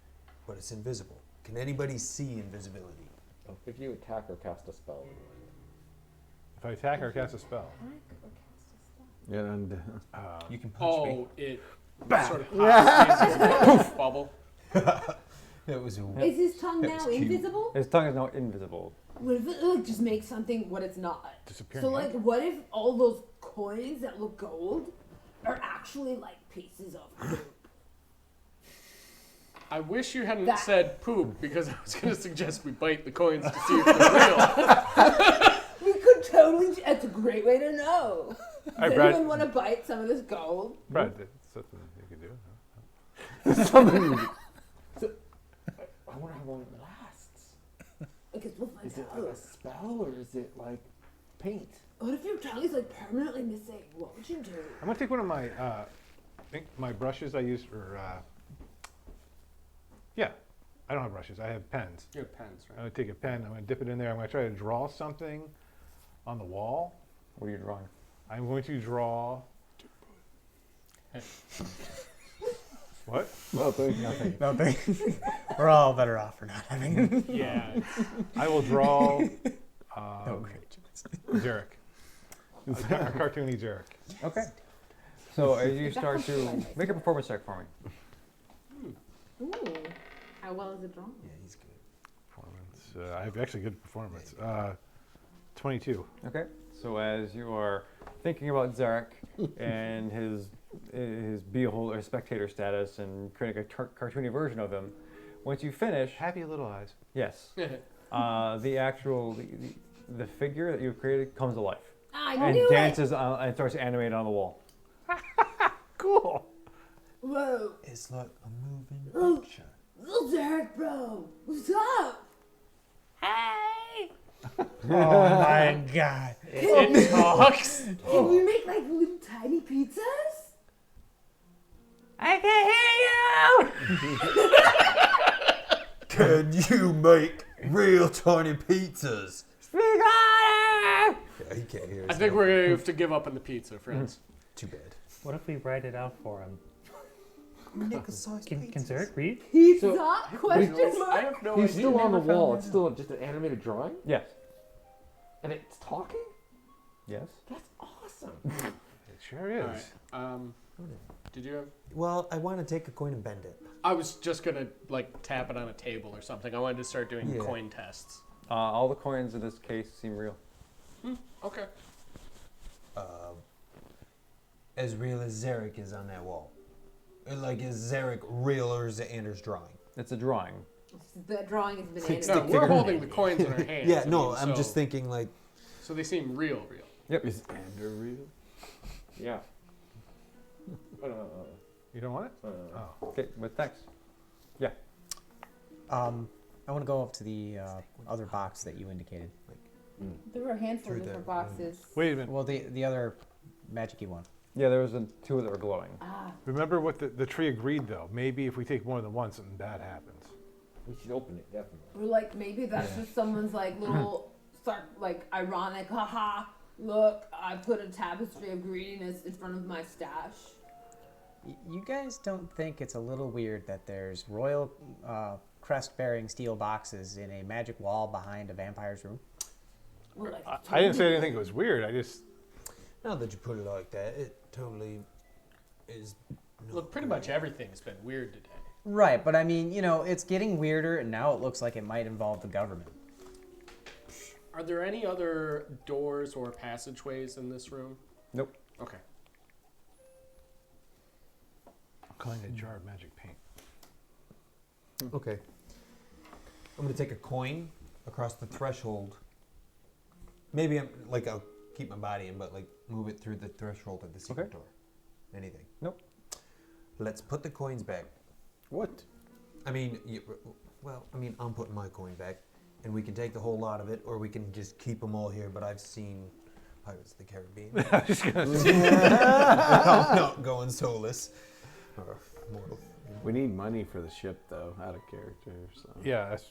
[SPEAKER 3] but it's invisible. Can anybody see invisibility?
[SPEAKER 5] If you attack or cast a spell.
[SPEAKER 4] If I attack or cast a spell.
[SPEAKER 9] Yeah, and
[SPEAKER 3] You can punch me.
[SPEAKER 2] Oh, it sort of pops the bubble.
[SPEAKER 3] It was.
[SPEAKER 7] Is his tongue
[SPEAKER 3] That
[SPEAKER 7] now
[SPEAKER 3] was cute.
[SPEAKER 7] invisible?
[SPEAKER 1] His tongue is now invisible.
[SPEAKER 7] What if it like, just makes something what it's not?
[SPEAKER 4] Disappearing.
[SPEAKER 7] So like, what if all those coins that look gold are actually like pieces of poop?
[SPEAKER 2] I wish you hadn't
[SPEAKER 7] That-
[SPEAKER 2] said poop because I was going to suggest we bite the coins to see if they're real.
[SPEAKER 7] We could totally. It's a great way to know. Does
[SPEAKER 4] Hey, Brad.
[SPEAKER 7] anyone want to bite some of this gold?
[SPEAKER 4] Brad, that's something you can do.
[SPEAKER 5] I wonder how long it lasts.
[SPEAKER 7] Because we'll find
[SPEAKER 5] Is it like a
[SPEAKER 7] out.
[SPEAKER 5] spell or is it like paint?
[SPEAKER 7] What if your tongue is like permanently missing? What would you do?
[SPEAKER 4] I'm gonna take one of my, I think my brushes I use for, yeah, I don't have brushes. I have pens.
[SPEAKER 2] You have pens,
[SPEAKER 4] I'm
[SPEAKER 2] right?
[SPEAKER 4] gonna take a pen. I'm gonna dip it in there. I'm gonna try to draw something on the wall.
[SPEAKER 1] What are you drawing?
[SPEAKER 4] I'm going to draw. What?
[SPEAKER 8] Nothing. We're all better off for not having.
[SPEAKER 2] Yeah.
[SPEAKER 4] I will draw
[SPEAKER 8] No great.
[SPEAKER 4] Zarek. A cartoony Zarek.
[SPEAKER 1] Okay. So as you start to make a performance check for me.
[SPEAKER 10] Ooh. How well is it drawn?
[SPEAKER 3] Yeah, he's good.
[SPEAKER 4] Performance. I have actually good performance. 22.
[SPEAKER 1] Okay. So as you are thinking about Zarek and his beholder, spectator status, and creating a cartoony version of him, Once you finish,
[SPEAKER 4] Happy little eyes.
[SPEAKER 1] yes, the actual the figure that you've created comes to life
[SPEAKER 7] I
[SPEAKER 1] and
[SPEAKER 7] knew
[SPEAKER 1] dances on, and starts animating on the wall.
[SPEAKER 4] Cool.
[SPEAKER 7] it. Whoa.
[SPEAKER 3] It's like a moving
[SPEAKER 7] Oh.
[SPEAKER 3] picture.
[SPEAKER 7] Little Derek, bro. What's up? Hey.
[SPEAKER 8] Oh my god.
[SPEAKER 2] It talks.
[SPEAKER 7] Can we make like little tiny pizzas? I can hear you.
[SPEAKER 3] Can you make real tiny pizzas?
[SPEAKER 7] Speak louder.
[SPEAKER 3] Yeah, he can't hear us.
[SPEAKER 2] I think we're gonna have to give up on the pizza, friends.
[SPEAKER 3] Too bad.
[SPEAKER 6] What if we write it out for him?
[SPEAKER 3] Nickel-sized
[SPEAKER 6] Can
[SPEAKER 3] pizzas.
[SPEAKER 6] Zarek read?
[SPEAKER 7] Pizza?
[SPEAKER 5] So-
[SPEAKER 7] Question
[SPEAKER 2] I
[SPEAKER 7] mark.
[SPEAKER 2] have no
[SPEAKER 5] He's
[SPEAKER 2] idea.
[SPEAKER 5] still on the
[SPEAKER 6] Never found
[SPEAKER 5] wall.
[SPEAKER 6] that
[SPEAKER 5] It's still just an animated drawing,
[SPEAKER 1] Yes.
[SPEAKER 5] and it's talking.
[SPEAKER 1] Yes.
[SPEAKER 5] That's awesome.
[SPEAKER 4] It sure is.
[SPEAKER 2] All right. Did you have?
[SPEAKER 3] Well, I want to take a coin and bend it.
[SPEAKER 2] I was just gonna like tap it on a table or something. I wanted to start doing
[SPEAKER 3] Yeah.
[SPEAKER 2] coin tests.
[SPEAKER 1] All the coins in this case seem real.
[SPEAKER 2] Okay.
[SPEAKER 3] As real as Zarek is on that wall. Like, is Zarek real or is it Anders' drawing?
[SPEAKER 1] It's a drawing.
[SPEAKER 7] The drawing has been
[SPEAKER 3] Stick
[SPEAKER 7] animated.
[SPEAKER 2] No,
[SPEAKER 3] figure
[SPEAKER 2] we're
[SPEAKER 3] in
[SPEAKER 2] holding
[SPEAKER 3] it.
[SPEAKER 2] the coins in our hands.
[SPEAKER 3] Yeah,
[SPEAKER 2] I
[SPEAKER 3] no,
[SPEAKER 2] mean,
[SPEAKER 3] I'm just
[SPEAKER 2] so-
[SPEAKER 3] thinking like,
[SPEAKER 2] So they seem real.
[SPEAKER 1] Yep.
[SPEAKER 9] Is Ander real?
[SPEAKER 5] Yeah.
[SPEAKER 4] You don't want it? Oh.
[SPEAKER 1] Okay, with text.
[SPEAKER 8] I want to go up to the other box that you indicated.
[SPEAKER 7] There were a handful
[SPEAKER 3] Through
[SPEAKER 7] of
[SPEAKER 3] the
[SPEAKER 7] different boxes.
[SPEAKER 4] Wait a minute.
[SPEAKER 8] Well, the other magic-y one.
[SPEAKER 1] Yeah, there was two that were glowing.
[SPEAKER 7] Ah,
[SPEAKER 4] Remember what the tree agreed, though. Maybe if we take more than one, something bad happens.
[SPEAKER 5] We should open it definitely.
[SPEAKER 7] or like maybe that's just someone's like little like ironic. Haha! Look, I put a tapestry of greediness in front of my stash.
[SPEAKER 8] You guys don't think it's a little weird that there's royal crest-bearing steel boxes in a magic wall behind a vampire's room?
[SPEAKER 7] Well, like,
[SPEAKER 4] I didn't say anything was weird. I just.
[SPEAKER 3] now that you put it like that, it totally is.
[SPEAKER 2] Look, pretty much everything's been weird today.
[SPEAKER 8] Right, but I mean, it's getting weirder, and now it looks like it might involve the government.
[SPEAKER 2] Are there any other doors or passageways in this room?
[SPEAKER 1] Nope.
[SPEAKER 2] Okay.
[SPEAKER 4] I'm calling it a jar of magic paint.
[SPEAKER 3] Okay. I'm gonna take a coin across the threshold. Maybe I'll keep my body in, but like move it through the threshold of the secret door. Anything.
[SPEAKER 1] Nope.
[SPEAKER 3] Let's put the coins back.
[SPEAKER 9] What?
[SPEAKER 3] I mean, I'm putting my coin back, and we can take the whole lot of it, or we can just keep them all here. But I've seen Pirates of the Caribbean.
[SPEAKER 4] I was just gonna say.
[SPEAKER 3] No, going soulless. Or mortal.
[SPEAKER 9] We need money for the ship, though, out of character. So.
[SPEAKER 4] Yeah, that's.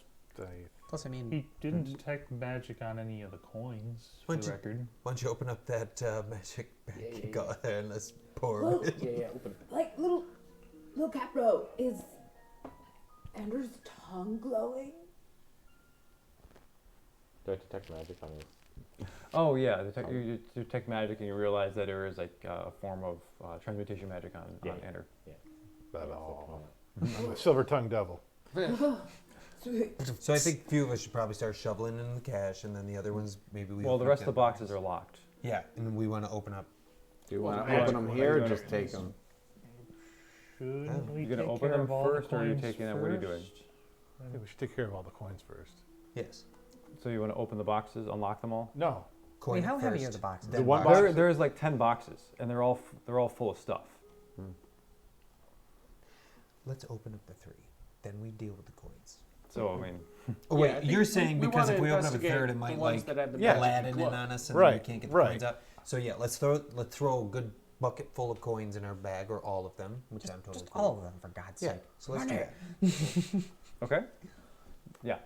[SPEAKER 8] Plus, I mean,
[SPEAKER 6] He didn't detect magic on any of the coins, for
[SPEAKER 3] Bunch
[SPEAKER 6] the
[SPEAKER 3] of-
[SPEAKER 6] record.
[SPEAKER 3] Why don't you open up that magic bag
[SPEAKER 5] Yeah,
[SPEAKER 3] you got there and let's pour
[SPEAKER 7] Look.
[SPEAKER 3] it.
[SPEAKER 5] Yeah, open it.
[SPEAKER 7] like little Capro, is Anders' tongue glowing?
[SPEAKER 5] Do I detect magic on it?
[SPEAKER 1] Oh yeah, you detect magic and you realize that there is like a form of transmutation magic on Ender.
[SPEAKER 4] But all. I'm a silver-tongued devil.
[SPEAKER 7] Sweet.
[SPEAKER 3] So I think a few of us should probably start shoveling in the cash, and then the other ones maybe we.
[SPEAKER 1] Well, the
[SPEAKER 3] open up
[SPEAKER 1] rest of the
[SPEAKER 3] them.
[SPEAKER 1] boxes are locked.
[SPEAKER 3] Yeah, and we want to open up.
[SPEAKER 9] Do you want to
[SPEAKER 1] magic
[SPEAKER 9] open them
[SPEAKER 1] one.
[SPEAKER 9] here or
[SPEAKER 1] Are you
[SPEAKER 9] just
[SPEAKER 1] gonna-
[SPEAKER 9] take them?
[SPEAKER 6] Should we
[SPEAKER 1] You gonna
[SPEAKER 6] take
[SPEAKER 1] open
[SPEAKER 6] care
[SPEAKER 1] them
[SPEAKER 6] of all
[SPEAKER 1] first,
[SPEAKER 6] the
[SPEAKER 1] or are you
[SPEAKER 6] coins
[SPEAKER 1] taking them? What are you doing?
[SPEAKER 6] first?
[SPEAKER 4] I think we should take care of all the coins first.
[SPEAKER 3] Yes.
[SPEAKER 1] So you want to open the boxes, unlock them all?
[SPEAKER 4] No.
[SPEAKER 3] Coin
[SPEAKER 8] I mean, how heavy
[SPEAKER 3] first,
[SPEAKER 8] are the boxes?
[SPEAKER 3] then
[SPEAKER 4] The one
[SPEAKER 3] box.
[SPEAKER 4] box-
[SPEAKER 1] There's like 10 boxes, and they're all full of stuff.
[SPEAKER 3] Let's open up the 3. Then we deal with the coins.
[SPEAKER 1] So I mean,
[SPEAKER 3] Oh
[SPEAKER 2] Yeah,
[SPEAKER 3] wait,
[SPEAKER 2] I think
[SPEAKER 3] you're saying
[SPEAKER 2] we
[SPEAKER 3] because if
[SPEAKER 2] wanna
[SPEAKER 3] we open up a
[SPEAKER 2] investigate
[SPEAKER 3] third, it
[SPEAKER 2] the
[SPEAKER 3] might
[SPEAKER 2] ones
[SPEAKER 3] like
[SPEAKER 2] that have the
[SPEAKER 4] Yeah.
[SPEAKER 2] magic
[SPEAKER 3] Aladdin
[SPEAKER 2] glow.
[SPEAKER 3] in on us, and
[SPEAKER 4] Right,
[SPEAKER 3] then we can't get the
[SPEAKER 4] right.
[SPEAKER 3] coins out. So yeah, let's throw a good bucket full of coins in our bag, or all of them, which I'm totally
[SPEAKER 8] Just
[SPEAKER 3] cool
[SPEAKER 8] all
[SPEAKER 3] with.
[SPEAKER 8] of them, for God's
[SPEAKER 3] Yeah.
[SPEAKER 8] sake.
[SPEAKER 3] So let's do that.
[SPEAKER 1] okay, yeah.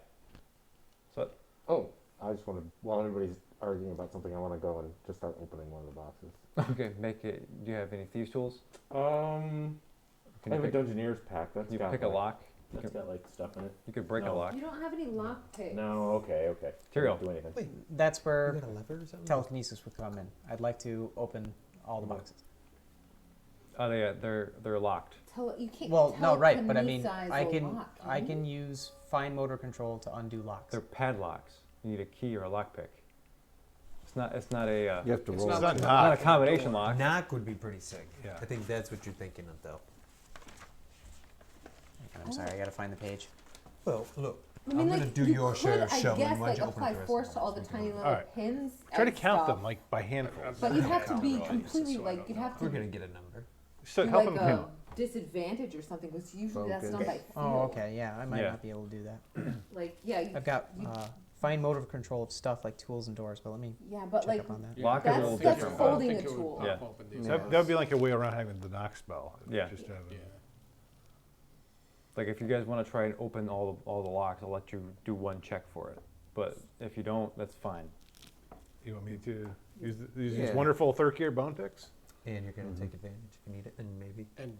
[SPEAKER 1] So
[SPEAKER 5] Oh, I just want to, while everybody's arguing about something, I want to go and just start opening one of the boxes.
[SPEAKER 1] okay, make it. Do you have any thieves tools?
[SPEAKER 5] I
[SPEAKER 1] Can
[SPEAKER 5] have
[SPEAKER 1] you
[SPEAKER 5] a
[SPEAKER 1] pick,
[SPEAKER 5] Dungeoneer's pack. That's
[SPEAKER 1] you
[SPEAKER 5] got
[SPEAKER 1] pick a
[SPEAKER 5] like,
[SPEAKER 1] lock? You
[SPEAKER 5] That's
[SPEAKER 1] could,
[SPEAKER 5] got like stuff in it.
[SPEAKER 1] you could break a
[SPEAKER 5] No.
[SPEAKER 1] lock.
[SPEAKER 10] You don't have any lock picks.
[SPEAKER 5] No, okay.
[SPEAKER 1] Tyrael.
[SPEAKER 5] Don't do anything.
[SPEAKER 3] Wait,
[SPEAKER 8] That's
[SPEAKER 3] you
[SPEAKER 8] where
[SPEAKER 3] got a lever or something?
[SPEAKER 8] telekinesis would come in. I'd like to open all the boxes.
[SPEAKER 1] Oh, they're locked.
[SPEAKER 10] You can't.
[SPEAKER 8] Well, no, right, but I mean,
[SPEAKER 10] telekinesis
[SPEAKER 8] I
[SPEAKER 10] a
[SPEAKER 8] can
[SPEAKER 10] lock,
[SPEAKER 8] I
[SPEAKER 10] you?
[SPEAKER 8] can use fine motor control to undo locks.
[SPEAKER 1] They're padlocks. You need a key or a lockpick. It's not a.
[SPEAKER 9] You have to
[SPEAKER 2] It's
[SPEAKER 9] roll.
[SPEAKER 2] not
[SPEAKER 9] it.
[SPEAKER 2] like
[SPEAKER 1] Not a
[SPEAKER 2] a
[SPEAKER 1] combination
[SPEAKER 2] door.
[SPEAKER 1] lock.
[SPEAKER 3] Knock would be pretty sick.
[SPEAKER 4] Yeah.
[SPEAKER 3] I think that's what you're thinking of, though.
[SPEAKER 8] I'm sorry, I gotta find the page.
[SPEAKER 3] Well, look,
[SPEAKER 7] I mean,
[SPEAKER 3] I'm gonna
[SPEAKER 7] like,
[SPEAKER 3] do
[SPEAKER 7] you
[SPEAKER 3] your
[SPEAKER 7] could,
[SPEAKER 3] share of
[SPEAKER 7] I
[SPEAKER 3] shoveling.
[SPEAKER 7] guess,
[SPEAKER 3] Why
[SPEAKER 7] like
[SPEAKER 3] don't you open up
[SPEAKER 7] apply
[SPEAKER 3] the rest
[SPEAKER 7] force
[SPEAKER 3] of
[SPEAKER 7] to all the tiny little
[SPEAKER 4] Alright.
[SPEAKER 7] pins.
[SPEAKER 4] Try to
[SPEAKER 7] and
[SPEAKER 4] count
[SPEAKER 7] stuff.
[SPEAKER 4] them like by handfuls.
[SPEAKER 7] But you'd have to
[SPEAKER 3] Count
[SPEAKER 7] be
[SPEAKER 3] them, right?
[SPEAKER 7] completely
[SPEAKER 2] So I
[SPEAKER 7] like
[SPEAKER 2] don't
[SPEAKER 7] you'd have
[SPEAKER 3] We're
[SPEAKER 7] to
[SPEAKER 3] gonna get a number.
[SPEAKER 4] So
[SPEAKER 7] do
[SPEAKER 4] help
[SPEAKER 7] like
[SPEAKER 4] them.
[SPEAKER 7] a disadvantage or something because usually that's done by
[SPEAKER 9] Focus.
[SPEAKER 7] feel.
[SPEAKER 8] Oh, okay. Yeah, I might
[SPEAKER 1] Yeah.
[SPEAKER 8] not be able to do that.
[SPEAKER 7] Like yeah, you,
[SPEAKER 8] I've got
[SPEAKER 7] you,
[SPEAKER 8] fine motor control of stuff like tools and doors, but let me
[SPEAKER 7] yeah, but
[SPEAKER 8] check
[SPEAKER 7] like
[SPEAKER 8] up on that.
[SPEAKER 1] Lock is a
[SPEAKER 7] That's-
[SPEAKER 1] little
[SPEAKER 7] that's
[SPEAKER 1] different.
[SPEAKER 7] holding
[SPEAKER 2] I don't
[SPEAKER 7] a
[SPEAKER 2] think it would
[SPEAKER 7] tool.
[SPEAKER 2] pop
[SPEAKER 1] Yeah.
[SPEAKER 2] open these
[SPEAKER 4] That would be like a way around having the knock spell.
[SPEAKER 1] Yeah.
[SPEAKER 4] Just have
[SPEAKER 2] Yeah.
[SPEAKER 1] Like if you guys want to try and open all the locks, I'll let you do one check for it. But if you don't, that's fine.
[SPEAKER 4] You want me to use these
[SPEAKER 9] Yeah.
[SPEAKER 4] wonderful third gear bone picks?
[SPEAKER 3] And you're gonna take advantage if you need it, and maybe.
[SPEAKER 2] And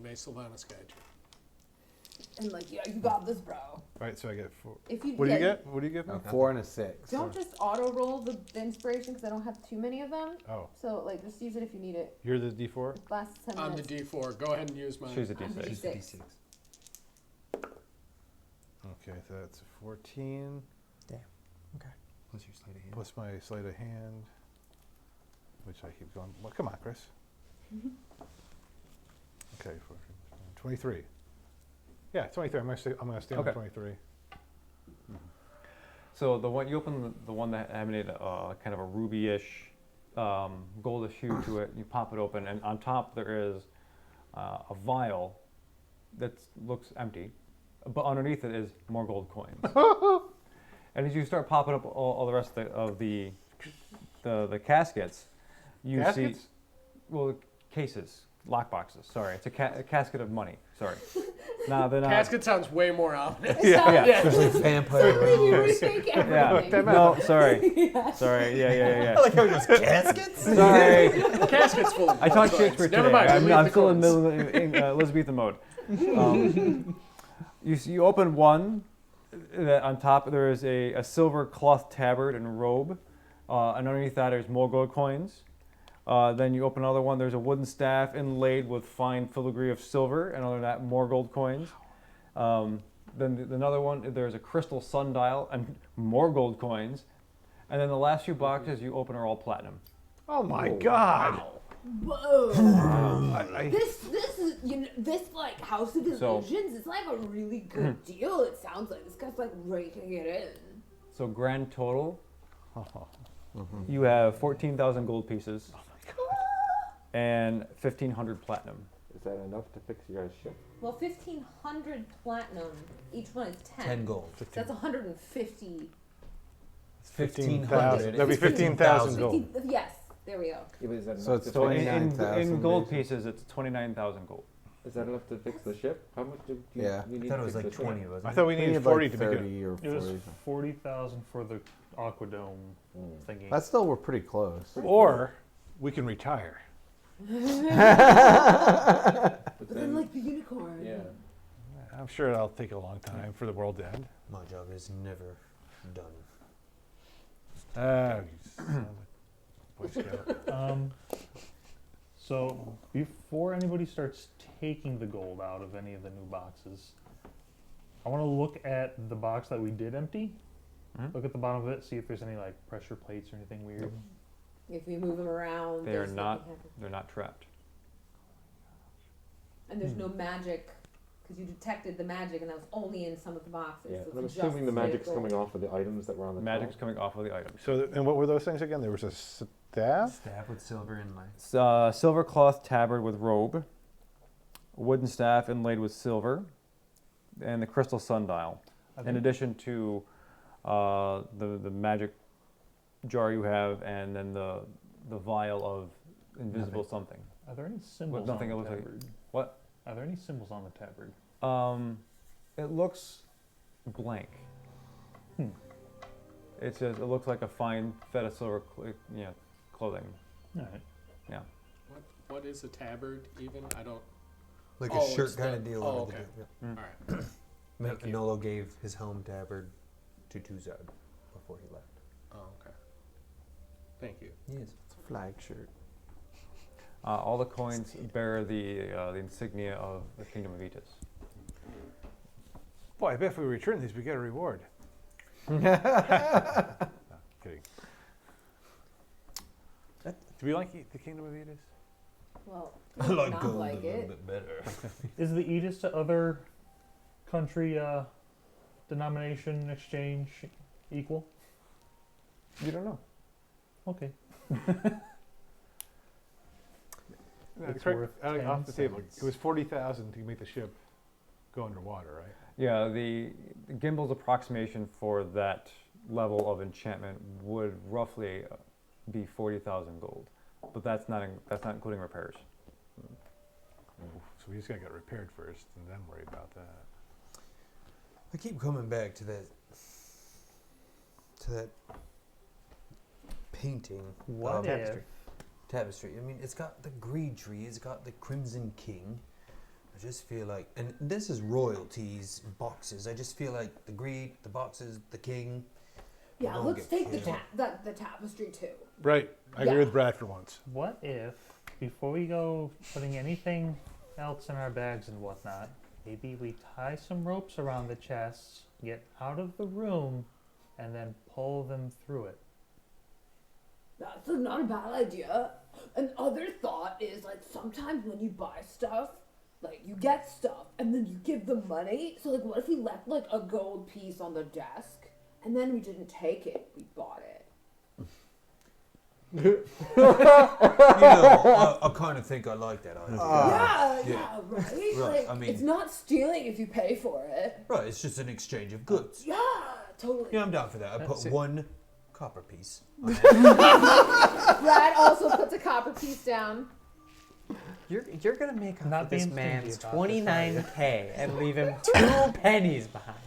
[SPEAKER 2] may Sylvanas guide you.
[SPEAKER 7] and like yeah, you got this, bro.
[SPEAKER 4] Right, so I get 4.
[SPEAKER 7] If you
[SPEAKER 4] What do you
[SPEAKER 7] yeah,
[SPEAKER 4] get? What do you give me?
[SPEAKER 9] A 4 and a 6.
[SPEAKER 7] Don't just auto roll the inspiration because I don't have too many of them.
[SPEAKER 4] Oh,
[SPEAKER 7] So like just use it if you need it.
[SPEAKER 4] you're the D4?
[SPEAKER 7] It lasts 10
[SPEAKER 2] On the
[SPEAKER 7] minutes.
[SPEAKER 2] D4, go ahead and use mine.
[SPEAKER 1] Choose a
[SPEAKER 7] On the
[SPEAKER 1] D6.
[SPEAKER 7] D6.
[SPEAKER 4] Okay, so that's 14
[SPEAKER 3] Plus your sleight of hand.
[SPEAKER 4] plus my sleight of hand, which I keep going. Well, come on, Chris. Okay, 23. Yeah, 23. I'm gonna stay on
[SPEAKER 1] Okay.
[SPEAKER 4] 23.
[SPEAKER 1] So the one you open the one that emanated kind of a ruby-ish, goldish hue to it. You pop it open, and on top there is a vial that looks empty, but underneath it is more gold coins. And as you start popping up all the rest of the caskets, you
[SPEAKER 4] Caskets?
[SPEAKER 1] see, well, cases, lock boxes. Sorry, it's a casket of money. Sorry. Nah, they're not.
[SPEAKER 2] Casket sounds way more ominous.
[SPEAKER 1] Yeah.
[SPEAKER 3] There's like vampire
[SPEAKER 7] You
[SPEAKER 3] rose.
[SPEAKER 7] retake
[SPEAKER 1] Yeah.
[SPEAKER 7] everything.
[SPEAKER 1] No, sorry. Sorry. Yeah.
[SPEAKER 3] I like how he goes, caskets?
[SPEAKER 1] Sorry.
[SPEAKER 2] Casket's full of
[SPEAKER 1] I taught
[SPEAKER 2] gold coins.
[SPEAKER 1] Shakespeare
[SPEAKER 2] Never
[SPEAKER 1] today.
[SPEAKER 2] mind.
[SPEAKER 1] I'm,
[SPEAKER 2] leave
[SPEAKER 1] I'm
[SPEAKER 2] the
[SPEAKER 1] still in
[SPEAKER 2] coins.
[SPEAKER 1] the middle of Elizabethan mode. You open one. That on top there is a silver cloth tabard and robe, and underneath that there's more gold coins. Then you open another one. There's a wooden staff inlaid with fine filigree of silver, and other than that, more gold coins. Then another one. There's a crystal sundial and more gold coins. And then the last few boxes you open are all platinum.
[SPEAKER 4] Oh my God!
[SPEAKER 7] Whoa.
[SPEAKER 4] I,
[SPEAKER 7] This is this like House of
[SPEAKER 1] So-
[SPEAKER 7] Illusions. It's like a really good deal. It sounds like this guy's like raking it in.
[SPEAKER 1] So grand total, you have 14,000 gold pieces and 1,500 platinum.
[SPEAKER 5] Is that enough to fix your guys' ship?
[SPEAKER 10] Well, 1,500 platinum. Each one is 10.
[SPEAKER 3] 10 gold.
[SPEAKER 10] So that's 150.
[SPEAKER 3] 1,500.
[SPEAKER 4] That'd be 15,000 gold.
[SPEAKER 10] Yes, there we go.
[SPEAKER 5] Yeah, but is that
[SPEAKER 9] So
[SPEAKER 5] enough
[SPEAKER 9] it's
[SPEAKER 5] to fix-
[SPEAKER 9] 29,000
[SPEAKER 1] in gold
[SPEAKER 9] basically.
[SPEAKER 1] pieces, it's 29,000 gold.
[SPEAKER 5] Is that enough to fix the ship? How much do you,
[SPEAKER 9] Yeah.
[SPEAKER 5] you
[SPEAKER 3] I
[SPEAKER 5] need
[SPEAKER 3] thought
[SPEAKER 5] to
[SPEAKER 3] it was
[SPEAKER 5] fix
[SPEAKER 3] like
[SPEAKER 5] the ship?
[SPEAKER 3] 20, wasn't
[SPEAKER 4] I
[SPEAKER 3] it?
[SPEAKER 4] thought we
[SPEAKER 9] We
[SPEAKER 4] needed
[SPEAKER 9] need
[SPEAKER 4] 40
[SPEAKER 9] like
[SPEAKER 4] to be good.
[SPEAKER 9] 30 or
[SPEAKER 6] It was
[SPEAKER 9] 40.
[SPEAKER 6] 40,000 for the aquadome
[SPEAKER 5] Mm.
[SPEAKER 6] thingy.
[SPEAKER 9] That's still, we're pretty close.
[SPEAKER 4] Or we can retire.
[SPEAKER 5] But
[SPEAKER 7] But then like the unicorn.
[SPEAKER 5] yeah.
[SPEAKER 4] I'm sure that'll take a long time for the world to end.
[SPEAKER 3] My job is never done.
[SPEAKER 4] You son of a Boy Scout.
[SPEAKER 6] So before anybody starts taking the gold out of any of the new boxes, I want to look at the box that we did empty.
[SPEAKER 1] Mhm.
[SPEAKER 6] Look at the bottom of it, see if there's any like pressure plates or anything weird.
[SPEAKER 7] If we move them around,
[SPEAKER 1] They are
[SPEAKER 7] there's
[SPEAKER 1] not.
[SPEAKER 7] nothing happen.
[SPEAKER 1] They're not trapped.
[SPEAKER 7] And there's no magic because you detected the magic, and that was only in some of the boxes.
[SPEAKER 5] Yeah.
[SPEAKER 7] So
[SPEAKER 5] I'm
[SPEAKER 7] it's
[SPEAKER 5] assuming the
[SPEAKER 7] just
[SPEAKER 5] magic's
[SPEAKER 7] gold.
[SPEAKER 5] coming off of the items that were on the
[SPEAKER 1] Magic's
[SPEAKER 5] top.
[SPEAKER 1] coming off of the items.
[SPEAKER 4] So, and what were those things again? There was a staff?
[SPEAKER 3] Staff with silver inlay.
[SPEAKER 1] It's, silver cloth tabard with robe, a wooden staff inlaid with silver, and the crystal sundial. In addition to the magic jar you have, and then the vial of invisible something.
[SPEAKER 6] Are there any symbols
[SPEAKER 1] nothing
[SPEAKER 6] on
[SPEAKER 1] it
[SPEAKER 6] the
[SPEAKER 1] looks like-
[SPEAKER 6] tabard?
[SPEAKER 1] What?
[SPEAKER 6] Are there any symbols on the tabard?
[SPEAKER 1] It looks blank. It says it looks like a fine fet of silver, clothing.
[SPEAKER 6] All right.
[SPEAKER 2] What is a tabard even? I don't.
[SPEAKER 3] Like
[SPEAKER 2] Oh,
[SPEAKER 3] a shirt
[SPEAKER 2] it's
[SPEAKER 3] kind
[SPEAKER 2] the-
[SPEAKER 3] of deal.
[SPEAKER 2] oh,
[SPEAKER 3] over the
[SPEAKER 2] okay.
[SPEAKER 3] deal, yeah.
[SPEAKER 2] All right. Thank you.
[SPEAKER 3] Manolo gave his home tabard to Tuzad before he left.
[SPEAKER 2] Oh, okay. Thank you.
[SPEAKER 3] Yes.
[SPEAKER 9] It's a flag shirt.
[SPEAKER 1] All the coins bear the insignia of the Kingdom of Etus.
[SPEAKER 4] Boy, I bet if we return these, we get a reward. No, kidding. Do we like the Kingdom of Etus?
[SPEAKER 7] Well,
[SPEAKER 3] I
[SPEAKER 7] you
[SPEAKER 3] like
[SPEAKER 7] not
[SPEAKER 3] gold
[SPEAKER 7] like
[SPEAKER 3] a little
[SPEAKER 7] it.
[SPEAKER 3] bit better.
[SPEAKER 6] Is the Aegis to other country denomination exchange equal?
[SPEAKER 1] You don't know.
[SPEAKER 6] Okay. It's
[SPEAKER 4] Correct.
[SPEAKER 6] worth
[SPEAKER 4] Off
[SPEAKER 6] 10
[SPEAKER 4] the table.
[SPEAKER 6] cents.
[SPEAKER 4] It was 40,000 to make the ship go underwater, right?
[SPEAKER 1] Yeah, the Gimbel's approximation for that level of enchantment would roughly be 40,000 gold, but that's not including repairs.
[SPEAKER 4] So we just gotta get repaired first, and then worry about that.
[SPEAKER 3] I keep coming back to that painting.
[SPEAKER 6] What if?
[SPEAKER 3] Tapestry. I mean, it's got the greed tree. It's got the Crimson King. I just feel like, and this is royalties boxes. I just feel like the greed, the boxes, the king.
[SPEAKER 7] Yeah,
[SPEAKER 3] don't
[SPEAKER 7] let's
[SPEAKER 3] get
[SPEAKER 7] take the
[SPEAKER 3] killed.
[SPEAKER 7] the tapestry too.
[SPEAKER 4] Right. I agree
[SPEAKER 7] Yeah.
[SPEAKER 4] with Brad for once.
[SPEAKER 6] What if, before we go putting anything else in our bags and whatnot, maybe we tie some ropes around the chests, get out of the room, and then pull them through it?
[SPEAKER 7] That's not a bad idea. Another thought is like sometimes when you buy stuff, like you get stuff and then you give them money. So like, what if we left like a gold piece on the desk and then we didn't take it, we bought it?
[SPEAKER 3] I kind of think I like that idea.
[SPEAKER 7] Yeah, right? Like,
[SPEAKER 3] I mean-
[SPEAKER 7] it's not stealing if you pay for it.
[SPEAKER 3] Right, it's just an exchange of goods.
[SPEAKER 7] Yeah, totally.
[SPEAKER 3] Yeah, I'm down for that. I put
[SPEAKER 8] See-
[SPEAKER 3] one copper piece.
[SPEAKER 10] Brad also puts a copper piece down.
[SPEAKER 8] You're gonna make
[SPEAKER 6] Not
[SPEAKER 8] off this
[SPEAKER 6] being stingy
[SPEAKER 8] man's
[SPEAKER 6] about this, are you?
[SPEAKER 8] 29K and leave him 2 pennies behind.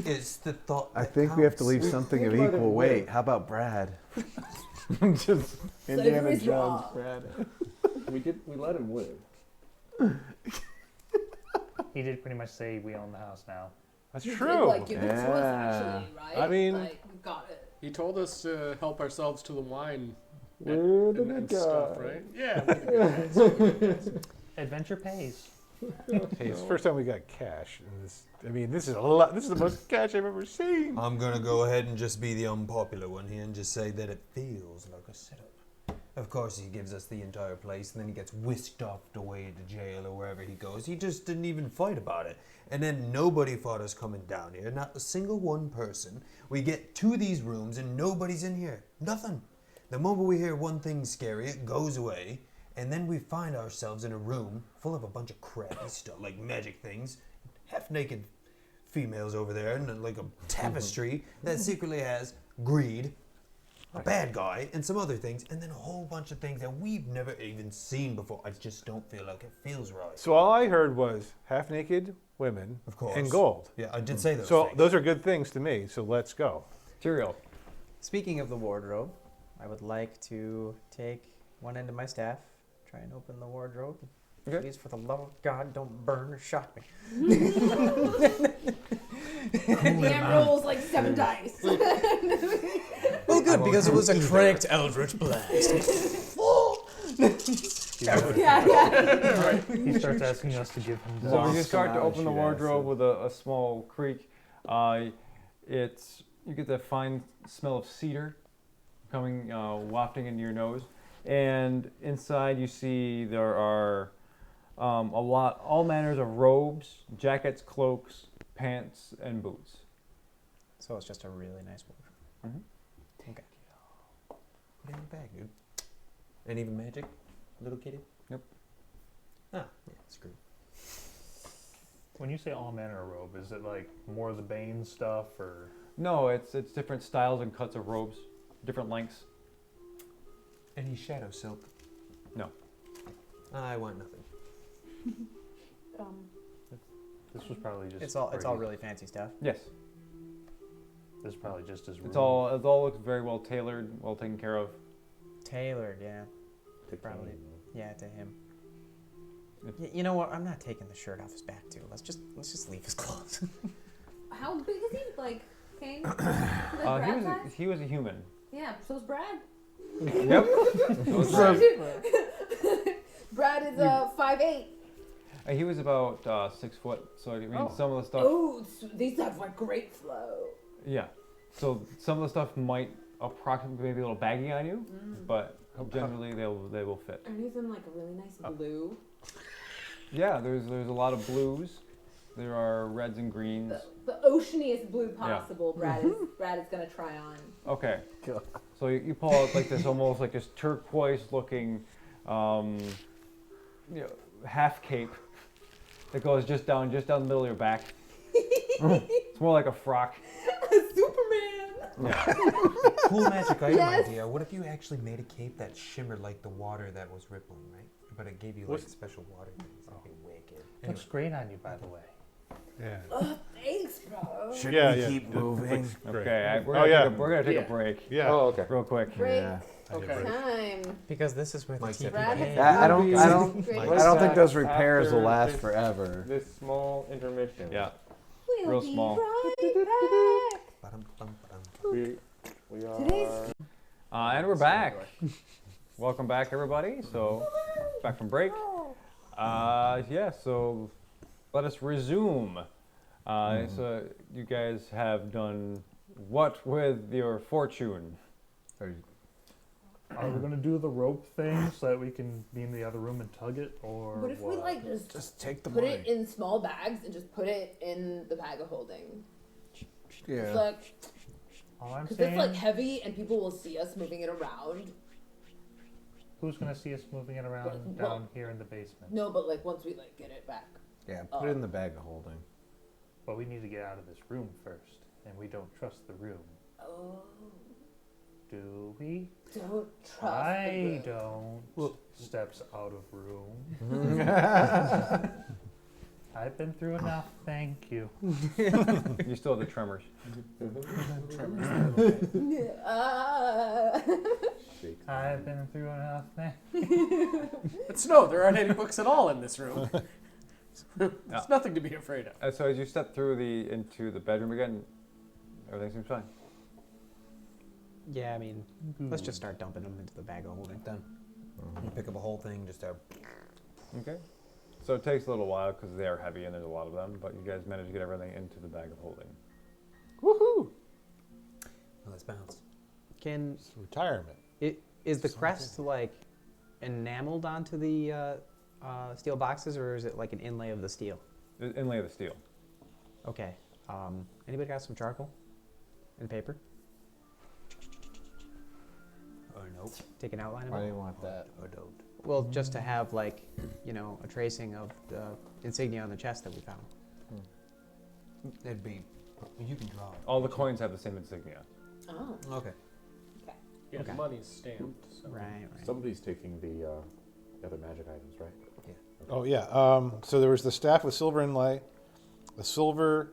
[SPEAKER 3] It's the thought.
[SPEAKER 9] I
[SPEAKER 3] that
[SPEAKER 9] think we have to
[SPEAKER 3] counts.
[SPEAKER 9] leave something of
[SPEAKER 3] We'd rather
[SPEAKER 9] equal weight.
[SPEAKER 3] live.
[SPEAKER 9] How about Brad? Just Indiana
[SPEAKER 7] Slavery's
[SPEAKER 9] Jones,
[SPEAKER 7] wrong.
[SPEAKER 9] Brad.
[SPEAKER 5] We let him live.
[SPEAKER 6] He did pretty much say we own the house now.
[SPEAKER 4] That's
[SPEAKER 7] You did,
[SPEAKER 4] true.
[SPEAKER 7] like give it to us
[SPEAKER 9] Yeah.
[SPEAKER 7] actually, right?
[SPEAKER 4] I mean-
[SPEAKER 7] like we got it.
[SPEAKER 2] He told us to help ourselves to the wine
[SPEAKER 9] Where did
[SPEAKER 2] and
[SPEAKER 9] it
[SPEAKER 2] stuff,
[SPEAKER 9] go?
[SPEAKER 2] right? Yeah. we did that.
[SPEAKER 6] Adventure pays.
[SPEAKER 4] Hey, it's the first time we got cash. In this, I mean, this is a lot. This is the most cash I've ever seen.
[SPEAKER 3] I'm gonna go ahead and just be the unpopular one here and just say that it feels like a setup. Of course, he gives us the entire place, and then he gets whisked off away to jail or wherever he goes. He just didn't even fight about it. And then nobody fought us coming down here. Not a single one person. We get to these rooms and nobody's in here. Nothing. The moment we hear one thing scary, it goes away. And then we find ourselves in a room full of a bunch of crappy stuff, like magic things, half-naked females over there, and like a tapestry that secretly has greed, a bad guy, and some other things, and then a whole bunch of things that we've never even seen before. I just don't feel like it feels right.
[SPEAKER 4] So all I heard was half-naked women
[SPEAKER 3] Of course.
[SPEAKER 4] and gold.
[SPEAKER 3] Yeah, I did say those
[SPEAKER 4] So
[SPEAKER 3] things.
[SPEAKER 4] those are good things to me. So let's go.
[SPEAKER 1] Cheerio.
[SPEAKER 8] Speaking of the wardrobe, I would like to take one end of my staff, try and open the wardrobe.
[SPEAKER 1] Okay.
[SPEAKER 8] Please, for the love of God, don't burn or shock me.
[SPEAKER 7] DM rolls like 7 dice.
[SPEAKER 8] Well, good, because it was a cracked Eldritch Blast.
[SPEAKER 7] yeah.
[SPEAKER 6] He starts asking us to give him the
[SPEAKER 1] So you start to
[SPEAKER 9] out and
[SPEAKER 1] open the
[SPEAKER 9] shoot
[SPEAKER 1] wardrobe
[SPEAKER 9] acid.
[SPEAKER 1] with a small creak. You get that fine smell of cedar coming wafting into your nose, and inside you see there are all manners of robes, jackets, cloaks, pants, and boots.
[SPEAKER 8] So it's just a really nice wardrobe. Okay.
[SPEAKER 3] Put it in the bag, dude. And even magic? Little kitty?
[SPEAKER 1] Yep.
[SPEAKER 3] Ah, yeah, screwed.
[SPEAKER 6] When you say all manner of robe, is it like more of the Bane stuff, or
[SPEAKER 1] No, it's different styles and cuts of robes, different lengths.
[SPEAKER 3] Any shadow silk?
[SPEAKER 1] No.
[SPEAKER 3] I want nothing.
[SPEAKER 6] this was probably just
[SPEAKER 8] It's all
[SPEAKER 6] pretty-
[SPEAKER 8] really fancy stuff.
[SPEAKER 1] Yes.
[SPEAKER 6] This is probably just as
[SPEAKER 1] It all looks very well tailored, well taken care of.
[SPEAKER 8] Tailored, yeah.
[SPEAKER 5] To
[SPEAKER 8] Probably.
[SPEAKER 5] Kane.
[SPEAKER 8] Yeah, to him.
[SPEAKER 1] If-
[SPEAKER 8] You know what? I'm not taking the shirt off his back too. Let's just leave his clothes.
[SPEAKER 10] How big is he? Like, Kane? Like Brad size?
[SPEAKER 1] He was a human.
[SPEAKER 10] Yeah, so's Brad.
[SPEAKER 1] Yep.
[SPEAKER 7] Brad is 5'8".
[SPEAKER 1] He was about 6 foot. So I mean, some of the stuff.
[SPEAKER 7] Oh, these have like great flow.
[SPEAKER 1] Yeah. So some of the stuff might approximately maybe a little baggy on you, but generally they will fit.
[SPEAKER 10] Are these in like a really nice blue?
[SPEAKER 1] Yeah, there's a lot of blues. There are reds and greens.
[SPEAKER 7] The oceaniest blue possible. Brad is gonna try on.
[SPEAKER 1] Okay. So you pull out like this almost like this turquoise-looking, half cape that goes just down the middle of your back. It's more like a frock.
[SPEAKER 7] Superman.
[SPEAKER 3] Cool magic item idea. What if you actually made a cape that shimmered like the water that was rippling, right? But it gave you like special water things. That'd be wicked.
[SPEAKER 6] Looks great on you, by the way.
[SPEAKER 4] Yeah.
[SPEAKER 7] Thanks, bro.
[SPEAKER 9] Should
[SPEAKER 4] Yeah,
[SPEAKER 9] we
[SPEAKER 4] yeah.
[SPEAKER 9] keep moving?
[SPEAKER 1] Okay, we're
[SPEAKER 4] Oh, yeah.
[SPEAKER 1] gonna take a break.
[SPEAKER 4] Yeah.
[SPEAKER 5] Oh, okay.
[SPEAKER 1] Real quick.
[SPEAKER 7] Break
[SPEAKER 9] Yeah.
[SPEAKER 2] Okay.
[SPEAKER 7] time.
[SPEAKER 8] Because this is where the
[SPEAKER 3] Mike said
[SPEAKER 8] TV
[SPEAKER 3] people-
[SPEAKER 9] I don't
[SPEAKER 7] Great.
[SPEAKER 9] think those repairs will
[SPEAKER 5] After
[SPEAKER 9] last
[SPEAKER 5] this-
[SPEAKER 9] forever.
[SPEAKER 5] This small intermission.
[SPEAKER 1] Yeah.
[SPEAKER 7] We'll
[SPEAKER 1] Real
[SPEAKER 7] be
[SPEAKER 1] small.
[SPEAKER 7] right back.
[SPEAKER 5] We are.
[SPEAKER 7] Today's-
[SPEAKER 1] And we're back. Welcome back, everybody. So, back from break. So let us resume. So you guys have done what with your fortune?
[SPEAKER 6] Are we gonna do the rope thing so that we can be in the other room and tug it, or
[SPEAKER 7] What if we like just
[SPEAKER 9] take the
[SPEAKER 7] put
[SPEAKER 9] money.
[SPEAKER 7] it in small bags and just put it in the bag of holding? It's
[SPEAKER 9] Yeah.
[SPEAKER 7] like,
[SPEAKER 6] All I'm
[SPEAKER 7] because
[SPEAKER 6] saying,
[SPEAKER 7] it's like heavy and people will see us moving it around.
[SPEAKER 6] who's gonna see us moving it around
[SPEAKER 7] Well-
[SPEAKER 6] down here in the basement?
[SPEAKER 7] No, but like once we like get it back.
[SPEAKER 9] Yeah, put it in the bag of holding.
[SPEAKER 6] But we need to get out of this room first, and we don't trust the room,
[SPEAKER 7] Oh,
[SPEAKER 6] do we?
[SPEAKER 7] don't trust
[SPEAKER 6] I
[SPEAKER 7] the room.
[SPEAKER 6] don't. Steps out of room. I've been through enough, thank you.
[SPEAKER 1] You still have the tremors.
[SPEAKER 6] I've been through enough, thank
[SPEAKER 2] But no, there aren't any books at all in this room. There's nothing to be afraid of.
[SPEAKER 1] So as you step through into the bedroom again, everything seems fine.
[SPEAKER 8] Yeah, I mean, let's just start dumping them into the bag of holding.
[SPEAKER 3] Done. You pick up a whole thing, just out.
[SPEAKER 1] Okay. So it takes a little while because they are heavy and there's a lot of them, but you guys managed to get everything into the bag of holding.
[SPEAKER 3] Woohoo! Let's bounce.
[SPEAKER 8] Can
[SPEAKER 4] It's retirement.
[SPEAKER 8] is the crest like enameled onto the steel boxes, or is it like an inlay of the steel?
[SPEAKER 1] The inlay of the steel.
[SPEAKER 8] Okay. Anybody got some charcoal and paper?
[SPEAKER 3] Or nope.
[SPEAKER 8] Take an outline of
[SPEAKER 9] Why do
[SPEAKER 8] it.
[SPEAKER 9] you want that?
[SPEAKER 3] Or don't.
[SPEAKER 8] Well, just to have like, a tracing of the insignia on the chest that we found.
[SPEAKER 3] It'd be. You can draw it.
[SPEAKER 1] All the coins have the same insignia.
[SPEAKER 7] Oh,
[SPEAKER 3] Okay.
[SPEAKER 2] Yeah,
[SPEAKER 8] Okay.
[SPEAKER 2] the money's stamped. So.
[SPEAKER 8] Right.
[SPEAKER 5] Somebody's taking the other magic items, right?
[SPEAKER 4] Oh yeah. So there was the staff with silver inlay, a silver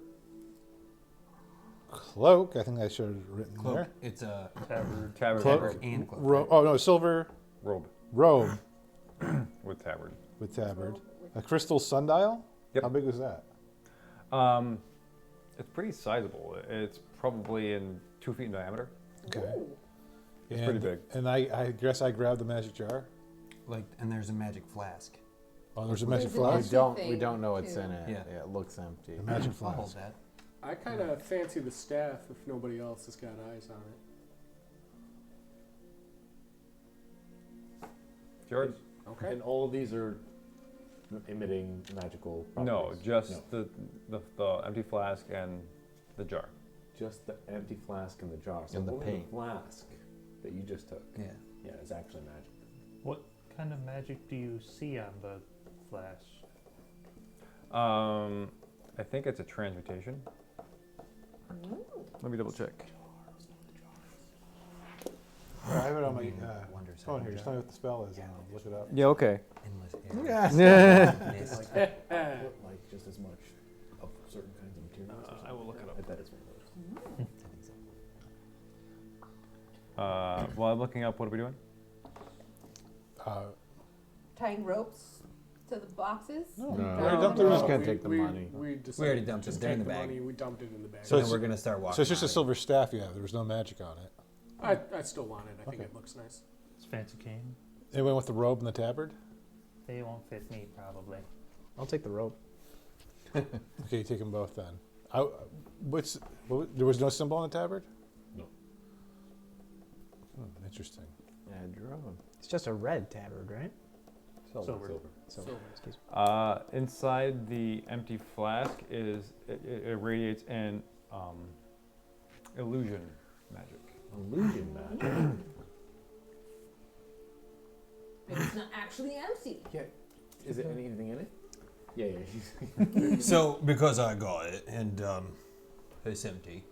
[SPEAKER 4] cloak. I think I should have written
[SPEAKER 3] Cloak.
[SPEAKER 4] there.
[SPEAKER 3] It's a
[SPEAKER 1] Tabard.
[SPEAKER 4] Cloak.
[SPEAKER 3] and cloak.
[SPEAKER 4] Oh no, silver
[SPEAKER 1] Robe
[SPEAKER 4] robe
[SPEAKER 1] with tabard.
[SPEAKER 4] with tabard. A crystal sundial.
[SPEAKER 1] Yep.
[SPEAKER 4] How big was that?
[SPEAKER 1] It's pretty sizable. It's probably in 2 feet in diameter.
[SPEAKER 4] Okay.
[SPEAKER 1] It's pretty big.
[SPEAKER 4] And I guess I grabbed the magic jar.
[SPEAKER 3] and there's a magic flask.
[SPEAKER 4] Oh, there's a magic
[SPEAKER 7] There's a
[SPEAKER 4] flask.
[SPEAKER 7] magic-
[SPEAKER 9] We don't know what's
[SPEAKER 7] too.
[SPEAKER 9] in it.
[SPEAKER 3] Yeah.
[SPEAKER 9] It looks empty.
[SPEAKER 4] A magic
[SPEAKER 3] I'll hold
[SPEAKER 4] flask.
[SPEAKER 3] that.
[SPEAKER 2] I kind of fancy the staff if nobody else has got eyes on it.
[SPEAKER 1] It's yours?
[SPEAKER 2] Okay.
[SPEAKER 5] And all of these are emitting magical
[SPEAKER 1] No,
[SPEAKER 5] properties?
[SPEAKER 1] just
[SPEAKER 5] No,
[SPEAKER 1] the empty flask and the jar.
[SPEAKER 5] just the empty flask in the jar. So
[SPEAKER 9] And the
[SPEAKER 5] only
[SPEAKER 9] paint.
[SPEAKER 5] flask that you just took.
[SPEAKER 3] Yeah.
[SPEAKER 5] Yeah, is actually magic.
[SPEAKER 6] What kind of magic do you see on the flash?
[SPEAKER 1] I think it's a transmutation. Let me double check.
[SPEAKER 4] I have it on my
[SPEAKER 3] Wonders
[SPEAKER 4] phone
[SPEAKER 3] how
[SPEAKER 4] here.
[SPEAKER 3] to
[SPEAKER 4] Just tell me what the spell is, and I'll look it up.
[SPEAKER 1] Yeah, okay.
[SPEAKER 3] endless air. Mist.
[SPEAKER 5] Put like just as much of certain kinds of materials. or
[SPEAKER 1] I will look it
[SPEAKER 5] something.
[SPEAKER 1] up.
[SPEAKER 5] I bet it's one of those.
[SPEAKER 1] While I'm looking up, what are we doing?
[SPEAKER 7] tying ropes to the boxes.
[SPEAKER 4] No,
[SPEAKER 9] No,
[SPEAKER 4] we already dumped it
[SPEAKER 9] we're
[SPEAKER 4] in
[SPEAKER 9] just
[SPEAKER 4] the-
[SPEAKER 9] gonna take the money.
[SPEAKER 2] We decided
[SPEAKER 3] We already dumped
[SPEAKER 2] to
[SPEAKER 3] it.
[SPEAKER 2] just
[SPEAKER 3] They're in
[SPEAKER 2] take
[SPEAKER 3] the bag.
[SPEAKER 2] money. We dumped it in the bag.
[SPEAKER 4] So
[SPEAKER 3] So then
[SPEAKER 4] it's-
[SPEAKER 3] we're gonna start walking.
[SPEAKER 4] So it's just a
[SPEAKER 3] out.
[SPEAKER 4] silver staff you have. There was no magic on it.
[SPEAKER 2] I still want it. I think
[SPEAKER 4] Okay.
[SPEAKER 2] it looks nice.
[SPEAKER 6] It's fancy cane.
[SPEAKER 4] Anyone with the robe and the tabard?
[SPEAKER 6] They won't fit me, probably.
[SPEAKER 8] I'll take the rope.
[SPEAKER 4] Okay, you take them both then. There was no symbol on the tabard?
[SPEAKER 5] No.
[SPEAKER 4] Interesting.
[SPEAKER 9] Yeah, I drew 'em.
[SPEAKER 8] It's just a red tabard, right?
[SPEAKER 6] Silver.
[SPEAKER 2] Silver.
[SPEAKER 8] Excuse me.
[SPEAKER 1] Inside the empty flask is it radiates an illusion magic.
[SPEAKER 5] Illusion magic.
[SPEAKER 7] It's not actually empty.
[SPEAKER 5] Yeah. Is it anything in it? Yeah.
[SPEAKER 3] So, because I got it and it's empty,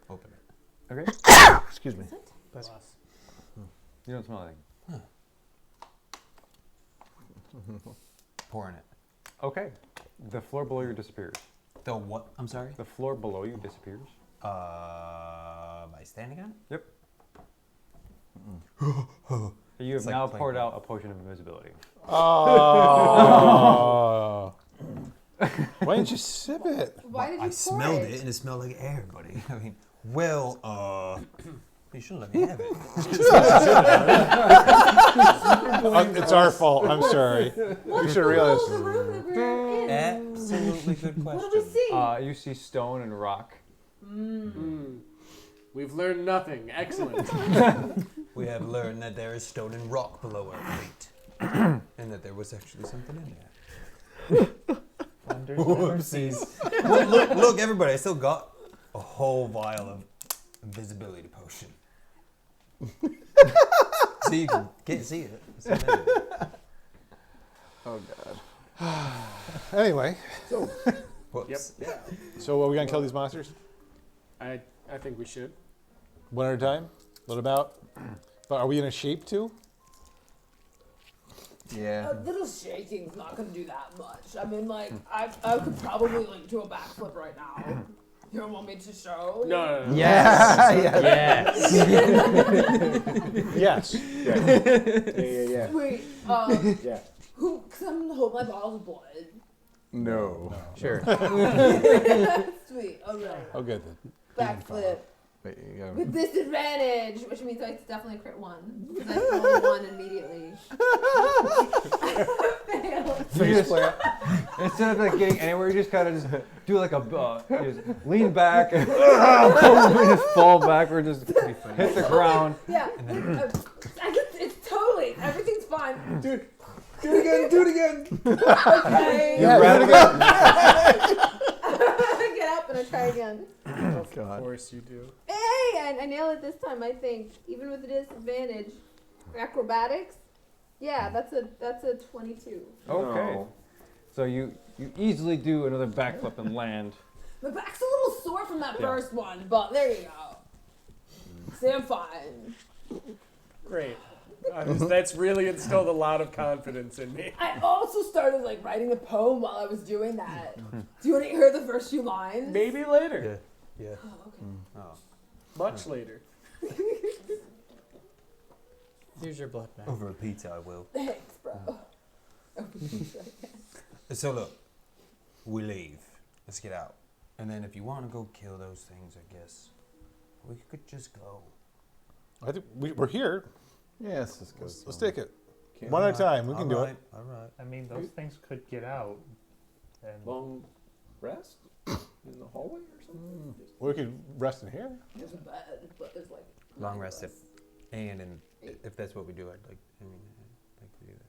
[SPEAKER 3] open it.
[SPEAKER 1] Okay.
[SPEAKER 4] Excuse me.
[SPEAKER 2] Plus.
[SPEAKER 1] You don't smell anything.
[SPEAKER 3] Pour in it.
[SPEAKER 1] Okay. The floor below you disappears.
[SPEAKER 3] The what? I'm sorry?
[SPEAKER 1] The floor below you disappears.
[SPEAKER 3] By standing on it?
[SPEAKER 1] Yep. You have
[SPEAKER 3] like
[SPEAKER 1] now
[SPEAKER 3] playing
[SPEAKER 1] poured
[SPEAKER 3] golf.
[SPEAKER 1] out a potion of invisibility.
[SPEAKER 4] Oh. Why didn't you sip it?
[SPEAKER 10] Why did you
[SPEAKER 3] I
[SPEAKER 10] pour
[SPEAKER 3] smelled
[SPEAKER 10] it?
[SPEAKER 3] it and it smelled like air, buddy. I mean, well, you shouldn't let me have it.
[SPEAKER 4] It's our fault. I'm sorry.
[SPEAKER 10] What
[SPEAKER 4] You should realize.
[SPEAKER 10] the room that we're in?
[SPEAKER 3] Absolutely good
[SPEAKER 10] What
[SPEAKER 3] question.
[SPEAKER 10] do we see?
[SPEAKER 1] You see stone and rock.
[SPEAKER 2] We've learned nothing. Excellent.
[SPEAKER 3] We have learned that there is stone and rock below our feet. And that there was actually something in there.
[SPEAKER 6] Wonders never
[SPEAKER 3] Whoopsies. Look, everybody, I still got a whole vial of invisibility potion. So you can't see it. It's amazing.
[SPEAKER 9] Oh god.
[SPEAKER 4] Anyway,
[SPEAKER 3] Whoops.
[SPEAKER 2] Yep.
[SPEAKER 4] so are we gonna kill these monsters
[SPEAKER 2] I think we should.
[SPEAKER 4] one at a time? Let them out. But are we in a shape too?
[SPEAKER 9] Yeah.
[SPEAKER 7] A little shaking's not gonna do that much. I mean, like, I could probably like do a backflip right now. You don't want me to show?
[SPEAKER 2] No.
[SPEAKER 9] Yeah.
[SPEAKER 8] Yes.
[SPEAKER 4] Yes.
[SPEAKER 5] Yeah.
[SPEAKER 7] Wait,
[SPEAKER 5] Yeah.
[SPEAKER 7] who? Cause I'm gonna hold my bottle of blood.
[SPEAKER 9] No.
[SPEAKER 8] Sure.
[SPEAKER 7] Sweet. Alright.
[SPEAKER 4] Oh, good then.
[SPEAKER 7] Backflip
[SPEAKER 9] Wait, you gotta.
[SPEAKER 7] with disadvantage, which means
[SPEAKER 10] It's definitely a crit 1. Because I rolled 1 immediately. Failed.
[SPEAKER 1] Instead of like getting anywhere, you just kind of just do like a just lean back and just fall backward, just hit the ground.
[SPEAKER 7] Yeah. It's totally everything's fine.
[SPEAKER 3] Do it again.
[SPEAKER 7] Okay.
[SPEAKER 1] You rattle it.
[SPEAKER 10] I get up and I try again.
[SPEAKER 9] Oh
[SPEAKER 2] Of
[SPEAKER 9] god.
[SPEAKER 2] course you do.
[SPEAKER 10] Hey, I nailed it this time, I think. Even with the disadvantage. Acrobatics? Yeah, that's a 22.
[SPEAKER 1] Okay.
[SPEAKER 9] No.
[SPEAKER 1] So you easily do another backflip and land.
[SPEAKER 7] My back's a little sore from that first one, but there you go. See, I'm fine.
[SPEAKER 2] Great. That's really instilled a lot of confidence in me.
[SPEAKER 7] I also started like writing a poem while I was doing that. Do you want to hear the first few lines?
[SPEAKER 2] Maybe later.
[SPEAKER 3] Yeah.
[SPEAKER 7] Oh, okay.
[SPEAKER 3] Oh.
[SPEAKER 2] Much later.
[SPEAKER 8] Here's your blood bag.
[SPEAKER 3] Over a pizza, I will.
[SPEAKER 7] Thanks, bro.
[SPEAKER 3] So look, we leave. Let's get out. And then if you want to go kill those things, I guess we could just go.
[SPEAKER 4] I think we're here.
[SPEAKER 9] Yeah, let's just go.
[SPEAKER 4] Let's take it
[SPEAKER 9] Can't
[SPEAKER 4] one at a time. We can do it.
[SPEAKER 3] All right.
[SPEAKER 6] I mean, those things could get out. And
[SPEAKER 5] Long rest in the hallway or something.
[SPEAKER 4] We could rest in here.
[SPEAKER 7] There's a bed, but there's like
[SPEAKER 3] Long rest if that's what we do, I'd like to do that.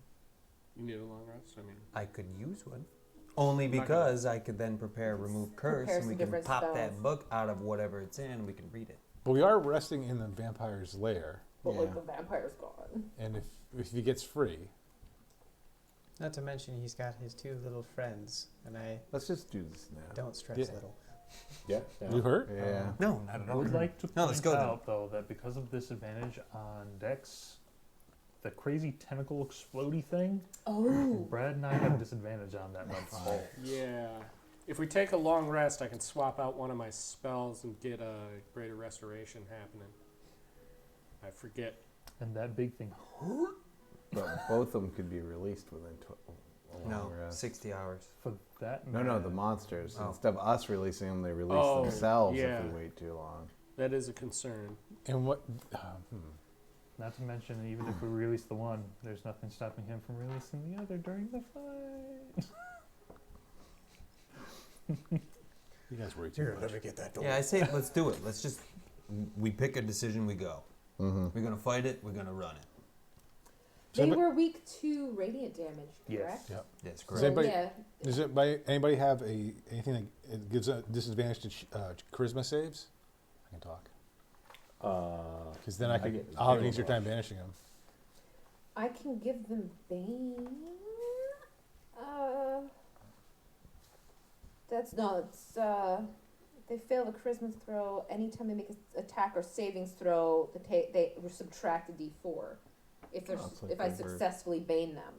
[SPEAKER 2] You need a long rest? I mean,
[SPEAKER 3] I could use one. Only
[SPEAKER 2] not
[SPEAKER 3] because I could then prepare remove curse
[SPEAKER 7] Prepare
[SPEAKER 3] and we
[SPEAKER 7] some
[SPEAKER 3] can
[SPEAKER 7] different
[SPEAKER 3] pop
[SPEAKER 7] spells.
[SPEAKER 3] that book out of whatever it's in and we can read it.
[SPEAKER 4] But we are resting in the vampire's lair,
[SPEAKER 7] but
[SPEAKER 9] Yeah.
[SPEAKER 7] like the vampire's gone.
[SPEAKER 4] and if he gets free,
[SPEAKER 8] Not to mention he's got his 2 little friends, and I
[SPEAKER 9] Let's just do this now.
[SPEAKER 8] don't stress
[SPEAKER 4] Yeah.
[SPEAKER 8] little.
[SPEAKER 5] Yeah.
[SPEAKER 4] you hurt?
[SPEAKER 9] Yeah.
[SPEAKER 3] No, not at
[SPEAKER 6] I
[SPEAKER 3] all.
[SPEAKER 6] would like to
[SPEAKER 3] No, let's
[SPEAKER 6] point
[SPEAKER 3] go then.
[SPEAKER 6] out, though, that because of disadvantage on Dex, the crazy tentacle explodey thing,
[SPEAKER 7] Oh.
[SPEAKER 6] Brad and I have disadvantage on that roll.
[SPEAKER 2] yeah. If we take a long rest, I can swap out one of my spells and get a greater restoration happening. I forget.
[SPEAKER 6] And that big thing.
[SPEAKER 9] But both of them could be released within a long
[SPEAKER 3] No,
[SPEAKER 9] rest.
[SPEAKER 3] 60 hours.
[SPEAKER 6] For that
[SPEAKER 9] No, the monsters.
[SPEAKER 3] Oh.
[SPEAKER 9] Instead of us releasing them, they release
[SPEAKER 2] Oh,
[SPEAKER 9] themselves
[SPEAKER 2] yeah.
[SPEAKER 9] if we wait too long.
[SPEAKER 2] That is a concern.
[SPEAKER 4] And what?
[SPEAKER 6] Not to mention, even if we release the one, there's nothing stopping him from releasing the other during the fight.
[SPEAKER 4] You guys worry too much.
[SPEAKER 3] Yeah, I say let's do it. Let's just we pick a decision, we go. We're going to fight it. We're going to run it.
[SPEAKER 10] They were weak to radiant damage,
[SPEAKER 6] Yes.
[SPEAKER 10] correct?
[SPEAKER 4] Yep.
[SPEAKER 3] That's
[SPEAKER 10] So,
[SPEAKER 3] correct.
[SPEAKER 4] anybody-
[SPEAKER 10] yeah.
[SPEAKER 4] Does anybody have anything that it gives a disadvantage to charisma saves? I can talk. Because then I'll have an easier time banishing them.
[SPEAKER 10] I can give them Bane. They fail a charisma throw. Anytime they make an attack or savings throw, they subtract a d4. If I successfully Bane them.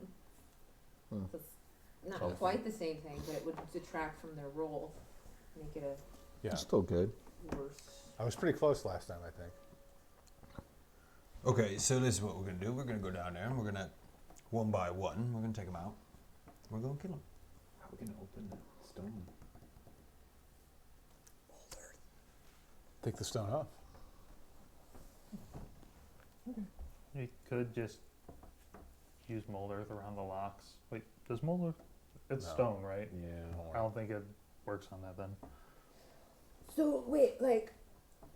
[SPEAKER 9] Hmm.
[SPEAKER 10] So it's not quite the same thing, but it would detract from their roll. Make it
[SPEAKER 4] Yeah.
[SPEAKER 9] It's still good.
[SPEAKER 10] worse.
[SPEAKER 4] I was pretty close last time, I think.
[SPEAKER 3] Okay, so this is what we're going to do. We're going to go down there and we're going to, one by one, we're going to take them out. We're going to kill them.
[SPEAKER 5] How are we gonna open that stone?
[SPEAKER 4] Take the stone off.
[SPEAKER 6] We could just use mold earth around the locks. Wait, does mold earth? It's
[SPEAKER 4] No.
[SPEAKER 6] stone, right?
[SPEAKER 5] Yeah.
[SPEAKER 6] I don't think it works on that then.
[SPEAKER 7] So wait, like,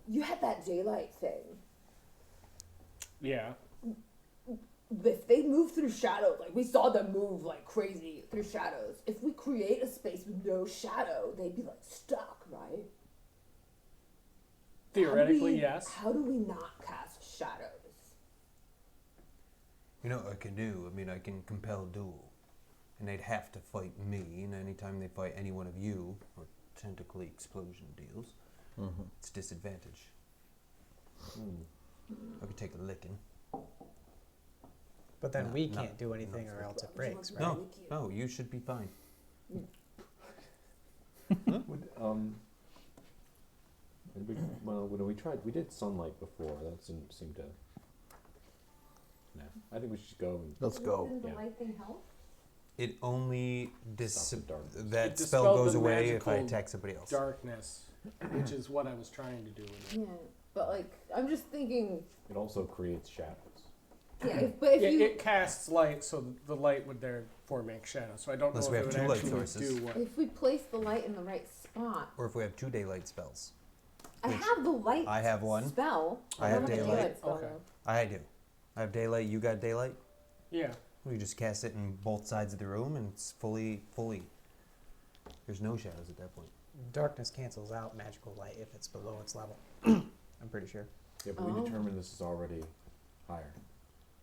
[SPEAKER 7] you had that daylight thing.
[SPEAKER 2] Yeah.
[SPEAKER 7] If they move through shadows, like we saw them move like crazy through shadows. If we create a space with no shadow, they'd be like stuck, right?
[SPEAKER 2] Theoretically, yes.
[SPEAKER 7] How do we not cast shadows?
[SPEAKER 3] You know what I can do? I mean, I can compel duel. And they'd have to fight me, and anytime they fight any one of you, or tentacly explosion deals, it's disadvantage. I could take a licking.
[SPEAKER 8] But then
[SPEAKER 3] No,
[SPEAKER 8] we
[SPEAKER 3] no,
[SPEAKER 8] can't do anything or else it breaks, right?
[SPEAKER 3] No, you should be fine.
[SPEAKER 5] When we tried, we did sunlight before. That didn't seem to. No, I think we should go and.
[SPEAKER 9] Let's go.
[SPEAKER 10] Doesn't the
[SPEAKER 5] Yeah.
[SPEAKER 10] light thing help?
[SPEAKER 3] It only
[SPEAKER 5] Stop the darkness.
[SPEAKER 3] that
[SPEAKER 2] It
[SPEAKER 3] spell
[SPEAKER 2] dispelled
[SPEAKER 3] goes
[SPEAKER 2] the
[SPEAKER 3] away if I
[SPEAKER 2] magical
[SPEAKER 3] attack somebody else.
[SPEAKER 2] Darkness, which is what I was trying to do with it.
[SPEAKER 10] Yeah, but like I'm just thinking.
[SPEAKER 5] It also creates shadows.
[SPEAKER 10] Yeah, but if
[SPEAKER 2] Yeah,
[SPEAKER 10] you
[SPEAKER 2] it casts light, so the light would therefore make shadows. So I don't
[SPEAKER 3] Unless
[SPEAKER 2] know
[SPEAKER 3] we
[SPEAKER 2] if
[SPEAKER 3] have
[SPEAKER 2] it
[SPEAKER 3] two
[SPEAKER 2] would
[SPEAKER 3] light
[SPEAKER 2] actually
[SPEAKER 3] sources.
[SPEAKER 2] do what.
[SPEAKER 10] if we place the light in the right spot,
[SPEAKER 3] Or if we have 2 daylight spells.
[SPEAKER 10] I
[SPEAKER 3] Which
[SPEAKER 10] have the light.
[SPEAKER 3] I have one.
[SPEAKER 10] Spell.
[SPEAKER 3] I
[SPEAKER 10] don't
[SPEAKER 3] have
[SPEAKER 10] the
[SPEAKER 3] daylight.
[SPEAKER 10] spell,
[SPEAKER 2] Okay.
[SPEAKER 10] though.
[SPEAKER 3] I do. I have daylight. You got daylight?
[SPEAKER 2] Yeah.
[SPEAKER 3] We just cast it in both sides of the room, and it's fully. There's no shadows at that point.
[SPEAKER 8] Darkness cancels out magical light if it's below its level. I'm pretty sure.
[SPEAKER 5] Yeah, but we determined this is already higher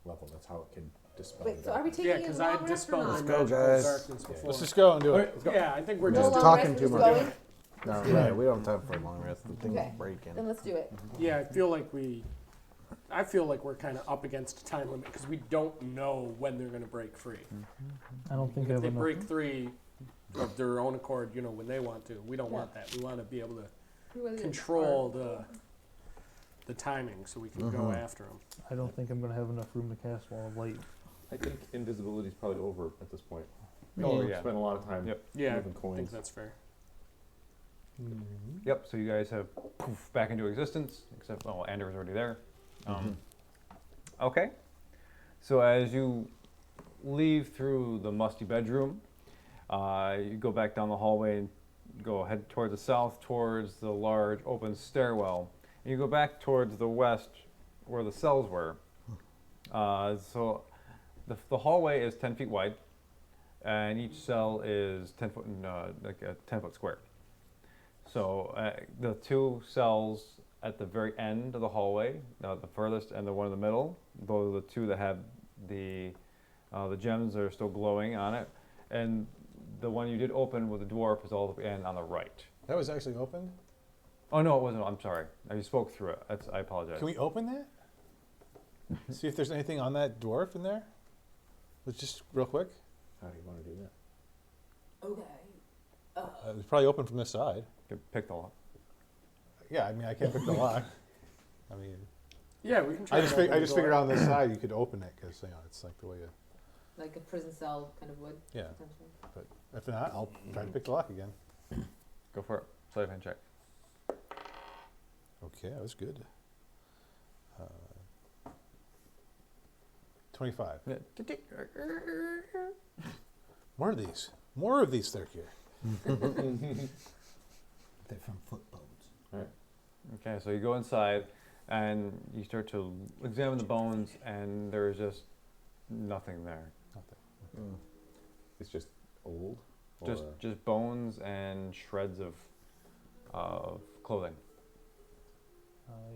[SPEAKER 5] level. That's how it can dispel.
[SPEAKER 10] Wait,
[SPEAKER 5] the
[SPEAKER 10] so are we
[SPEAKER 5] darkness.
[SPEAKER 10] taking
[SPEAKER 2] Yeah,
[SPEAKER 10] a
[SPEAKER 2] because
[SPEAKER 10] long
[SPEAKER 2] I
[SPEAKER 10] rest or
[SPEAKER 2] dispelled
[SPEAKER 10] not?
[SPEAKER 2] the
[SPEAKER 9] go,
[SPEAKER 2] magical
[SPEAKER 9] guys.
[SPEAKER 2] darkness before.
[SPEAKER 4] Let's just go and do
[SPEAKER 5] All
[SPEAKER 4] it.
[SPEAKER 5] right, let's go.
[SPEAKER 2] Yeah, I think we're
[SPEAKER 10] No
[SPEAKER 2] just.
[SPEAKER 10] long
[SPEAKER 9] talking
[SPEAKER 10] rest,
[SPEAKER 9] too
[SPEAKER 10] we're
[SPEAKER 9] much.
[SPEAKER 10] just going?
[SPEAKER 9] No, yeah, we don't have time for a long rest. The thing's
[SPEAKER 10] Okay.
[SPEAKER 9] breaking.
[SPEAKER 10] Then let's do it.
[SPEAKER 2] Yeah, I feel like we're kind of up against a time limit because we don't know when they're going to break free.
[SPEAKER 6] I don't think I
[SPEAKER 2] If
[SPEAKER 6] have
[SPEAKER 2] they
[SPEAKER 6] enough.
[SPEAKER 2] break free of their own accord, when they want to. We don't want that. We want to be able to
[SPEAKER 10] Who was it?
[SPEAKER 2] control the timing so we can go after them.
[SPEAKER 6] I don't think I'm gonna have enough room to cast wall of light.
[SPEAKER 5] I think invisibility is probably over at this point.
[SPEAKER 1] Oh,
[SPEAKER 5] We've
[SPEAKER 1] yeah.
[SPEAKER 5] spent a lot of time
[SPEAKER 1] Yep.
[SPEAKER 2] Yeah,
[SPEAKER 5] moving
[SPEAKER 2] I
[SPEAKER 5] coins.
[SPEAKER 2] think that's fair.
[SPEAKER 1] Yep, so you guys have poof back into existence, except, Ander was already there. Okay. So as you leave through the musty bedroom, you go back down the hallway and head towards the south, towards the large open stairwell. And you go back towards the west where the cells were. So the hallway is 10 feet wide, and each cell is 10 foot, like a 10-foot square. So the 2 cells at the very end of the hallway, the furthest and the one in the middle, those are the 2 that have the gems that are still glowing on it. And the one you did open with the dwarf is all the way in on the right.
[SPEAKER 4] That was actually opened?
[SPEAKER 1] Oh, no, it wasn't. I'm sorry. You spoke through it. I apologize.
[SPEAKER 4] Can we open that? See if there's anything on that dwarf in there? Let's just real quick.
[SPEAKER 5] How do you want to do that?
[SPEAKER 7] Okay.
[SPEAKER 4] It's probably open from this side.
[SPEAKER 1] Pick the lock.
[SPEAKER 4] Yeah, I mean, I can't pick the lock. I mean,
[SPEAKER 2] Yeah, we can try.
[SPEAKER 4] I
[SPEAKER 2] to
[SPEAKER 4] just,
[SPEAKER 2] open
[SPEAKER 4] I
[SPEAKER 2] the
[SPEAKER 4] just
[SPEAKER 2] door.
[SPEAKER 4] figured on this side you could open it because it's like the way you.
[SPEAKER 10] Like a prison cell kind of would.
[SPEAKER 4] Yeah.
[SPEAKER 10] Potentially.
[SPEAKER 4] But if not, I'll try to pick the lock again.
[SPEAKER 1] Go for it. Sleight of hand check.
[SPEAKER 4] Okay, that was good. 25. More of these. More of these, they're here.
[SPEAKER 3] They're from foot bones.
[SPEAKER 1] Okay, so you go inside, and you start to examine the bones, and there's just nothing there.
[SPEAKER 4] Nothing.
[SPEAKER 9] It's just old.
[SPEAKER 1] Just bones and shreds of clothing.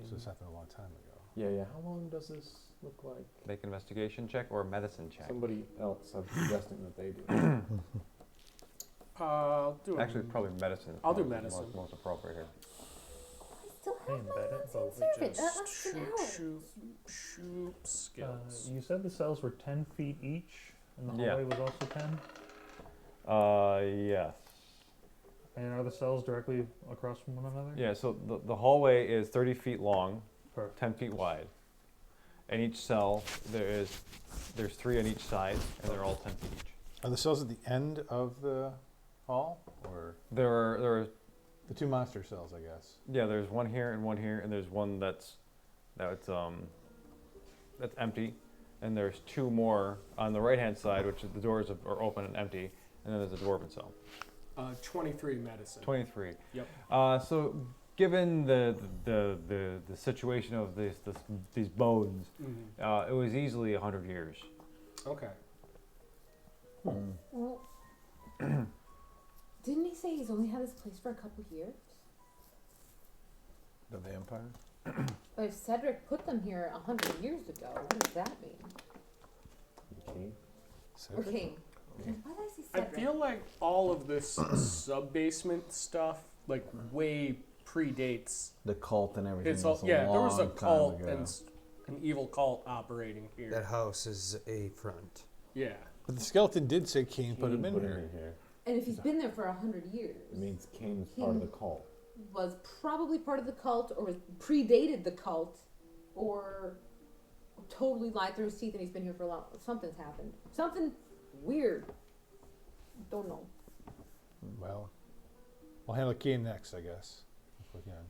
[SPEAKER 4] So this happened a long time ago.
[SPEAKER 5] Yeah. How long does this look like?
[SPEAKER 1] Make an investigation check or a medicine check.
[SPEAKER 5] Somebody else, I'm suggesting that they do.
[SPEAKER 2] I'll do
[SPEAKER 1] Actually, probably medicine.
[SPEAKER 2] I'll do
[SPEAKER 1] most-
[SPEAKER 2] medicine.
[SPEAKER 1] Most appropriate here.
[SPEAKER 10] I still
[SPEAKER 6] Hey,
[SPEAKER 10] have my
[SPEAKER 6] better
[SPEAKER 10] nuts
[SPEAKER 6] vote.
[SPEAKER 10] and servant. That lasts an hour.
[SPEAKER 2] Shoot skills.
[SPEAKER 6] You said the cells were 10 feet each, and the
[SPEAKER 1] Yeah.
[SPEAKER 6] hallway was also 10?
[SPEAKER 1] Yes.
[SPEAKER 6] And are the cells directly across from one another?
[SPEAKER 1] Yeah, so the hallway is 30 feet long,
[SPEAKER 6] Perfect.
[SPEAKER 1] 10 feet wide. And each cell, there's 3 on each side, and they're all 10 feet each.
[SPEAKER 4] Are the cells at the end of the hall, or
[SPEAKER 1] There are
[SPEAKER 4] the 2 monster cells? I guess.
[SPEAKER 1] yeah, there's one here, and there's one that's empty, and there's 2 more on the right-hand side, which the doors are open and empty, and then there's a dwarven cell.
[SPEAKER 2] 23 medicine.
[SPEAKER 1] 23.
[SPEAKER 2] Yep.
[SPEAKER 1] So, given the situation of these bones,
[SPEAKER 2] Mhm.
[SPEAKER 1] it was easily 100 years.
[SPEAKER 2] Okay.
[SPEAKER 10] Well, didn't he say he's only had this place for a couple years?
[SPEAKER 9] The vampire.
[SPEAKER 10] But if Cedric put them here 100 years ago, what does that mean?
[SPEAKER 5] Okay.
[SPEAKER 10] Or King? Why did I say
[SPEAKER 2] I
[SPEAKER 10] Cedric?
[SPEAKER 2] feel like all of this sub-basement stuff, like, way predates.
[SPEAKER 9] The cult and everything.
[SPEAKER 2] It's all,
[SPEAKER 9] was
[SPEAKER 2] yeah, there was a
[SPEAKER 9] long time
[SPEAKER 2] cult
[SPEAKER 9] ago.
[SPEAKER 2] and an evil cult operating here.
[SPEAKER 3] That house is a front.
[SPEAKER 2] Yeah.
[SPEAKER 4] But the skeleton did say Cain put him in
[SPEAKER 5] Put
[SPEAKER 4] here.
[SPEAKER 5] him in here.
[SPEAKER 10] And if he's been there for 100 years,
[SPEAKER 5] It means Cain was part of the cult.
[SPEAKER 10] was probably part of the cult, or predated the cult, or totally lied through his teeth and he's been here for a long. Something's happened. Something weird. Don't know.
[SPEAKER 4] Well, we'll handle Cain next, I guess, if we can.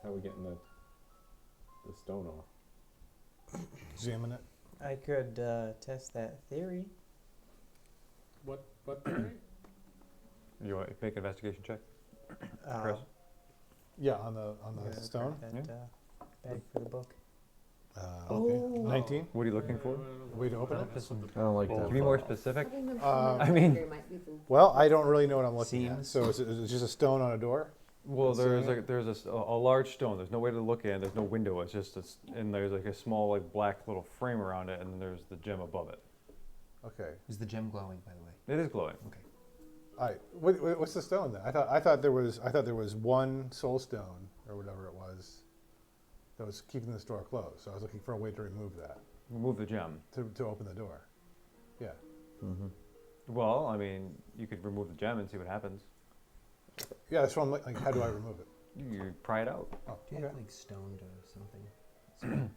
[SPEAKER 5] How are we getting the stone off?
[SPEAKER 4] Examine it.
[SPEAKER 8] I could test that theory.
[SPEAKER 2] What theory?
[SPEAKER 1] You want to make an investigation check?
[SPEAKER 8] Uh,
[SPEAKER 1] Chris?
[SPEAKER 4] Yeah, on the
[SPEAKER 8] yeah,
[SPEAKER 4] stone.
[SPEAKER 8] That bag for the book.
[SPEAKER 4] Okay.
[SPEAKER 10] Oh.
[SPEAKER 4] 19.
[SPEAKER 1] What are you looking for?
[SPEAKER 4] Way to open it.
[SPEAKER 9] I don't like
[SPEAKER 6] Well,
[SPEAKER 9] that.
[SPEAKER 1] Can you be more specific?
[SPEAKER 4] I
[SPEAKER 1] mean-
[SPEAKER 4] Well, I don't really know what I'm looking at.
[SPEAKER 3] Seams.
[SPEAKER 4] So is it just a stone on a door?
[SPEAKER 1] Well,
[SPEAKER 4] That's
[SPEAKER 1] there's a large stone. There's no way to look in. There's no window. It's just and there's like a small like black little frame around it, and then there's the gem above it.
[SPEAKER 4] Okay.
[SPEAKER 3] Is the gem glowing, by the way?
[SPEAKER 1] It is glowing.
[SPEAKER 4] All right. What's the stone then? I thought there was one soul stone or whatever it was that was keeping this door closed. So I was looking for a way to remove that
[SPEAKER 1] Remove the gem.
[SPEAKER 4] to open the door. Yeah.
[SPEAKER 9] Mm-hmm.
[SPEAKER 1] Well, I mean, you could remove the gem and see what happens.
[SPEAKER 4] Yeah. That's what I'm like. How do I remove it?
[SPEAKER 1] You pry it out.
[SPEAKER 4] Oh,
[SPEAKER 3] Do you
[SPEAKER 4] okay.
[SPEAKER 3] have like stone or something?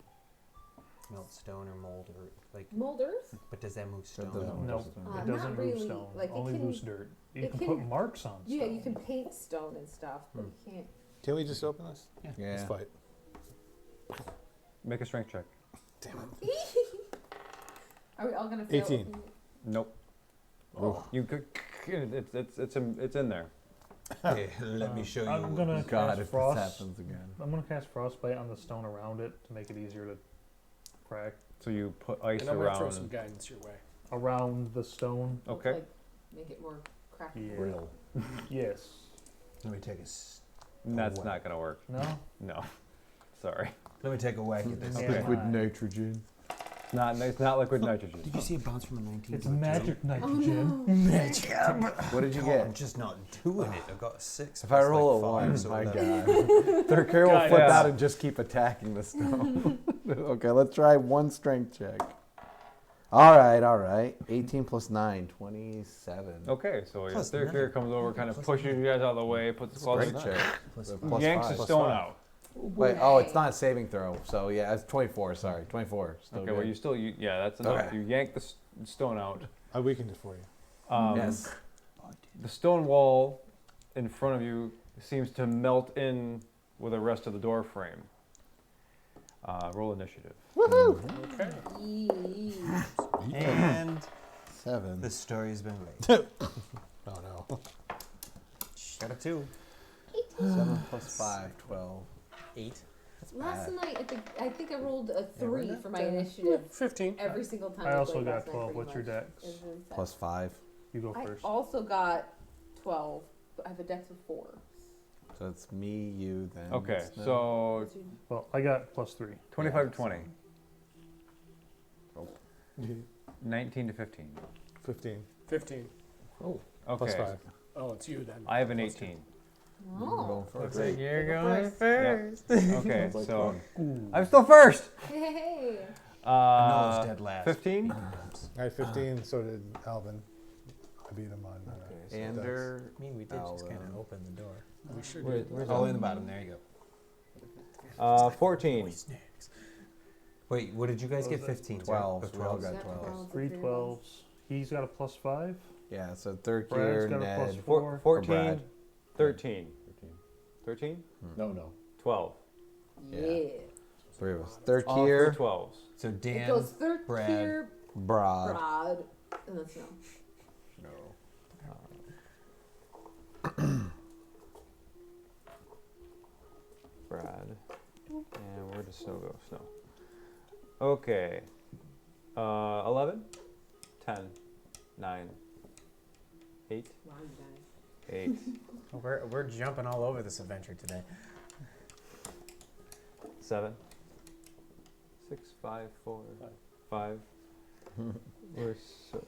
[SPEAKER 3] Melt stone or mold or like,
[SPEAKER 10] Molders?
[SPEAKER 3] but does that move stone?
[SPEAKER 9] doesn't
[SPEAKER 6] No,
[SPEAKER 9] move stone.
[SPEAKER 6] it
[SPEAKER 10] Not
[SPEAKER 6] doesn't move
[SPEAKER 10] really.
[SPEAKER 6] stone.
[SPEAKER 10] Like, it
[SPEAKER 6] Only
[SPEAKER 10] can-
[SPEAKER 6] loose dirt. You
[SPEAKER 10] it
[SPEAKER 6] can,
[SPEAKER 10] can-
[SPEAKER 6] put marks on
[SPEAKER 10] Yeah,
[SPEAKER 6] stone.
[SPEAKER 10] you can paint stone and stuff, but you can't.
[SPEAKER 4] Can we just open this? Let's
[SPEAKER 9] Yeah.
[SPEAKER 4] fight.
[SPEAKER 1] Make a strength check.
[SPEAKER 10] Are we all gonna fail?
[SPEAKER 4] 18.
[SPEAKER 1] Nope.
[SPEAKER 4] Oh.
[SPEAKER 1] You could. It's in there.
[SPEAKER 3] Okay, let me show you.
[SPEAKER 6] I'm gonna
[SPEAKER 9] God,
[SPEAKER 6] cast
[SPEAKER 9] if
[SPEAKER 6] frost.
[SPEAKER 9] this happens again.
[SPEAKER 6] I'm gonna cast frostbite on the stone around it to make it easier to crack
[SPEAKER 1] So you put ice
[SPEAKER 2] And I'm gonna throw some
[SPEAKER 1] around.
[SPEAKER 2] guidance your way.
[SPEAKER 6] around the stone.
[SPEAKER 1] Okay.
[SPEAKER 10] Like, make it more cracked.
[SPEAKER 6] Yeah.
[SPEAKER 9] Real.
[SPEAKER 6] Yes.
[SPEAKER 3] Let me take a. s-
[SPEAKER 1] That's
[SPEAKER 3] wow.
[SPEAKER 1] not gonna work.
[SPEAKER 6] No.
[SPEAKER 1] No. Sorry.
[SPEAKER 3] Let me take a whack at this.
[SPEAKER 6] Okay.
[SPEAKER 3] thing.
[SPEAKER 9] Liquid
[SPEAKER 6] Fine.
[SPEAKER 9] nitrogen.
[SPEAKER 1] It's not liquid nitrogen.
[SPEAKER 3] Did you see it bounce from a 19?
[SPEAKER 6] It's
[SPEAKER 3] to a 2?
[SPEAKER 6] magic
[SPEAKER 10] Oh
[SPEAKER 6] nitrogen.
[SPEAKER 10] no.
[SPEAKER 3] Magic.
[SPEAKER 9] What did you
[SPEAKER 3] I'm
[SPEAKER 9] get?
[SPEAKER 3] just not doing it. I got a 6.
[SPEAKER 9] If I
[SPEAKER 3] plus,
[SPEAKER 9] roll
[SPEAKER 3] like,
[SPEAKER 9] a 1,
[SPEAKER 3] 5, so
[SPEAKER 9] my
[SPEAKER 3] 11.
[SPEAKER 9] God. Their care will
[SPEAKER 2] God,
[SPEAKER 9] flip
[SPEAKER 1] yes.
[SPEAKER 9] out and just keep attacking the stone. Okay, let's try one strength check. All right. 18 plus 9, 27.
[SPEAKER 1] Okay, so your
[SPEAKER 3] Plus
[SPEAKER 1] third carrier
[SPEAKER 3] nine.
[SPEAKER 1] comes over, kind of
[SPEAKER 3] Plus
[SPEAKER 1] pushes
[SPEAKER 3] nine.
[SPEAKER 1] you guys out of the way, puts the claws,
[SPEAKER 9] Strength check.
[SPEAKER 3] Plus
[SPEAKER 9] Plus
[SPEAKER 1] yanks
[SPEAKER 9] 5.
[SPEAKER 1] the
[SPEAKER 9] Plus
[SPEAKER 1] stone
[SPEAKER 9] 5.
[SPEAKER 1] out.
[SPEAKER 9] Wait, oh, it's not a saving throw. So yeah, it's 24. Sorry, 24. Still
[SPEAKER 1] Okay,
[SPEAKER 9] good.
[SPEAKER 1] well you still, yeah, that's enough.
[SPEAKER 9] Okay.
[SPEAKER 1] You yank the stone out.
[SPEAKER 4] I weakened it for you.
[SPEAKER 9] Yes.
[SPEAKER 1] The stone wall in front of you seems to melt in with the rest of the door frame. Roll initiative.
[SPEAKER 2] Okay.
[SPEAKER 10] Yee.
[SPEAKER 3] And
[SPEAKER 9] 7.
[SPEAKER 3] the story's been made.
[SPEAKER 4] Oh no.
[SPEAKER 3] Got a 2. 7 plus 5, 12.
[SPEAKER 8] 8.
[SPEAKER 10] Last night, I think I rolled a
[SPEAKER 8] we're
[SPEAKER 10] 3
[SPEAKER 8] not,
[SPEAKER 10] for my
[SPEAKER 2] Yeah,
[SPEAKER 10] initiative
[SPEAKER 2] 15.
[SPEAKER 10] every single time.
[SPEAKER 6] I
[SPEAKER 10] we
[SPEAKER 6] also
[SPEAKER 10] played
[SPEAKER 6] got
[SPEAKER 10] last night,
[SPEAKER 6] 12.
[SPEAKER 10] pretty
[SPEAKER 6] What's your
[SPEAKER 10] much.
[SPEAKER 6] dex?
[SPEAKER 10] It was really sad.
[SPEAKER 9] Plus 5.
[SPEAKER 6] You go
[SPEAKER 10] I
[SPEAKER 6] first.
[SPEAKER 10] also got 12, but I have a dex of 4.
[SPEAKER 9] So it's me, you, then.
[SPEAKER 1] Okay,
[SPEAKER 9] Snow.
[SPEAKER 1] so
[SPEAKER 10] What's your-
[SPEAKER 6] Well, I got +3.
[SPEAKER 1] 25 to 20. 19 to 15.
[SPEAKER 4] 15
[SPEAKER 2] 15.
[SPEAKER 1] Okay.
[SPEAKER 4] plus 5.
[SPEAKER 2] Oh, it's you then.
[SPEAKER 1] I have an
[SPEAKER 2] Plus two.
[SPEAKER 1] 18.
[SPEAKER 10] Oh.
[SPEAKER 8] Looks like you're
[SPEAKER 10] Go
[SPEAKER 8] going first.
[SPEAKER 1] Okay,
[SPEAKER 9] Sounds like
[SPEAKER 1] so
[SPEAKER 9] fun.
[SPEAKER 1] I'm still first.
[SPEAKER 10] Hey.
[SPEAKER 3] Noah's dead last.
[SPEAKER 1] 15.
[SPEAKER 4] I had 15, so did Alvin. I beat him on.
[SPEAKER 3] Okay, so
[SPEAKER 9] Ander.
[SPEAKER 8] I mean, we did just kind
[SPEAKER 9] Alvin.
[SPEAKER 8] of open the door.
[SPEAKER 2] We sure
[SPEAKER 3] Where,
[SPEAKER 2] did.
[SPEAKER 3] where's in the bottom? There you go.
[SPEAKER 1] 14.
[SPEAKER 3] Wait, what did you guys get?
[SPEAKER 6] What was
[SPEAKER 3] 15.
[SPEAKER 9] 12. We all got
[SPEAKER 10] Got
[SPEAKER 9] 12.
[SPEAKER 10] 12.
[SPEAKER 6] 3 12s. He's got a +5.
[SPEAKER 9] Yeah, so third
[SPEAKER 6] Brad's
[SPEAKER 9] year,
[SPEAKER 6] got a
[SPEAKER 9] Ned.
[SPEAKER 6] plus
[SPEAKER 1] Four-
[SPEAKER 6] 4.
[SPEAKER 1] 14.
[SPEAKER 9] Brad.
[SPEAKER 1] 13. 13?
[SPEAKER 5] No, no.
[SPEAKER 1] 12.
[SPEAKER 10] Yeah.
[SPEAKER 9] Three of us. Third
[SPEAKER 1] All
[SPEAKER 9] year,
[SPEAKER 1] 3 12s.
[SPEAKER 3] So
[SPEAKER 10] It
[SPEAKER 3] Dan,
[SPEAKER 10] goes third
[SPEAKER 3] Brad.
[SPEAKER 10] tier,
[SPEAKER 9] Brad.
[SPEAKER 10] Brad, and then Snow.
[SPEAKER 1] Brad. And where does Snow go? Snow. Okay. 11, 10, 9, 8,
[SPEAKER 10] Wow, you guys.
[SPEAKER 1] 8,
[SPEAKER 8] We're jumping all over this adventure today.
[SPEAKER 1] 7, 6, 5, 4, 5. We're soot.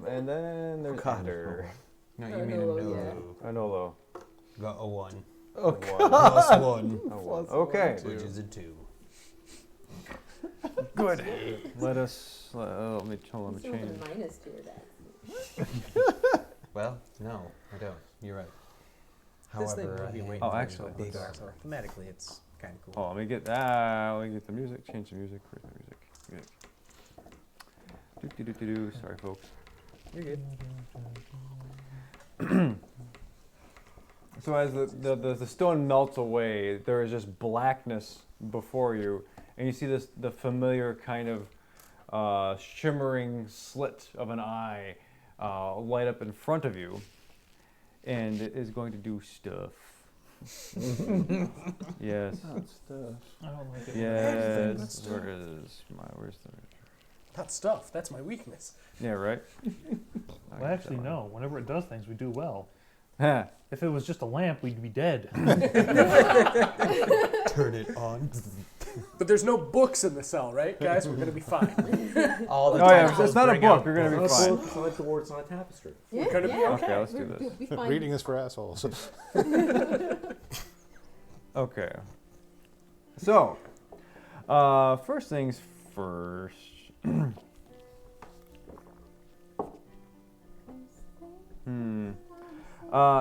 [SPEAKER 1] And then there's
[SPEAKER 9] God.
[SPEAKER 1] Ender.
[SPEAKER 3] no,
[SPEAKER 10] Oh,
[SPEAKER 3] you mean a
[SPEAKER 10] no,
[SPEAKER 3] no.
[SPEAKER 10] yeah.
[SPEAKER 1] Anolo.
[SPEAKER 3] Got a 1.
[SPEAKER 1] Oh,
[SPEAKER 3] Plus 1,
[SPEAKER 1] Okay.
[SPEAKER 3] which is a 2.
[SPEAKER 1] Good. Let us. Let me
[SPEAKER 10] You still have
[SPEAKER 1] change.
[SPEAKER 10] a minus to your dex.
[SPEAKER 3] Well, no, I don't. You're right.
[SPEAKER 8] This thing
[SPEAKER 3] However,
[SPEAKER 8] will be
[SPEAKER 3] I
[SPEAKER 8] way
[SPEAKER 1] Oh,
[SPEAKER 8] more
[SPEAKER 1] actually,
[SPEAKER 8] than
[SPEAKER 3] big
[SPEAKER 8] what
[SPEAKER 3] armor.
[SPEAKER 8] so thematically, it's kind of cool.
[SPEAKER 1] Oh, let me get the music. Change the music. Where's the music? Do. Sorry, folks.
[SPEAKER 8] You're good.
[SPEAKER 1] So as the stone melts away, there is just blackness before you, and you see the familiar kind of shimmering slit of an eye light up in front of you, and it is going to do stuff. Yes.
[SPEAKER 6] I don't like it.
[SPEAKER 1] Yes. Where's the?
[SPEAKER 2] Not stuff. That's my weakness.
[SPEAKER 1] Yeah. Right.
[SPEAKER 6] Well, actually, no. Whenever it does things, we do well.
[SPEAKER 1] Huh.
[SPEAKER 6] If it was just a lamp, we'd be dead.
[SPEAKER 3] turn it on.
[SPEAKER 2] But there's no books in the cell, right, guys? We're gonna be fine.
[SPEAKER 8] All the
[SPEAKER 1] Oh yeah,
[SPEAKER 8] titles
[SPEAKER 1] it's not a
[SPEAKER 8] bring
[SPEAKER 1] book.
[SPEAKER 8] out
[SPEAKER 1] You're gonna be
[SPEAKER 8] books.
[SPEAKER 1] fine.
[SPEAKER 5] It's not like the words on a tapestry.
[SPEAKER 10] Yeah,
[SPEAKER 2] gonna be
[SPEAKER 10] yeah.
[SPEAKER 1] Okay, let's do
[SPEAKER 10] We're-
[SPEAKER 1] this.
[SPEAKER 10] We'll be fine.
[SPEAKER 4] Reading is for assholes.
[SPEAKER 1] Okay. So, first things first.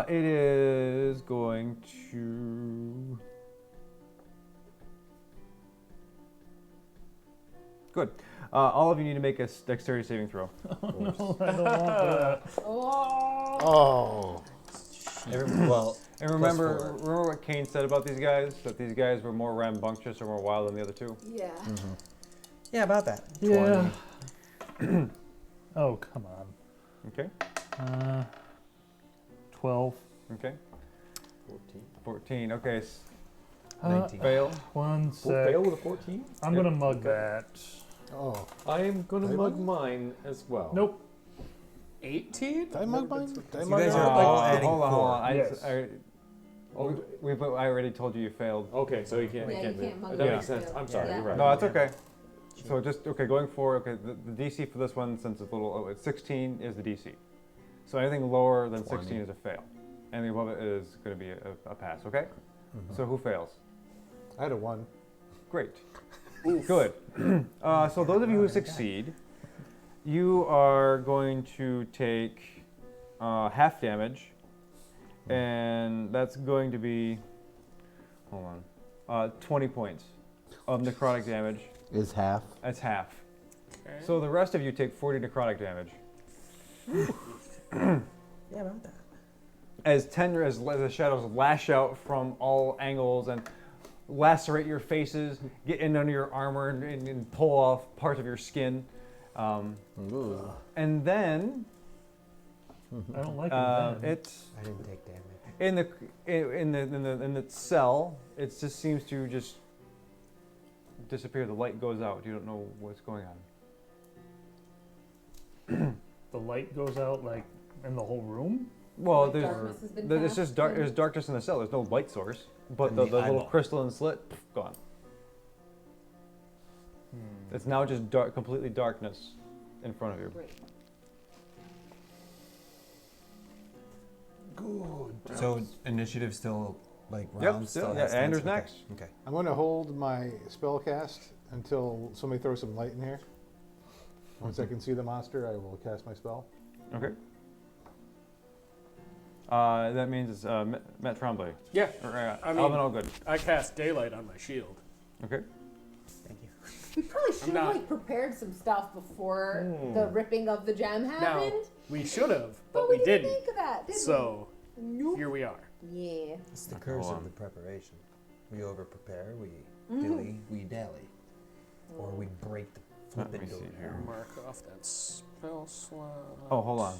[SPEAKER 1] It is going to. Good. All of you need to make a dexterity saving throw.
[SPEAKER 6] No, I don't want that.
[SPEAKER 10] Oh.
[SPEAKER 4] Oh.
[SPEAKER 3] Well,
[SPEAKER 1] And
[SPEAKER 3] Plus
[SPEAKER 1] remember,
[SPEAKER 3] four.
[SPEAKER 1] remember what Kane said about these guys? That these guys were more rambunctious or more wild than the other two.
[SPEAKER 10] Yeah.
[SPEAKER 8] Yeah, about that.
[SPEAKER 6] Yeah. Oh, come on.
[SPEAKER 1] Okay.
[SPEAKER 6] 12.
[SPEAKER 1] Okay.
[SPEAKER 5] 14.
[SPEAKER 1] 14. Okay.
[SPEAKER 3] 19.
[SPEAKER 1] Fail.
[SPEAKER 6] One
[SPEAKER 5] Full
[SPEAKER 6] sec.
[SPEAKER 5] fail with a 14?
[SPEAKER 6] I'm going to mug that.
[SPEAKER 4] Oh.
[SPEAKER 5] I am going to
[SPEAKER 4] Hey,
[SPEAKER 5] mug
[SPEAKER 4] buddy.
[SPEAKER 5] mine as well.
[SPEAKER 6] Nope.
[SPEAKER 2] 18?
[SPEAKER 4] Did I mug mine? Did I
[SPEAKER 8] You
[SPEAKER 4] mug
[SPEAKER 8] guys
[SPEAKER 4] mine?
[SPEAKER 8] are all adding
[SPEAKER 1] hold on, hold on.
[SPEAKER 6] Yes.
[SPEAKER 1] I already told you you failed.
[SPEAKER 5] Okay, so you can't.
[SPEAKER 10] Yeah, you can't mug
[SPEAKER 5] That
[SPEAKER 1] Yeah.
[SPEAKER 5] makes sense. I'm sorry.
[SPEAKER 10] Yeah.
[SPEAKER 5] You're right.
[SPEAKER 1] No, it's okay. So just okay. Going forward, okay. The DC for this one, since it's a little, it's 16 is the DC. So anything lower than 16 is a fail. Anything above it is going to be a pass. Okay. So who fails?
[SPEAKER 4] I had a 1.
[SPEAKER 1] Great. Good. So those of you who succeed, you are going to take half damage, and that's going to be, hold on, 20 points of necrotic damage.
[SPEAKER 9] Is half.
[SPEAKER 1] That's half.
[SPEAKER 2] Okay.
[SPEAKER 1] So the rest of you take 40 necrotic damage.
[SPEAKER 8] Yeah, about that.
[SPEAKER 1] As the shadows lash out from all angles and lacerate your faces, get in under your armor and pull off parts of your skin.
[SPEAKER 9] Ooh.
[SPEAKER 1] And then
[SPEAKER 6] I don't like it.
[SPEAKER 1] it's
[SPEAKER 8] I didn't take damage.
[SPEAKER 1] in the cell, it just seems to just disappear. The light goes out. You don't know what's going on.
[SPEAKER 6] The light goes out like in the whole room.
[SPEAKER 1] Well,
[SPEAKER 10] Like darkness has been
[SPEAKER 1] it's just
[SPEAKER 10] cast
[SPEAKER 1] dark.
[SPEAKER 10] in?
[SPEAKER 1] There's darkness in the cell. There's no light source, but
[SPEAKER 3] And
[SPEAKER 1] the
[SPEAKER 3] the
[SPEAKER 1] little
[SPEAKER 3] eyeball.
[SPEAKER 1] crystalline slit gone. It's now just dark, completely darkness in front of you.
[SPEAKER 10] Great.
[SPEAKER 3] Good. So initiative still like
[SPEAKER 1] Yep,
[SPEAKER 3] rounds?
[SPEAKER 1] still,
[SPEAKER 3] has
[SPEAKER 1] yeah,
[SPEAKER 3] stance?
[SPEAKER 1] Andrew's
[SPEAKER 3] Okay.
[SPEAKER 1] next.
[SPEAKER 3] Okay.
[SPEAKER 4] I'm going to hold my spell cast until somebody throws some light in here. Once I can see the monster, I will cast my spell.
[SPEAKER 1] Okay. That means it's Matt Tremblay.
[SPEAKER 2] Yeah, I mean-
[SPEAKER 1] Alvin Allgood.
[SPEAKER 2] I cast daylight on my shield.
[SPEAKER 1] Okay.
[SPEAKER 8] Thank you.
[SPEAKER 10] We probably should have
[SPEAKER 2] not-
[SPEAKER 10] like prepared some stuff before the ripping of the gem
[SPEAKER 2] Now,
[SPEAKER 10] happened.
[SPEAKER 2] we should have, but
[SPEAKER 10] but
[SPEAKER 2] we
[SPEAKER 10] didn't
[SPEAKER 2] didn't.
[SPEAKER 10] think of that, did
[SPEAKER 2] So,
[SPEAKER 10] we? Nope.
[SPEAKER 2] here we are.
[SPEAKER 10] Yeah.
[SPEAKER 3] It's the
[SPEAKER 1] Okay,
[SPEAKER 3] curse
[SPEAKER 1] hold
[SPEAKER 3] of
[SPEAKER 1] on.
[SPEAKER 3] the preparation. We over prepare, we dilly, we dally. Or we break the
[SPEAKER 1] Let me
[SPEAKER 3] flipping door.
[SPEAKER 1] see here.
[SPEAKER 2] Mark off that spell slot.
[SPEAKER 1] Oh, hold on.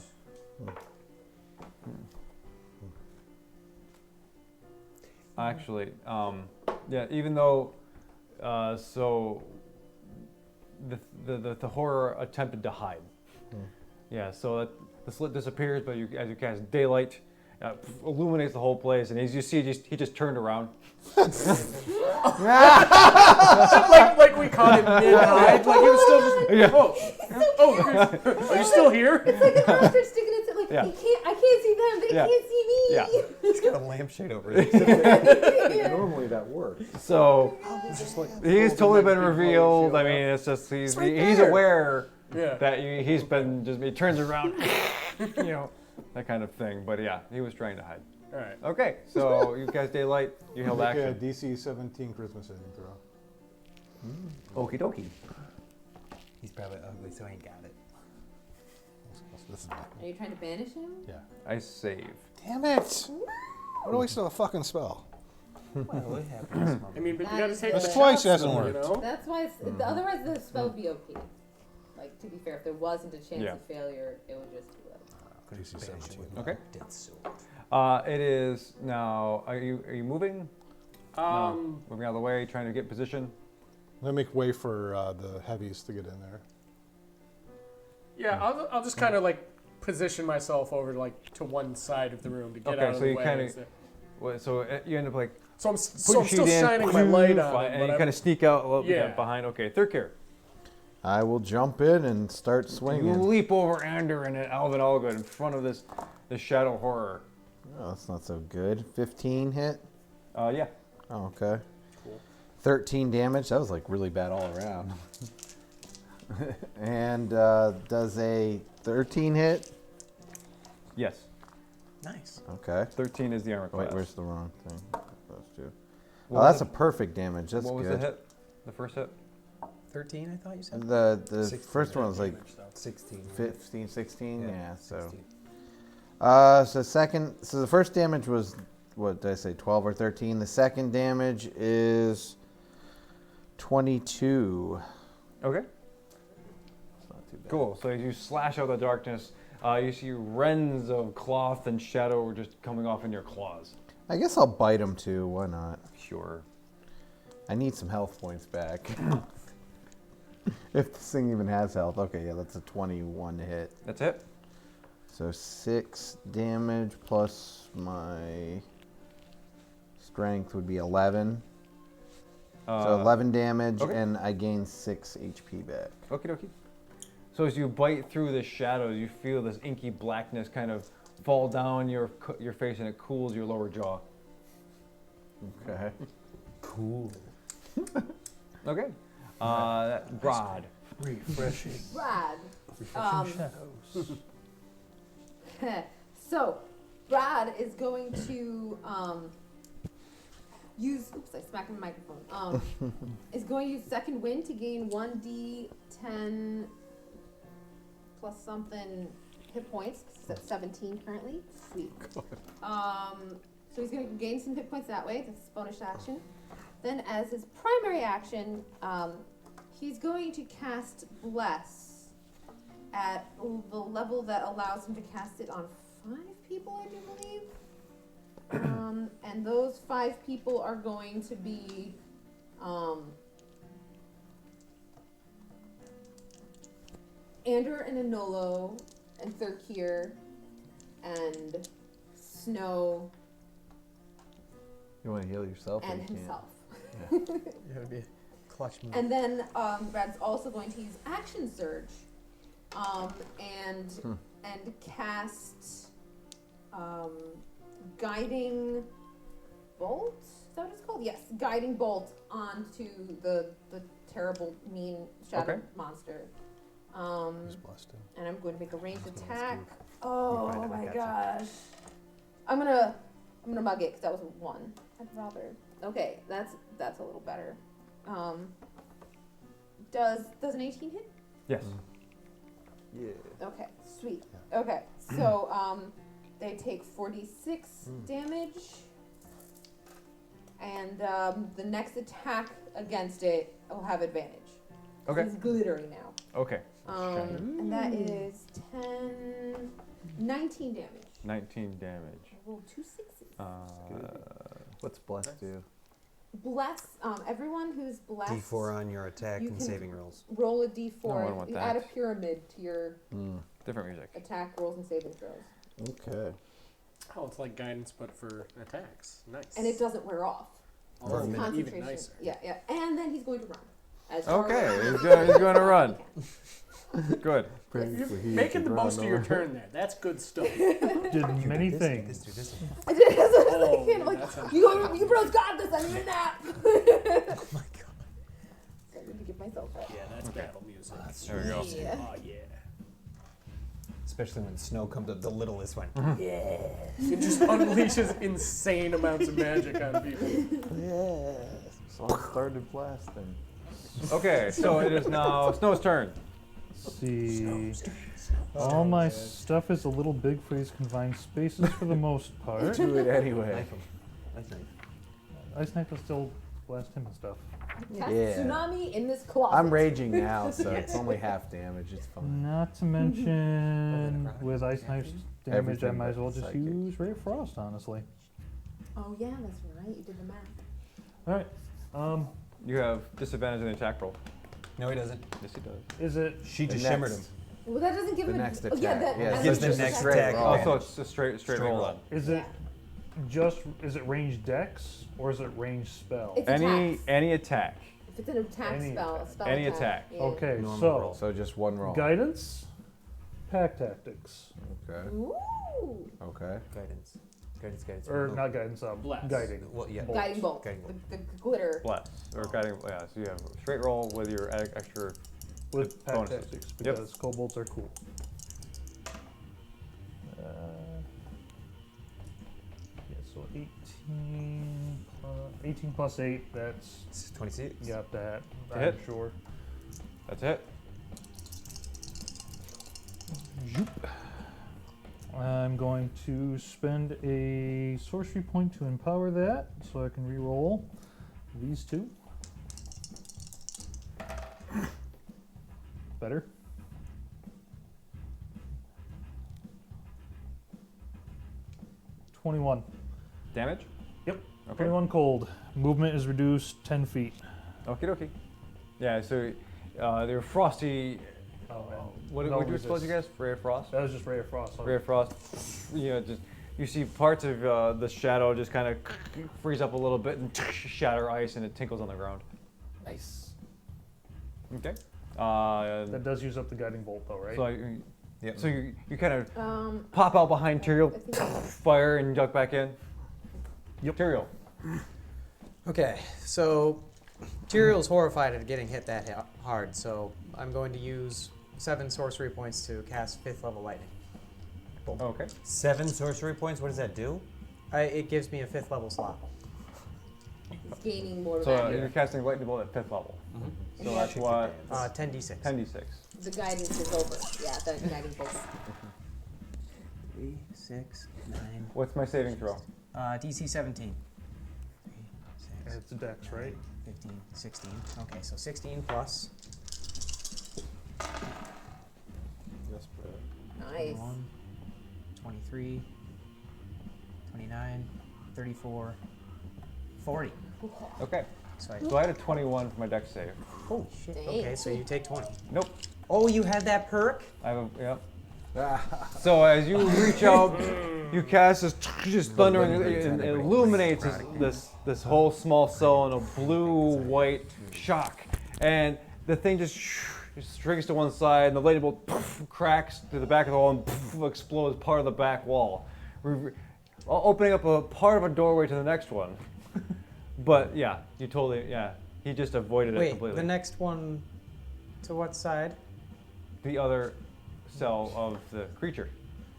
[SPEAKER 1] Actually, yeah. Even though, so the horror attempted to hide. Yeah. So the slit disappears, but as you cast daylight, illuminates the whole place, and as you see, he just turned around.
[SPEAKER 2] like we caught him mid-hide. Like he was still just.
[SPEAKER 1] Yeah.
[SPEAKER 2] Are you still here?
[SPEAKER 10] It's like an monster sticking its like
[SPEAKER 1] Yeah.
[SPEAKER 10] I can't see them, they
[SPEAKER 1] Yeah.
[SPEAKER 10] can't see me.
[SPEAKER 1] Yeah.
[SPEAKER 3] He's got a lampshade over his
[SPEAKER 5] Normally that works.
[SPEAKER 1] So
[SPEAKER 2] Just like
[SPEAKER 1] he's totally been
[SPEAKER 2] holding that big
[SPEAKER 1] revealed.
[SPEAKER 2] glow
[SPEAKER 1] I
[SPEAKER 2] shield
[SPEAKER 1] mean, it's just he's
[SPEAKER 3] right
[SPEAKER 1] he's
[SPEAKER 3] there.
[SPEAKER 1] aware
[SPEAKER 2] Yeah.
[SPEAKER 1] that he's been just he turns around, you know, that kind of thing. But yeah, he was trying to hide.
[SPEAKER 2] All right.
[SPEAKER 1] Okay, so you guys daylight, you held
[SPEAKER 4] Make a
[SPEAKER 1] action.
[SPEAKER 4] DC 17 charisma saving throw.
[SPEAKER 1] Okie dokie.
[SPEAKER 3] He's probably ugly, so he ain't got it.
[SPEAKER 4] This is bad.
[SPEAKER 10] Are you trying to banish him?
[SPEAKER 4] Yeah.
[SPEAKER 1] I save.
[SPEAKER 4] Damn it! What do I still a fucking spell?
[SPEAKER 3] Well, it happens.
[SPEAKER 2] I mean, but you
[SPEAKER 10] That
[SPEAKER 2] gotta
[SPEAKER 10] is
[SPEAKER 2] take
[SPEAKER 10] good.
[SPEAKER 2] the
[SPEAKER 10] That's
[SPEAKER 4] twice
[SPEAKER 2] shots,
[SPEAKER 4] hasn't
[SPEAKER 2] though,
[SPEAKER 4] worked.
[SPEAKER 2] You know?
[SPEAKER 10] That's why otherwise the spell would be OP. Like to be fair, if there wasn't a chance
[SPEAKER 1] Yeah.
[SPEAKER 10] of failure, it would just be like
[SPEAKER 4] DC 17.
[SPEAKER 1] Okay.
[SPEAKER 3] Dead sword.
[SPEAKER 1] It is now. Are you moving? No. Moving out of the way, trying to get position.
[SPEAKER 4] Let me make way for the heavies to get in there.
[SPEAKER 2] Yeah, I'll just kind of like position myself over like to one side of the room to get
[SPEAKER 1] Okay,
[SPEAKER 2] out of
[SPEAKER 1] so
[SPEAKER 2] the
[SPEAKER 1] you
[SPEAKER 2] way.
[SPEAKER 1] kinda- So you end up like
[SPEAKER 2] So I'm
[SPEAKER 1] putting
[SPEAKER 2] still
[SPEAKER 1] sheet in,
[SPEAKER 2] shining my light on
[SPEAKER 1] and
[SPEAKER 2] him,
[SPEAKER 1] you
[SPEAKER 2] but
[SPEAKER 1] kind of sneak out a little bit
[SPEAKER 2] Yeah.
[SPEAKER 1] behind. Okay, third care.
[SPEAKER 9] I will jump in and start
[SPEAKER 1] You
[SPEAKER 9] swinging.
[SPEAKER 1] leap over Ander and Alvin Allgood in front of this shadow horror.
[SPEAKER 9] Oh, that's not so good. 15 hit.
[SPEAKER 1] Yeah.
[SPEAKER 9] Oh, okay.
[SPEAKER 2] Cool.
[SPEAKER 9] 13 damage. That was like really bad all around. And does a 13 hit?
[SPEAKER 1] Yes.
[SPEAKER 3] Nice.
[SPEAKER 9] Okay.
[SPEAKER 1] 13 is the armor class.
[SPEAKER 9] Wait, where's the wrong thing? Those two.
[SPEAKER 1] What
[SPEAKER 9] Oh,
[SPEAKER 1] was
[SPEAKER 9] that's a perfect damage. That's
[SPEAKER 1] what was
[SPEAKER 9] good.
[SPEAKER 1] the hit? The first hit?
[SPEAKER 8] 13, I thought you said?
[SPEAKER 9] The
[SPEAKER 3] 16
[SPEAKER 9] first one was like
[SPEAKER 3] 16.
[SPEAKER 9] 15, 16. Yeah, so.
[SPEAKER 3] 16.
[SPEAKER 9] So the first damage was, what did I say, 12 or 13? The second damage is 22.
[SPEAKER 1] Okay.
[SPEAKER 9] It's not too bad.
[SPEAKER 1] Cool. So as you slash out the darkness, you see wrens of cloth and shadow just coming off in your claws.
[SPEAKER 9] I guess I'll bite him too. Why not?
[SPEAKER 1] Sure.
[SPEAKER 9] I need some health points back. If this thing even has health. Okay, yeah, that's a 21 to hit.
[SPEAKER 1] That's it.
[SPEAKER 9] So 6 damage plus my strength would be 11. So 11 damage,
[SPEAKER 1] okay.
[SPEAKER 9] and I gain 6 HP back.
[SPEAKER 1] Okie dokie. So as you bite through the shadows, you feel this inky blackness kind of fall down your face, and it cools your lower jaw.
[SPEAKER 9] Okay.
[SPEAKER 3] Cool.
[SPEAKER 1] Okay. Rod.
[SPEAKER 3] Refreshing.
[SPEAKER 10] Brad.
[SPEAKER 6] Shadows.
[SPEAKER 10] So, Brad is going to use. Oops, I smacked my microphone. Is going to use second wind to gain 1d10 plus something hit points. 'Cause he's at 17 currently. Sweet. So he's going to gain some hit points that way. That's his bonus action. Then, as his primary action, he's going to cast Bless at the level that allows him to cast it on 5 people, I do believe. And those 5 people are going to be Ander and Anolo and Thurkir and Snow
[SPEAKER 9] You want to heal yourself? or
[SPEAKER 10] and
[SPEAKER 9] you can't?
[SPEAKER 10] himself.
[SPEAKER 8] It would be a clutch move.
[SPEAKER 10] And then Brad's also going to use Action Surge and cast Guiding Bolt? Is that what it's called? Yes, Guiding Bolt onto the terrible, mean shadow
[SPEAKER 1] Okay.
[SPEAKER 10] monster.
[SPEAKER 4] He's blessed him.
[SPEAKER 10] And I'm going to make a ranged
[SPEAKER 8] That's
[SPEAKER 10] attack.
[SPEAKER 8] You
[SPEAKER 10] Oh
[SPEAKER 8] find it, I
[SPEAKER 10] my
[SPEAKER 8] gotcha.
[SPEAKER 10] gosh. I'm gonna mug it because that was a 1. I'd rather. Okay, that's a little better. Does an 18 hit?
[SPEAKER 1] Yes.
[SPEAKER 9] Yeah.
[SPEAKER 10] Okay, sweet. Okay, so they take 46 damage, and the next attack against it will have advantage.
[SPEAKER 1] Okay.
[SPEAKER 10] It's glittery now.
[SPEAKER 1] Okay.
[SPEAKER 10] And that is 19 damage.
[SPEAKER 1] 19 damage.
[SPEAKER 10] I rolled 2 6s.
[SPEAKER 9] What's bless do?
[SPEAKER 10] Bless, everyone who's blessed,
[SPEAKER 11] D4 on your attack
[SPEAKER 10] You
[SPEAKER 11] and
[SPEAKER 10] can-
[SPEAKER 11] saving rolls.
[SPEAKER 10] roll a
[SPEAKER 1] No, I don't
[SPEAKER 10] d4.
[SPEAKER 1] want
[SPEAKER 10] You add a
[SPEAKER 1] that.
[SPEAKER 10] pyramid to your
[SPEAKER 1] Different music.
[SPEAKER 10] attack rolls and saving throws.
[SPEAKER 9] Okay.
[SPEAKER 2] Oh, it's like guidance, but for attacks. Nice.
[SPEAKER 10] And it doesn't wear off.
[SPEAKER 2] Oh,
[SPEAKER 10] So it's
[SPEAKER 2] even
[SPEAKER 10] concentration.
[SPEAKER 2] nicer.
[SPEAKER 10] Yeah, yeah. And then he's going to run. As far
[SPEAKER 1] Okay,
[SPEAKER 10] away
[SPEAKER 1] he's going to
[SPEAKER 10] as
[SPEAKER 1] run.
[SPEAKER 10] he
[SPEAKER 1] Good.
[SPEAKER 2] You're making the most of your turn there. That's good stuff.
[SPEAKER 6] Did many things.
[SPEAKER 10] can. I did as much as I
[SPEAKER 2] Oh,
[SPEAKER 10] can. I'm like,
[SPEAKER 2] that sounds
[SPEAKER 10] you bros got this. I need a nap.
[SPEAKER 11] Oh my god.
[SPEAKER 10] So I need to give myself that.
[SPEAKER 2] Yeah, that's battle music.
[SPEAKER 1] There we go.
[SPEAKER 10] Yeah.
[SPEAKER 2] Oh, yeah.
[SPEAKER 11] Especially when Snow comes up, the littlest one.
[SPEAKER 2] It just unleashes insane amounts of magic on people.
[SPEAKER 9] Yeah. So I started blasting.
[SPEAKER 1] Okay, so it is now Snow's turn.
[SPEAKER 6] Let's see. All my stuff is a little big for these confined spaces for the most part.
[SPEAKER 9] Do it anyway.
[SPEAKER 11] Knife him. Knife him.
[SPEAKER 6] Ice Knife will still blast him and stuff.
[SPEAKER 10] Cast
[SPEAKER 9] Yeah.
[SPEAKER 10] tsunami in this closet.
[SPEAKER 9] I'm raging now, so it's only half damage. It's fine.
[SPEAKER 6] Not to mention,
[SPEAKER 11] Oh,
[SPEAKER 6] with Ice Knife's damage,
[SPEAKER 9] Everything
[SPEAKER 6] I might as
[SPEAKER 9] but
[SPEAKER 6] well just
[SPEAKER 9] psychic.
[SPEAKER 6] use Ray of Frost, honestly.
[SPEAKER 10] Oh yeah, that's right. You did the math.
[SPEAKER 6] Alright,
[SPEAKER 1] You have disadvantage in the attack roll.
[SPEAKER 11] No, he doesn't.
[SPEAKER 1] Yes, he does.
[SPEAKER 6] is it
[SPEAKER 11] She
[SPEAKER 9] The
[SPEAKER 11] just shimmered him.
[SPEAKER 9] next-
[SPEAKER 10] Well, that doesn't give
[SPEAKER 9] The
[SPEAKER 10] him.
[SPEAKER 9] next
[SPEAKER 10] Oh, yeah,
[SPEAKER 9] attack.
[SPEAKER 10] that
[SPEAKER 9] Yeah,
[SPEAKER 10] that's
[SPEAKER 11] gives
[SPEAKER 10] just
[SPEAKER 11] the next
[SPEAKER 10] attack.
[SPEAKER 11] attack.
[SPEAKER 1] Oh, so
[SPEAKER 11] advantage.
[SPEAKER 1] it's a straight
[SPEAKER 11] Straight
[SPEAKER 1] roll
[SPEAKER 11] roll.
[SPEAKER 1] then.
[SPEAKER 6] is it just range dex or is it range spell?
[SPEAKER 10] It's
[SPEAKER 1] Any
[SPEAKER 10] attacks.
[SPEAKER 1] any attack.
[SPEAKER 10] If it's an attack
[SPEAKER 6] Any
[SPEAKER 10] spell, a
[SPEAKER 6] attack.
[SPEAKER 10] spell
[SPEAKER 1] Any
[SPEAKER 10] attack.
[SPEAKER 1] attack.
[SPEAKER 10] Yeah.
[SPEAKER 6] Okay,
[SPEAKER 11] Normal
[SPEAKER 6] so
[SPEAKER 11] roll.
[SPEAKER 9] So just one roll.
[SPEAKER 6] guidance, pack tactics,
[SPEAKER 9] Okay.
[SPEAKER 10] Ooh.
[SPEAKER 9] Okay.
[SPEAKER 11] Guidance. Guidance.
[SPEAKER 6] or not guidance,
[SPEAKER 2] Bless.
[SPEAKER 6] guiding.
[SPEAKER 11] Well, yeah.
[SPEAKER 6] Bolt.
[SPEAKER 10] Guiding bolt.
[SPEAKER 11] Guiding bolt.
[SPEAKER 10] The glitter.
[SPEAKER 1] Bless. Or guiding. Yeah, so you have a straight roll with your extra.
[SPEAKER 6] With pack
[SPEAKER 1] bonuses.
[SPEAKER 6] tactics
[SPEAKER 1] Yep.
[SPEAKER 6] because kobolds are cool. Yeah, so 18 plus 8, that's,
[SPEAKER 11] It's 26.
[SPEAKER 6] got that,
[SPEAKER 1] To
[SPEAKER 6] I'm
[SPEAKER 1] hit.
[SPEAKER 6] sure.
[SPEAKER 1] That's it.
[SPEAKER 6] I'm going to spend a sorcery point to empower that so I can re-roll these two. Better. $21.
[SPEAKER 1] Damage.
[SPEAKER 6] Yep.
[SPEAKER 1] Okay.
[SPEAKER 6] 21 cold. Movement is reduced 10 feet.
[SPEAKER 1] Okie dokie. Yeah. So they're frosty. What
[SPEAKER 6] No
[SPEAKER 1] would you suppose you guys? Ray of Frost.
[SPEAKER 6] That was just Ray of Frost.
[SPEAKER 1] Ray of Frost. You know, just you see parts of the shadow just kind of freeze up a little bit and shatter ice, and it tinkles on the ground.
[SPEAKER 6] Nice.
[SPEAKER 1] Okay.
[SPEAKER 6] That does use up the guiding bolt though, right?
[SPEAKER 1] So you,
[SPEAKER 11] Yep.
[SPEAKER 1] so you kind of
[SPEAKER 10] I
[SPEAKER 1] pop out behind Tyrael,
[SPEAKER 10] think it's-
[SPEAKER 1] fire, and duck back in.
[SPEAKER 6] Yep.
[SPEAKER 1] Tyrael.
[SPEAKER 8] Okay, so Tyrael's horrified at getting hit that hard, so I'm going to use 7 sorcery points to cast 5th level lightning.
[SPEAKER 1] Okay.
[SPEAKER 11] 7 sorcery points. What does that do?
[SPEAKER 8] It gives me a 5th level slot.
[SPEAKER 10] It's gaining more
[SPEAKER 1] So
[SPEAKER 10] value.
[SPEAKER 1] you're casting lightning bolt at 5th level. So that's what
[SPEAKER 8] 10d6.
[SPEAKER 1] 10d6.
[SPEAKER 10] The guidance is over. Yeah, the guiding bolt.
[SPEAKER 8] 3, 6, 9.
[SPEAKER 1] What's my saving throw?
[SPEAKER 8] DC 17. 3, 6,
[SPEAKER 6] It's a dex, right?
[SPEAKER 8] 15, 16. Okay, so 16 plus
[SPEAKER 10] Nice.
[SPEAKER 8] 21, 23, 29, 34, 40.
[SPEAKER 1] Okay.
[SPEAKER 8] So
[SPEAKER 1] So I had a 21 for my dex save.
[SPEAKER 8] holy shit.
[SPEAKER 10] Dang.
[SPEAKER 8] Okay, so you take 20.
[SPEAKER 1] Nope.
[SPEAKER 8] Oh, you had that perk?
[SPEAKER 1] I have a, yep. So as you reach out, you cast this just thunder and it illuminates this whole small cell in a blue-white shock, and the thing just shrinks to one side, and the lightning bolt cracks to the back of the wall and explodes part of the back wall, opening up a part of a doorway to the next one. But yeah, you totally he just avoided it
[SPEAKER 8] Wait,
[SPEAKER 1] completely.
[SPEAKER 8] the next one to what side?
[SPEAKER 1] The other cell of the creature.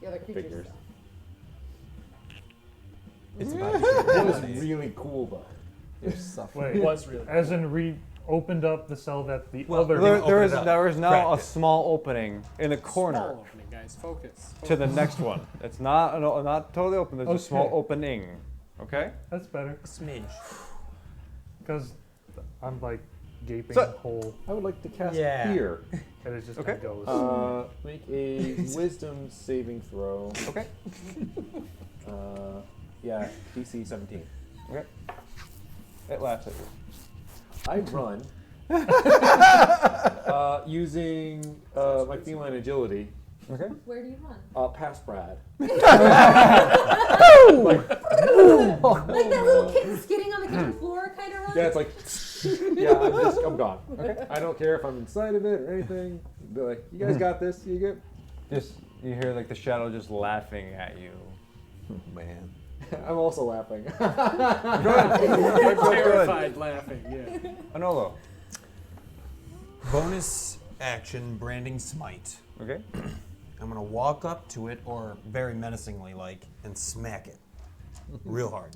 [SPEAKER 10] The other creatures.
[SPEAKER 5] Figures.
[SPEAKER 3] It's about to
[SPEAKER 5] It was really cool, but
[SPEAKER 9] You're suffering.
[SPEAKER 6] Wait,
[SPEAKER 2] It was really
[SPEAKER 6] as in opened up the cell that the
[SPEAKER 3] Well,
[SPEAKER 6] other.
[SPEAKER 1] There is
[SPEAKER 3] it up.
[SPEAKER 1] there is now
[SPEAKER 3] Cracked
[SPEAKER 1] a
[SPEAKER 3] it.
[SPEAKER 1] small opening in the corner
[SPEAKER 2] Small opening, guys. Focus.
[SPEAKER 1] to the next one. It's not totally open. There's a small
[SPEAKER 6] Okay.
[SPEAKER 1] opening. Okay.
[SPEAKER 6] That's better,
[SPEAKER 8] A smidge.
[SPEAKER 6] because I'm like gaping
[SPEAKER 1] So-
[SPEAKER 6] hole,
[SPEAKER 5] I would like to cast
[SPEAKER 8] Yeah.
[SPEAKER 5] here.
[SPEAKER 6] and it just
[SPEAKER 1] Okay.
[SPEAKER 6] kind of goes.
[SPEAKER 5] Make a wisdom saving throw.
[SPEAKER 1] Okay.
[SPEAKER 5] Yeah, DC 17.
[SPEAKER 1] Okay. It laughs at you.
[SPEAKER 5] I run using my feline agility
[SPEAKER 1] Okay.
[SPEAKER 10] Where do you run?
[SPEAKER 5] past Brad.
[SPEAKER 10] Like that little kid skidding on the kitchen floor kind of run?
[SPEAKER 5] Yeah, it's like, I'm gone. Okay. I don't care if I'm inside of it or anything. Be like, you guys got this. You good?
[SPEAKER 1] Just you hear like the shadow just laughing at you.
[SPEAKER 9] Man.
[SPEAKER 5] I'm also laughing.
[SPEAKER 2] Terrified laughing. Yeah.
[SPEAKER 1] Anolo.
[SPEAKER 3] bonus action branding smite.
[SPEAKER 1] Okay.
[SPEAKER 3] I'm gonna walk up to it, or very menacingly like, and smack it real hard.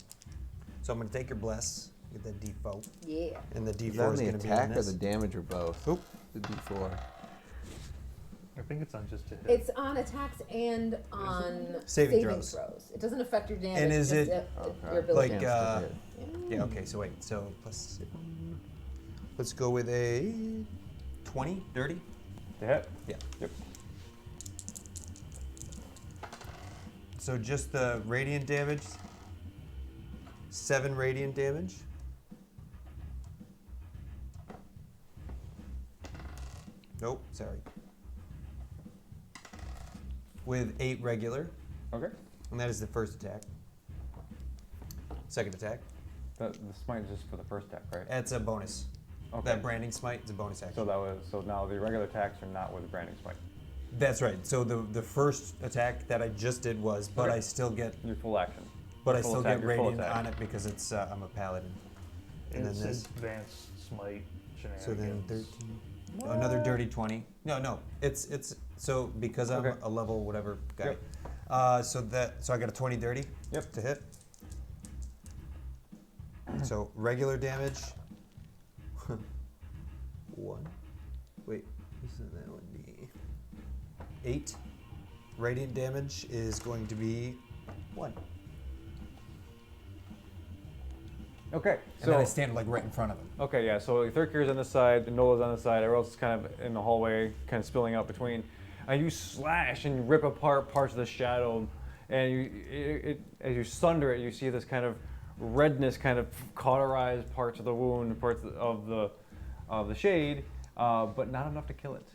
[SPEAKER 3] So I'm gonna take your bless, get that D4,
[SPEAKER 10] Yeah.
[SPEAKER 3] and the
[SPEAKER 9] Is
[SPEAKER 3] D4
[SPEAKER 9] that on
[SPEAKER 3] is
[SPEAKER 9] the
[SPEAKER 3] gonna be
[SPEAKER 9] attack
[SPEAKER 3] in
[SPEAKER 9] or
[SPEAKER 3] this.
[SPEAKER 9] the damage or both?
[SPEAKER 3] Oop.
[SPEAKER 9] The D4.
[SPEAKER 6] I think it's on just a hit.
[SPEAKER 10] It's on attacks and on
[SPEAKER 3] Saving throws.
[SPEAKER 10] It doesn't affect your damage.
[SPEAKER 3] And is
[SPEAKER 10] just
[SPEAKER 3] it-
[SPEAKER 10] your ability?
[SPEAKER 3] like,
[SPEAKER 9] Chance to hit.
[SPEAKER 3] Yeah. Okay. So wait. So plus, let's go with a 20, dirty.
[SPEAKER 1] To hit.
[SPEAKER 3] Yeah.
[SPEAKER 1] Yep.
[SPEAKER 3] So just the radiant damage. 7 radiant damage. Nope. Sorry. With 8 regular,
[SPEAKER 1] Okay.
[SPEAKER 3] and that is the first attack. Second attack.
[SPEAKER 1] The smite is just for the first attack, right?
[SPEAKER 3] That's a bonus.
[SPEAKER 1] Okay.
[SPEAKER 3] That branding smite is a bonus action.
[SPEAKER 1] So now the regular attacks are not with branding smite.
[SPEAKER 3] That's right. So the first attack that I just did was, but
[SPEAKER 1] Okay.
[SPEAKER 3] I still get,
[SPEAKER 1] Your full action.
[SPEAKER 3] but I
[SPEAKER 1] Full
[SPEAKER 3] still
[SPEAKER 1] attack,
[SPEAKER 3] get
[SPEAKER 1] your full
[SPEAKER 3] radiant
[SPEAKER 1] attack.
[SPEAKER 3] on it because it's I'm a paladin. And
[SPEAKER 6] It's
[SPEAKER 3] then this.
[SPEAKER 6] advanced smite shenanigans.
[SPEAKER 3] So then 13. Another dirty 20. No. It's so because I'm
[SPEAKER 1] Okay.
[SPEAKER 3] a level whatever guy.
[SPEAKER 1] Yep.
[SPEAKER 3] So I got a 20 dirty.
[SPEAKER 1] Yep.
[SPEAKER 3] To hit. So regular damage. 1. Wait, isn't that would be 8. Radiant damage is going to be 1.
[SPEAKER 1] Okay.
[SPEAKER 3] And then I stand like right in front of him.
[SPEAKER 1] Okay, yeah, so Thurkir's on this side, Nola's on the side, everyone else is kind of in the hallway, kind of spilling out between. And you slash and rip apart parts of the shadow, and as you sunder it, you see this kind of redness kind of cauterize parts of the wound, parts of the shade, but not enough to kill it.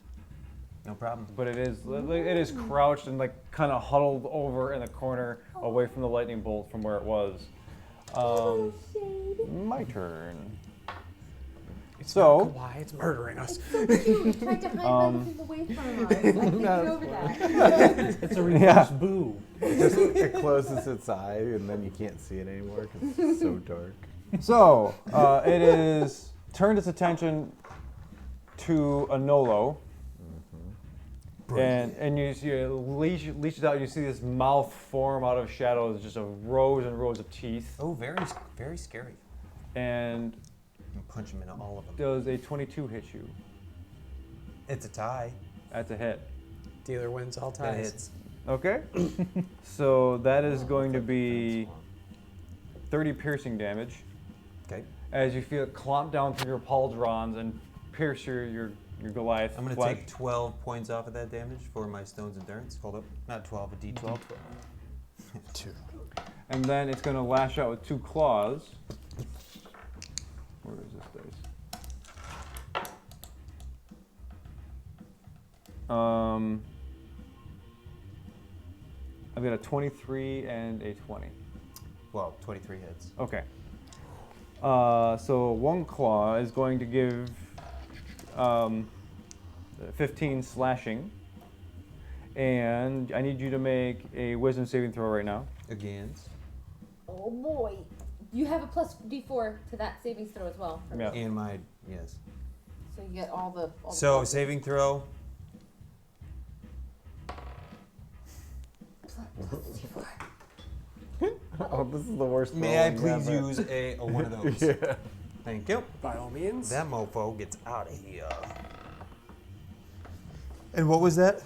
[SPEAKER 3] No problem.
[SPEAKER 1] But it is crouched and like kind of huddled over in the corner, away from the lightning bolt from where it was. My turn. So,
[SPEAKER 8] Why it's murdering us?
[SPEAKER 10] So cute. It tried to hide everything away from us. I can't get over that.
[SPEAKER 6] It's a reverse boo.
[SPEAKER 9] It closes its eye and then you can't see it anymore because it's so dark.
[SPEAKER 1] So, it is turned its attention to Anolo, and you see it leashes out. You see this mouth form out of shadows, just rows and rows of teeth,
[SPEAKER 3] Oh, very, very scary.
[SPEAKER 1] and
[SPEAKER 3] You can punch him into all of them.
[SPEAKER 1] does a 22 hit you?
[SPEAKER 3] It's a tie.
[SPEAKER 1] That's a hit.
[SPEAKER 8] Dealer wins all
[SPEAKER 3] That
[SPEAKER 8] ties.
[SPEAKER 3] hits.
[SPEAKER 1] Okay. So that is going to be 30 piercing damage
[SPEAKER 3] Okay.
[SPEAKER 1] as you feel it clomp down through your pauldrons and pierce your Goliath.
[SPEAKER 3] I'm going to
[SPEAKER 1] flesh.
[SPEAKER 3] take 12 points off of that damage for my Stone's Endurance. Hold up. Not 12, a D12. 2.
[SPEAKER 1] and then it's going to lash out with 2 claws. Where is this dice? I've got a 23 and a 20.
[SPEAKER 3] Well, 23 hits.
[SPEAKER 1] Okay. So 1 claw is going to give 15 slashing. And I need you to make a wisdom saving throw right now.
[SPEAKER 3] Against.
[SPEAKER 10] Oh boy. You have a plus D4 to that savings throw as well.
[SPEAKER 1] Yeah.
[SPEAKER 3] And my, yes.
[SPEAKER 10] So you get all the.
[SPEAKER 3] So, saving throw.
[SPEAKER 9] Oh, this is the worst.
[SPEAKER 3] May I
[SPEAKER 9] rolling
[SPEAKER 3] please
[SPEAKER 9] ever.
[SPEAKER 3] use a one of those?
[SPEAKER 9] Yeah.
[SPEAKER 3] Thank you.
[SPEAKER 2] By all means.
[SPEAKER 3] That mofo gets out of here. And what was that?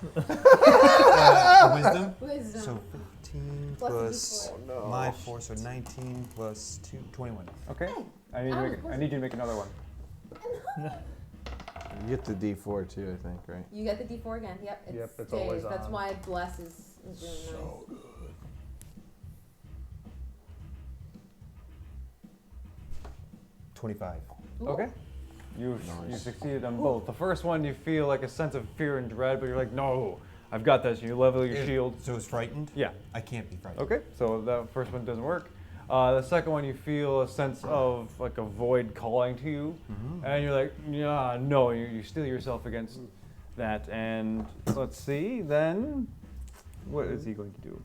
[SPEAKER 3] Wisdom?
[SPEAKER 10] Wisdom.
[SPEAKER 3] So 15
[SPEAKER 10] Plus
[SPEAKER 3] plus
[SPEAKER 10] a
[SPEAKER 9] D4.
[SPEAKER 3] my 4, so 19 plus 2, 21.
[SPEAKER 1] Okay. I need you to make another one.
[SPEAKER 9] You get the D4 too, I think, right?
[SPEAKER 10] You get the D4 again. Yep. It
[SPEAKER 6] Yep, it's
[SPEAKER 10] stays.
[SPEAKER 6] always
[SPEAKER 10] That's
[SPEAKER 6] on.
[SPEAKER 10] why bless is really nice.
[SPEAKER 3] 25.
[SPEAKER 1] Okay. You succeeded on both. The first one, you feel like a sense of fear and dread, but you're like, no, I've got this. And you level your shield.
[SPEAKER 3] So it's frightened?
[SPEAKER 1] Yeah.
[SPEAKER 3] I can't be frightened.
[SPEAKER 1] Okay, so the first one doesn't work. The second one, you feel a sense of like a void calling to you, and you're like, yeah, no. You steel yourself against that, and let's see. Then, what is he going to do?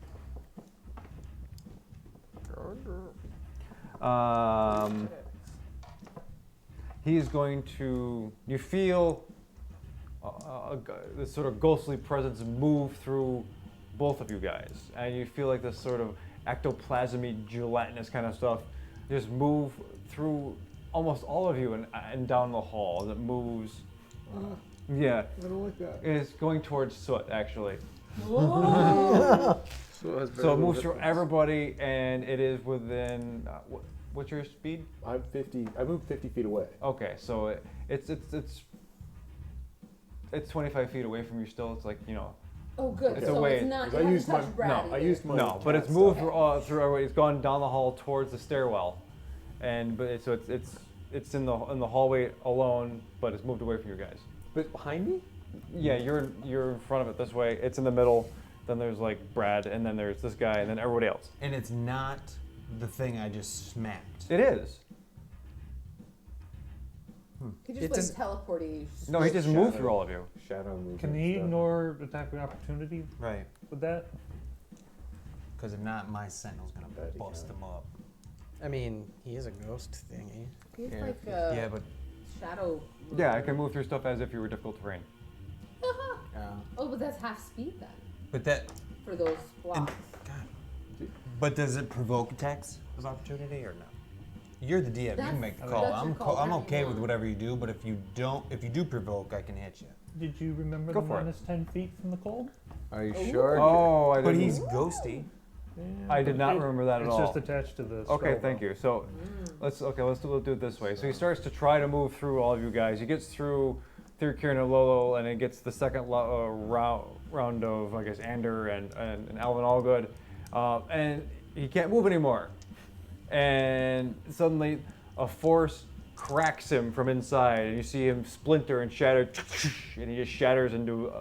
[SPEAKER 1] He's going to. You feel this sort of ghostly presence move through both of you guys, and you feel like this sort of ectoplasmy, gelatinous kind of stuff just move through almost all of you and down the hall. And it moves. Yeah.
[SPEAKER 9] I don't like that.
[SPEAKER 1] It's going towards Soot, actually.
[SPEAKER 10] Whoa.
[SPEAKER 1] So it moves through everybody, and it is within. What's your speed?
[SPEAKER 5] I'm 50. I moved 50 feet away.
[SPEAKER 1] Okay, so it's 25 feet away from you still. It's like, you know.
[SPEAKER 10] Oh, good.
[SPEAKER 1] It's
[SPEAKER 10] so
[SPEAKER 1] a way.
[SPEAKER 10] it's not.
[SPEAKER 5] I
[SPEAKER 10] You haven't
[SPEAKER 5] used my-
[SPEAKER 10] touched Brad
[SPEAKER 1] no,
[SPEAKER 10] either.
[SPEAKER 5] I used my.
[SPEAKER 1] No, but it's
[SPEAKER 5] cat
[SPEAKER 1] moved
[SPEAKER 5] stuff.
[SPEAKER 1] through everybody. It's gone down the hall towards the stairwell, and so it's in the hallway alone, but it's moved away from you guys.
[SPEAKER 5] But behind me?
[SPEAKER 1] Yeah, you're in front of it this way. It's in the middle. Then there's like Brad, and then there's this guy, and then everybody else.
[SPEAKER 3] And it's not the thing I just smacked.
[SPEAKER 1] It is.
[SPEAKER 10] He
[SPEAKER 3] It
[SPEAKER 10] just
[SPEAKER 3] does-
[SPEAKER 10] teleported you.
[SPEAKER 1] No, he just moved through all of you.
[SPEAKER 5] Shadow movement.
[SPEAKER 6] Can he
[SPEAKER 5] stuff.
[SPEAKER 6] ignore attack of opportunity
[SPEAKER 3] Right.
[SPEAKER 6] with that?
[SPEAKER 3] Because if not, my sentinel's going
[SPEAKER 5] Bet
[SPEAKER 3] to
[SPEAKER 5] he
[SPEAKER 3] bust
[SPEAKER 5] can.
[SPEAKER 3] them up.
[SPEAKER 8] I mean, he is a ghost thingy.
[SPEAKER 10] He's
[SPEAKER 9] Yeah.
[SPEAKER 10] like a
[SPEAKER 3] Yeah, but
[SPEAKER 10] shadow.
[SPEAKER 1] Yeah, I can move through stuff as if you were difficult terrain.
[SPEAKER 10] Oh, but that's half speed then
[SPEAKER 3] but that.
[SPEAKER 10] for those blocks.
[SPEAKER 3] God. But does it provoke attacks of opportunity or no? You're the DM. You
[SPEAKER 10] That's-
[SPEAKER 3] can make the
[SPEAKER 10] that's
[SPEAKER 3] call.
[SPEAKER 10] your
[SPEAKER 3] I'm
[SPEAKER 10] call.
[SPEAKER 3] I'm
[SPEAKER 10] That
[SPEAKER 3] okay
[SPEAKER 10] you
[SPEAKER 3] with
[SPEAKER 10] want.
[SPEAKER 3] whatever you do. But if you do provoke, I can hit you.
[SPEAKER 6] Did you remember
[SPEAKER 1] Go
[SPEAKER 6] the
[SPEAKER 1] for it.
[SPEAKER 6] minus 10 feet from the cold?
[SPEAKER 9] Are you sure?
[SPEAKER 1] Oh, I
[SPEAKER 3] But
[SPEAKER 1] didn't.
[SPEAKER 3] he's ghosty.
[SPEAKER 1] I did not remember that at
[SPEAKER 6] It's
[SPEAKER 1] all.
[SPEAKER 6] just attached to the
[SPEAKER 1] Okay,
[SPEAKER 6] spell,
[SPEAKER 1] thank
[SPEAKER 6] though.
[SPEAKER 1] you. So let's do it this way. So he starts to try to move through all of you guys. He gets through Kieran and Lolo, and it gets the second round of, I guess, Ander and Alvin Allgood, and he can't move anymore. And suddenly, a force cracks him from inside, and you see him splinter and shatter, and he just shatters into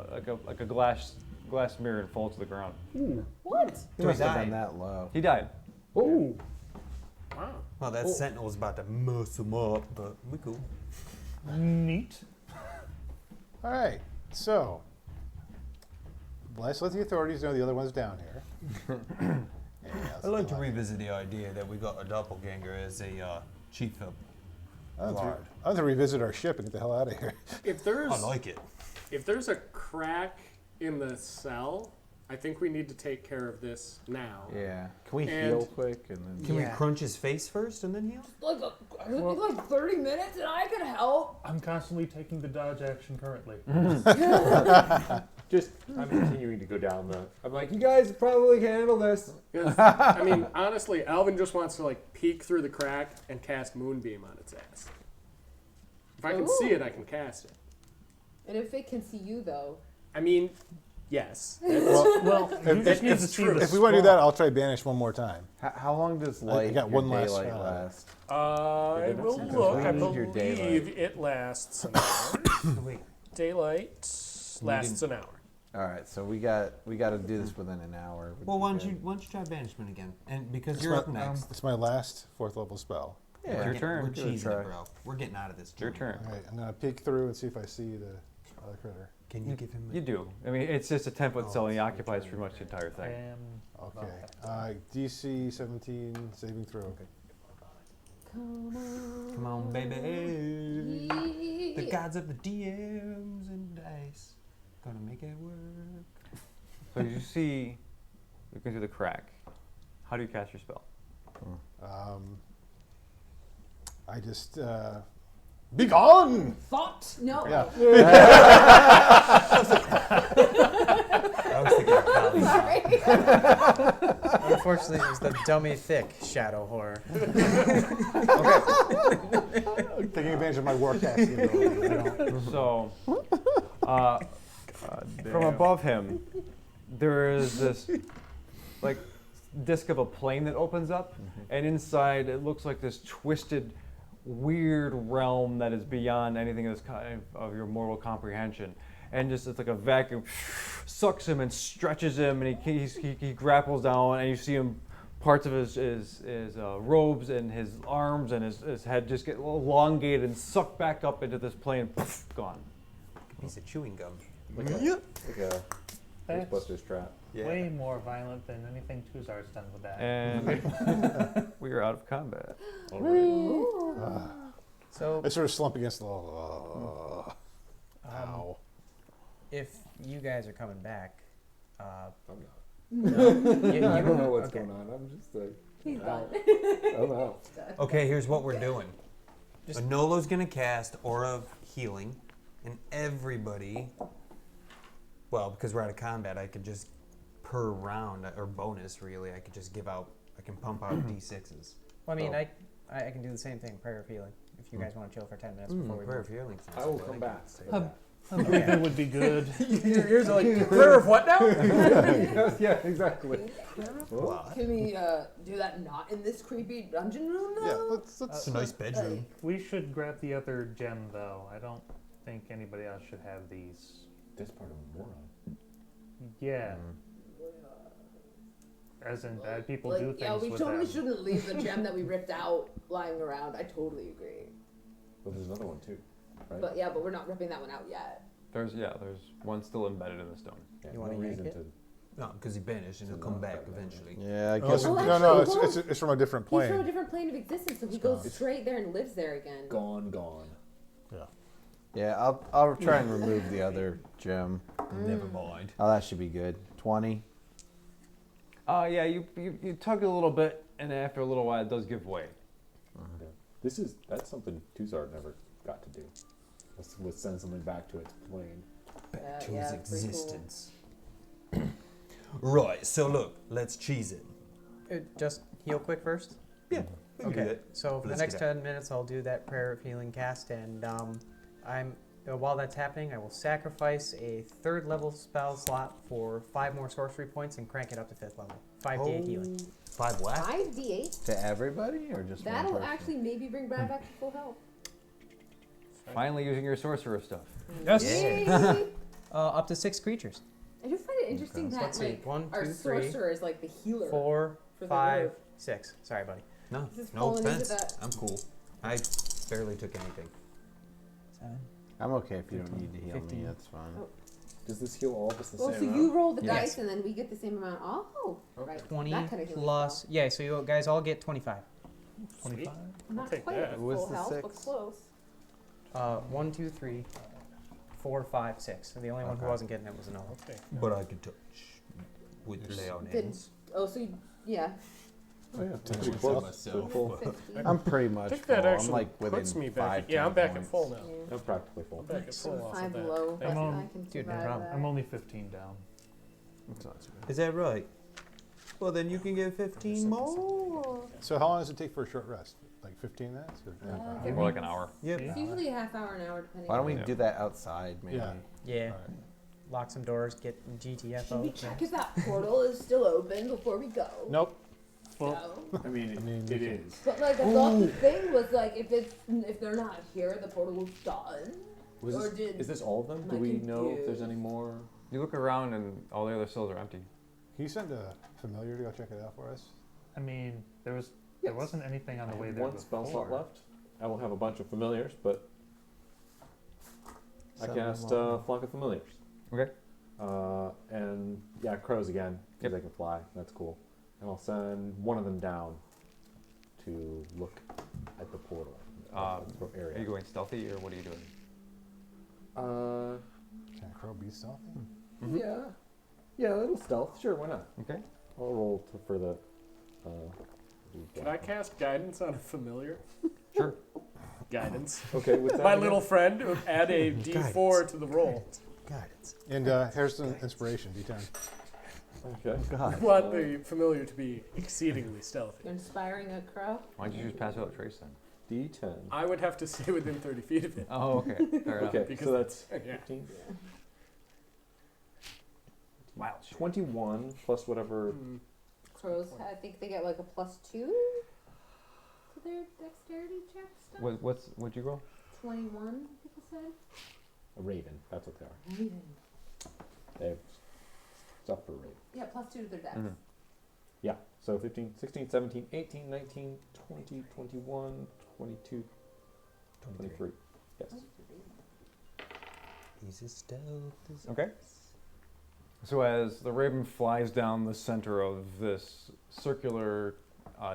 [SPEAKER 1] like a glass mirror and falls to the ground.
[SPEAKER 10] What?
[SPEAKER 9] He
[SPEAKER 3] So he
[SPEAKER 9] must have
[SPEAKER 3] died.
[SPEAKER 9] been that low.
[SPEAKER 1] He died.
[SPEAKER 5] Oh.
[SPEAKER 2] Wow.
[SPEAKER 3] Well, that sentinel was about to muss him up, but we cool.
[SPEAKER 6] Neat.
[SPEAKER 4] All right, so let's let the authorities know the other one's down here.
[SPEAKER 3] I'd like to revisit the idea that we got a doppelganger as a chief of guard.
[SPEAKER 4] I'd like to revisit our ship and get the hell out of here.
[SPEAKER 2] If there's
[SPEAKER 3] I like it.
[SPEAKER 2] if there's a crack in the cell, I think we need to take care of this now.
[SPEAKER 9] Yeah. Can we
[SPEAKER 2] And-
[SPEAKER 9] heal quick and then?
[SPEAKER 3] Can we
[SPEAKER 8] Yeah.
[SPEAKER 3] crunch his face first and then heal?
[SPEAKER 7] It would be like 30 minutes and I could help.
[SPEAKER 6] I'm constantly taking the dodge action currently.
[SPEAKER 5] Just, I'm continuing to go down the. I'm like, you guys probably can handle this.
[SPEAKER 2] 'Cause, I mean, honestly, Alvin just wants to like peek through the crack and cast Moonbeam on its ass. If I can see it, I can cast it.
[SPEAKER 10] And if it can see you though,
[SPEAKER 2] I mean, Yes.
[SPEAKER 6] Well, you just need to see the
[SPEAKER 4] If we want to do that,
[SPEAKER 6] spot.
[SPEAKER 4] I'll try banish one more time.
[SPEAKER 9] How long does
[SPEAKER 4] I
[SPEAKER 9] light
[SPEAKER 4] got
[SPEAKER 9] your
[SPEAKER 4] one last
[SPEAKER 9] daylight
[SPEAKER 4] shot.
[SPEAKER 9] last?
[SPEAKER 2] I
[SPEAKER 5] Because
[SPEAKER 2] will
[SPEAKER 5] we
[SPEAKER 2] look. I
[SPEAKER 9] need your
[SPEAKER 2] believe
[SPEAKER 9] daylight.
[SPEAKER 2] it lasts an hour.
[SPEAKER 3] Wait.
[SPEAKER 2] Daylight lasts an hour.
[SPEAKER 9] All right, so we got to do this within an hour. would
[SPEAKER 3] Well,
[SPEAKER 9] be
[SPEAKER 3] why don't
[SPEAKER 9] good.
[SPEAKER 3] you try banishment again? And because
[SPEAKER 4] It's
[SPEAKER 3] you're
[SPEAKER 4] my-
[SPEAKER 3] up next.
[SPEAKER 4] It's my last 4th level spell.
[SPEAKER 9] Yeah,
[SPEAKER 1] It's your turn.
[SPEAKER 3] We're
[SPEAKER 9] Give it a
[SPEAKER 3] cheesing
[SPEAKER 9] try.
[SPEAKER 3] it, bro. We're getting out of this.
[SPEAKER 1] It's your
[SPEAKER 3] joint.
[SPEAKER 1] turn.
[SPEAKER 4] All right, I'm gonna peek through and see if I see the other critter.
[SPEAKER 3] Can you give him?
[SPEAKER 1] You do. I mean, it's just a 10-foot
[SPEAKER 3] Oh,
[SPEAKER 1] cell, and he
[SPEAKER 3] it's your
[SPEAKER 1] occupies
[SPEAKER 3] turn,
[SPEAKER 1] pretty much the entire
[SPEAKER 6] I
[SPEAKER 1] thing.
[SPEAKER 6] am.
[SPEAKER 4] Okay. DC 17 saving throw.
[SPEAKER 3] Come on, baby. The gods of the DMs and dice gonna make it work.
[SPEAKER 1] So you see, looking through the crack. How do you cast your spell?
[SPEAKER 4] I just be gone.
[SPEAKER 7] Thought? No.
[SPEAKER 4] Yeah.
[SPEAKER 3] I was thinking of Kali.
[SPEAKER 7] Sorry.
[SPEAKER 8] Unfortunately, it was the dummy thick shadow horror.
[SPEAKER 4] Taking advantage of my warcasting ability. You know?
[SPEAKER 1] So, from above him, there is this, like, disc of a plane that opens up, and inside it looks like this twisted, weird realm that is beyond anything that's kind of your mortal comprehension. And just it's like a vacuum sucks him and stretches him, and he grapples down, and you see him parts of his robes and his arms and his head just get elongated and sucked back up into this plane, gone.
[SPEAKER 3] Piece of chewing gum.
[SPEAKER 5] Like a
[SPEAKER 6] That's
[SPEAKER 5] Ghostbusters trap.
[SPEAKER 6] way more violent than anything Tuzar's done with that.
[SPEAKER 1] And we are out of combat.
[SPEAKER 8] So,
[SPEAKER 4] I sort of slump against the wall. Ow.
[SPEAKER 8] if you guys are coming back,
[SPEAKER 5] I'm not.
[SPEAKER 8] you,
[SPEAKER 5] I don't know what's
[SPEAKER 8] okay.
[SPEAKER 5] going on. I'm just like,
[SPEAKER 7] He's
[SPEAKER 5] out.
[SPEAKER 7] done.
[SPEAKER 5] I'm out.
[SPEAKER 3] Okay, here's what we're doing.
[SPEAKER 8] Just-
[SPEAKER 3] Anolo's gonna cast Aura of Healing, and everybody. Well, because we're out of combat, I could just per round or bonus really. I could just give out. I can pump out d6s.
[SPEAKER 8] Well, I mean,
[SPEAKER 5] Oh.
[SPEAKER 8] I can do the same thing. Prayer of healing. If you guys want to chill for 10 minutes before we
[SPEAKER 3] Prayer
[SPEAKER 8] move.
[SPEAKER 3] of Healing. sounds
[SPEAKER 5] I will
[SPEAKER 3] good.
[SPEAKER 5] come back. Say
[SPEAKER 6] Um,
[SPEAKER 5] that.
[SPEAKER 6] I believe it would be good.
[SPEAKER 8] Your ears are like, prayer of what now?
[SPEAKER 5] Yeah, exactly.
[SPEAKER 7] Can we do that not in this creepy dungeon room though?
[SPEAKER 4] Yeah, let's.
[SPEAKER 3] It's a nice bedroom.
[SPEAKER 6] We should grab the other gem, though. I don't think anybody else should have these.
[SPEAKER 5] This part of a moron.
[SPEAKER 6] Yeah. As in, bad people
[SPEAKER 7] Like,
[SPEAKER 6] do things
[SPEAKER 7] yeah, we
[SPEAKER 6] with
[SPEAKER 7] totally
[SPEAKER 6] them.
[SPEAKER 7] shouldn't leave the gem that we ripped out lying around. I totally agree.
[SPEAKER 5] But there's another one too, right?
[SPEAKER 7] But yeah, but we're not ripping that one out yet.
[SPEAKER 1] There's one still embedded in the stone.
[SPEAKER 5] Yeah,
[SPEAKER 8] You wanna
[SPEAKER 5] no
[SPEAKER 8] yank
[SPEAKER 5] reason
[SPEAKER 8] it?
[SPEAKER 5] to.
[SPEAKER 3] No, because he banished and he'll come back eventually.
[SPEAKER 9] Yeah, I
[SPEAKER 4] Oh,
[SPEAKER 9] guess.
[SPEAKER 7] Oh,
[SPEAKER 4] no,
[SPEAKER 7] actually,
[SPEAKER 4] no,
[SPEAKER 7] he
[SPEAKER 4] it's from a different
[SPEAKER 7] He's from a
[SPEAKER 4] plane.
[SPEAKER 7] different plane of existence, so he
[SPEAKER 4] It's
[SPEAKER 7] goes
[SPEAKER 4] gone.
[SPEAKER 7] straight there and lives there again.
[SPEAKER 5] Gone.
[SPEAKER 9] Yeah, I'll try and remove the other gem.
[SPEAKER 3] Never mind.
[SPEAKER 9] Oh, that should be good. 20.
[SPEAKER 1] Yeah, you tug it a little bit, and after a little while, it does give way.
[SPEAKER 5] Yeah. That's something Tuzard never got to do. Was send something back to its plane.
[SPEAKER 3] Back to
[SPEAKER 7] yeah,
[SPEAKER 3] his
[SPEAKER 7] it's pretty cool.
[SPEAKER 3] existence. Right. So look, let's cheese it.
[SPEAKER 8] Just heal quick first.
[SPEAKER 3] Yeah. We can do
[SPEAKER 8] Okay.
[SPEAKER 3] that.
[SPEAKER 8] So for the
[SPEAKER 3] Let's
[SPEAKER 8] next
[SPEAKER 3] get out.
[SPEAKER 8] 10 minutes, I'll do that prayer of healing cast, and while that's happening, I will sacrifice a 3rd level spell slot for 5 more sorcery points and crank it up to 5th level. 5d8 healing.
[SPEAKER 3] 5 what?
[SPEAKER 7] 5d8?
[SPEAKER 9] To everybody or just one
[SPEAKER 7] That'll
[SPEAKER 9] person?
[SPEAKER 7] actually maybe bring Brad back to full health.
[SPEAKER 1] Finally using your sorcerer stuff.
[SPEAKER 3] Yes.
[SPEAKER 7] Yay!
[SPEAKER 8] Up to 6 creatures.
[SPEAKER 7] I do find it interesting
[SPEAKER 8] So
[SPEAKER 7] that
[SPEAKER 8] let's see.
[SPEAKER 7] like
[SPEAKER 8] 1,
[SPEAKER 7] our
[SPEAKER 8] 2, 3,
[SPEAKER 7] sorcerer is like the healer.
[SPEAKER 8] 4,
[SPEAKER 7] for the
[SPEAKER 8] 5,
[SPEAKER 7] rogue.
[SPEAKER 8] 6. Sorry, buddy.
[SPEAKER 3] No.
[SPEAKER 7] This is
[SPEAKER 3] No
[SPEAKER 7] falling into
[SPEAKER 3] offense.
[SPEAKER 7] that.
[SPEAKER 3] I'm cool. I barely took anything.
[SPEAKER 8] 7.
[SPEAKER 9] I'm okay if you don't need to heal
[SPEAKER 8] 15.
[SPEAKER 9] me. That's fine.
[SPEAKER 7] Oh.
[SPEAKER 5] Does this heal all of us the
[SPEAKER 7] Well,
[SPEAKER 5] same
[SPEAKER 7] so
[SPEAKER 5] amount?
[SPEAKER 7] you roll the
[SPEAKER 8] Yes.
[SPEAKER 7] dice and then we get the same amount. Oh, right.
[SPEAKER 8] 20
[SPEAKER 7] that kind of
[SPEAKER 8] plus. Yeah, so you guys all get 25.
[SPEAKER 6] 25?
[SPEAKER 7] Not
[SPEAKER 2] take
[SPEAKER 7] quite
[SPEAKER 2] that.
[SPEAKER 7] at
[SPEAKER 9] What's
[SPEAKER 7] full
[SPEAKER 9] the
[SPEAKER 7] health, but
[SPEAKER 9] six?
[SPEAKER 7] close.
[SPEAKER 8] 1, 2, 3, 4, 5, 6. So the only one who
[SPEAKER 9] Okay.
[SPEAKER 8] wasn't getting it was Enola.
[SPEAKER 2] Okay.
[SPEAKER 3] But I could touch with lay on
[SPEAKER 7] Did-
[SPEAKER 3] hands.
[SPEAKER 7] Oh, so you, yeah.
[SPEAKER 5] Oh yeah,
[SPEAKER 4] Touch
[SPEAKER 5] pretty
[SPEAKER 4] myself.
[SPEAKER 5] close to full.
[SPEAKER 7] 50.
[SPEAKER 9] I'm pretty
[SPEAKER 2] I
[SPEAKER 9] much
[SPEAKER 2] think
[SPEAKER 9] full.
[SPEAKER 2] that actually
[SPEAKER 9] I'm like within
[SPEAKER 2] puts me back.
[SPEAKER 9] 5.
[SPEAKER 2] Yeah, I'm back at
[SPEAKER 9] points.
[SPEAKER 2] full now.
[SPEAKER 7] Yeah.
[SPEAKER 5] I'm practically full.
[SPEAKER 2] I'm back at full off of
[SPEAKER 7] 5
[SPEAKER 2] that.
[SPEAKER 7] low, but
[SPEAKER 6] I'm on-
[SPEAKER 7] I can
[SPEAKER 8] Dude, no
[SPEAKER 7] survive
[SPEAKER 8] problem.
[SPEAKER 7] that.
[SPEAKER 6] I'm only 15 down.
[SPEAKER 9] It's not too bad.
[SPEAKER 3] Is that right? Well, then you can get 15 more.
[SPEAKER 4] So how long does it take for a short rest? Like 15 minutes? Or
[SPEAKER 7] give
[SPEAKER 1] More like an hour.
[SPEAKER 3] Yep.
[SPEAKER 7] It's usually a half hour, an hour, depending.
[SPEAKER 9] Why don't we
[SPEAKER 1] Yeah.
[SPEAKER 9] do that outside, maybe?
[SPEAKER 4] Yeah.
[SPEAKER 8] Yeah.
[SPEAKER 4] Alright.
[SPEAKER 8] lock some doors, get GTFO.
[SPEAKER 7] Should we check if that portal is still open before we go?
[SPEAKER 4] Nope.
[SPEAKER 6] Well,
[SPEAKER 7] No.
[SPEAKER 2] I mean, it is.
[SPEAKER 7] But like, I thought the thing was like, if they're not here, the portal was done. Or did
[SPEAKER 5] Is this all of them?
[SPEAKER 7] am
[SPEAKER 5] Do
[SPEAKER 7] I
[SPEAKER 5] we know if there's
[SPEAKER 7] confused?
[SPEAKER 5] any more?
[SPEAKER 1] You look around and all the other cells are empty.
[SPEAKER 4] Can you send a familiar to go check it out for us?
[SPEAKER 6] I mean, there
[SPEAKER 5] Yes.
[SPEAKER 6] wasn't anything on the way
[SPEAKER 5] I have
[SPEAKER 6] there
[SPEAKER 5] one spell
[SPEAKER 6] before.
[SPEAKER 5] slot left. I will have a bunch of familiars, but I
[SPEAKER 9] Send
[SPEAKER 5] cast
[SPEAKER 9] them all.
[SPEAKER 5] Flock of Familiars.
[SPEAKER 1] Okay.
[SPEAKER 5] And yeah, crows again, because
[SPEAKER 1] Yep.
[SPEAKER 5] they can fly. That's cool. And I'll send one of them down to look at the portal
[SPEAKER 1] Are
[SPEAKER 5] area.
[SPEAKER 1] you going stealthy or what are you doing?
[SPEAKER 4] Can a crow be stealthy?
[SPEAKER 1] Mhm.
[SPEAKER 5] Yeah, a little stealth. Sure, why not?
[SPEAKER 1] Okay.
[SPEAKER 5] I'll roll for the.
[SPEAKER 2] Can I cast guidance on a familiar?
[SPEAKER 1] Sure.
[SPEAKER 2] Guidance.
[SPEAKER 5] Okay, with that.
[SPEAKER 2] My
[SPEAKER 5] again?
[SPEAKER 2] little friend would add a D4 to the roll.
[SPEAKER 3] Guidance.
[SPEAKER 4] And here's an inspiration, D10.
[SPEAKER 5] Okay.
[SPEAKER 9] God.
[SPEAKER 2] I want the familiar to be exceedingly stealthy.
[SPEAKER 10] You're inspiring a crow.
[SPEAKER 1] Why don't you just pass out trace then?
[SPEAKER 5] D10.
[SPEAKER 2] I would have to stay within 30 feet of it.
[SPEAKER 1] Oh, okay. Fair enough.
[SPEAKER 5] Okay,
[SPEAKER 2] Because-
[SPEAKER 5] so that's
[SPEAKER 2] Yeah.
[SPEAKER 5] 15.
[SPEAKER 1] Wow.
[SPEAKER 5] 21 plus whatever.
[SPEAKER 2] Mm.
[SPEAKER 10] Crows, I think they get like a +2 to their dexterity check stuff.
[SPEAKER 1] What'd you roll?
[SPEAKER 10] 21, people said.
[SPEAKER 5] A raven. That's what they are.
[SPEAKER 10] Raven.
[SPEAKER 5] They have stuff for raven.
[SPEAKER 10] Yeah, +2 to their dex.
[SPEAKER 1] Mhm.
[SPEAKER 5] Yeah. So 15, 16, 17, 18, 19, 20, 21, 22, 23. Yes.
[SPEAKER 3] He's a stealth.
[SPEAKER 1] Okay. So as the raven flies down the center of this circular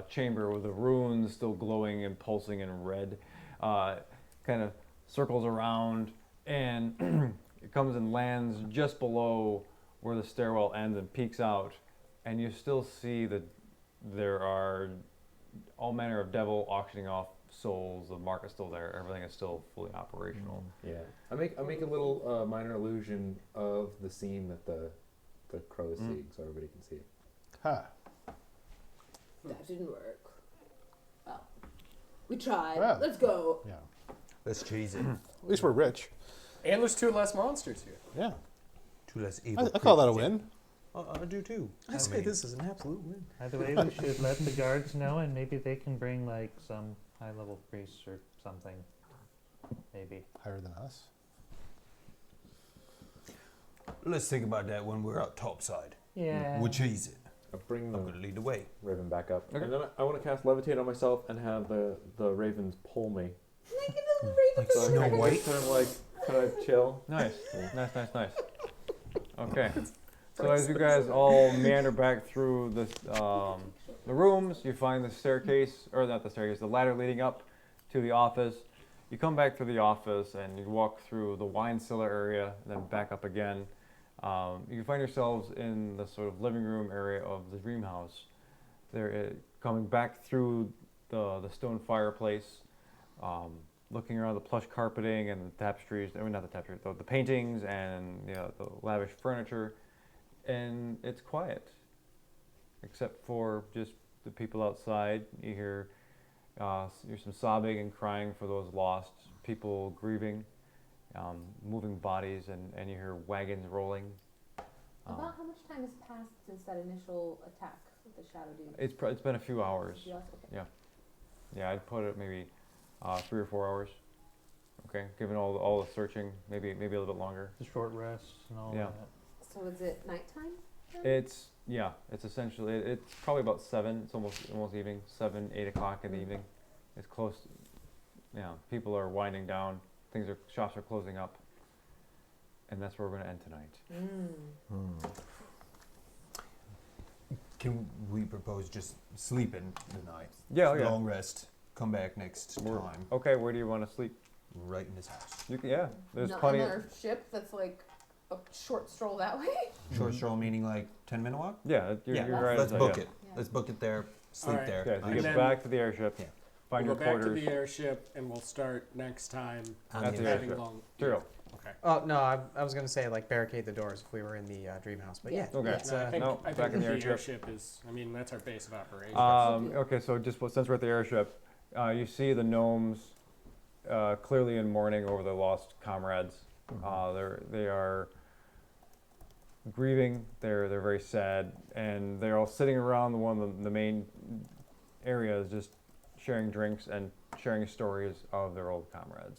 [SPEAKER 1] chamber with the runes still glowing and pulsing in red, kind of circles around and it comes and lands just below where the stairwell ends and peeks out, and you still see that there are all manner of devil auctioning off souls. The market's still there. Everything is still fully operational.
[SPEAKER 5] Yeah. I make a little minor illusion of the scene that the crow is seeing, so everybody can see it.
[SPEAKER 4] Ha.
[SPEAKER 7] That didn't work. Well, we tried.
[SPEAKER 4] Well.
[SPEAKER 7] Let's go.
[SPEAKER 4] Yeah.
[SPEAKER 3] Let's cheese it.
[SPEAKER 4] At least we're rich.
[SPEAKER 2] And there's 2 less monsters here.
[SPEAKER 4] Yeah.
[SPEAKER 3] Two less evil.
[SPEAKER 4] I call that a win.
[SPEAKER 3] I do too.
[SPEAKER 8] I say this is an absolute win.
[SPEAKER 6] Either way, we should let the guards know, and maybe they can bring like some high-level priests or something. Maybe.
[SPEAKER 4] Higher than us.
[SPEAKER 3] Let's think about that when we're out topside.
[SPEAKER 6] Yeah.
[SPEAKER 3] We'll cheese it.
[SPEAKER 5] I'll bring
[SPEAKER 3] I'm
[SPEAKER 5] the
[SPEAKER 3] gonna lead the way.
[SPEAKER 5] raven back up.
[SPEAKER 1] Okay.
[SPEAKER 5] And then I want to cast Levitate on myself and have the ravens pull me.
[SPEAKER 3] Like
[SPEAKER 5] So
[SPEAKER 3] Snow
[SPEAKER 5] I can
[SPEAKER 3] White.
[SPEAKER 5] just kind of chill.
[SPEAKER 1] Nice. Nice. Okay. So as you guys all meander back through the rooms, you find the staircase, or not the staircase, the ladder leading up to the office. You come back to the office and you walk through the wine cellar area, then back up again. You find yourselves in the sort of living room area of the dream house. They're coming back through the stone fireplace, looking around the plush carpeting and the tapestries, I mean not the tapestries, the paintings and the lavish furniture. And it's quiet, except for just the people outside. You hear some sobbing and crying for those lost, people grieving, moving bodies, and you hear wagons rolling.
[SPEAKER 10] About how much time has passed since that initial attack with the Shadow Dude?
[SPEAKER 1] It's been a few hours.
[SPEAKER 10] Okay.
[SPEAKER 1] Yeah, I'd put it maybe 3 or 4 hours. Okay, given all the searching, maybe a little bit longer.
[SPEAKER 6] The short rests and all
[SPEAKER 1] Yeah.
[SPEAKER 6] that.
[SPEAKER 10] So is it nighttime?
[SPEAKER 1] It's essentially it's probably about 7. It's almost evening, 7, 8 o'clock in the evening. It's close. Yeah, people are winding down. Shops are closing up, and that's where we're going to end tonight.
[SPEAKER 3] Can we propose just sleeping the night?
[SPEAKER 1] Yeah, yeah.
[SPEAKER 3] Long rest. Come back next time.
[SPEAKER 1] Okay, where do you want to sleep?
[SPEAKER 3] Right in his house.
[SPEAKER 1] There's
[SPEAKER 10] Not
[SPEAKER 1] plenty.
[SPEAKER 10] in our ship that's like a short stroll that way?
[SPEAKER 3] Short stroll meaning like 10-minute walk?
[SPEAKER 1] Yeah, you're right.
[SPEAKER 3] Let's
[SPEAKER 1] outside,
[SPEAKER 3] book
[SPEAKER 1] yeah.
[SPEAKER 3] it. Let's book it there. Sleep
[SPEAKER 2] Alright.
[SPEAKER 3] there.
[SPEAKER 1] Okay, so you
[SPEAKER 2] And
[SPEAKER 1] get
[SPEAKER 2] then-
[SPEAKER 1] back to the airship.
[SPEAKER 3] Yeah.
[SPEAKER 1] Find
[SPEAKER 2] We'll
[SPEAKER 1] your
[SPEAKER 2] go back
[SPEAKER 1] quarters.
[SPEAKER 2] to the airship and we'll start next time
[SPEAKER 3] On
[SPEAKER 1] At
[SPEAKER 3] the
[SPEAKER 1] the
[SPEAKER 3] air.
[SPEAKER 2] having
[SPEAKER 1] airship.
[SPEAKER 2] long.
[SPEAKER 1] Zero.
[SPEAKER 2] Okay.
[SPEAKER 8] Oh no, I was gonna say like barricade the doors if we were in the dream house, but yeah.
[SPEAKER 1] Okay.
[SPEAKER 8] Let's,
[SPEAKER 2] No, I think,
[SPEAKER 1] no,
[SPEAKER 2] I
[SPEAKER 1] back
[SPEAKER 2] think
[SPEAKER 1] in the
[SPEAKER 2] the
[SPEAKER 1] airship.
[SPEAKER 2] airship is. I mean, that's our base of operations.
[SPEAKER 1] Okay, so since we're at the airship, you see the gnomes clearly in mourning over their lost comrades. They are grieving. They're very sad, and they're all sitting around one of the main areas, just sharing drinks and sharing stories of their old comrades.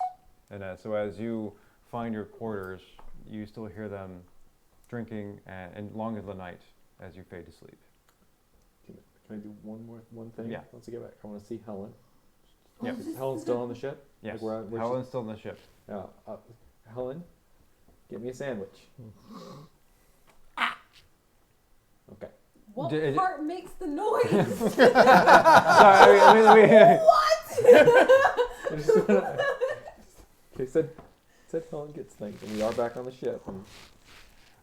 [SPEAKER 1] And so as you find your quarters, you still hear them drinking and long into the night as you fade to sleep.
[SPEAKER 5] Can I do one thing?
[SPEAKER 1] Yeah.
[SPEAKER 5] Once I get back, I want to see Helen.
[SPEAKER 1] Yeah.
[SPEAKER 5] Is Helen's still on the ship?
[SPEAKER 1] Yes.
[SPEAKER 5] Like where's
[SPEAKER 1] Helen's still on the ship.
[SPEAKER 5] she? Yeah. Helen, get me a sandwich. Okay.
[SPEAKER 10] What
[SPEAKER 1] Did-
[SPEAKER 10] part makes the noise?
[SPEAKER 1] Sorry,
[SPEAKER 5] I just wanna- Okay, said Helen gets things, and we are back on the ship. And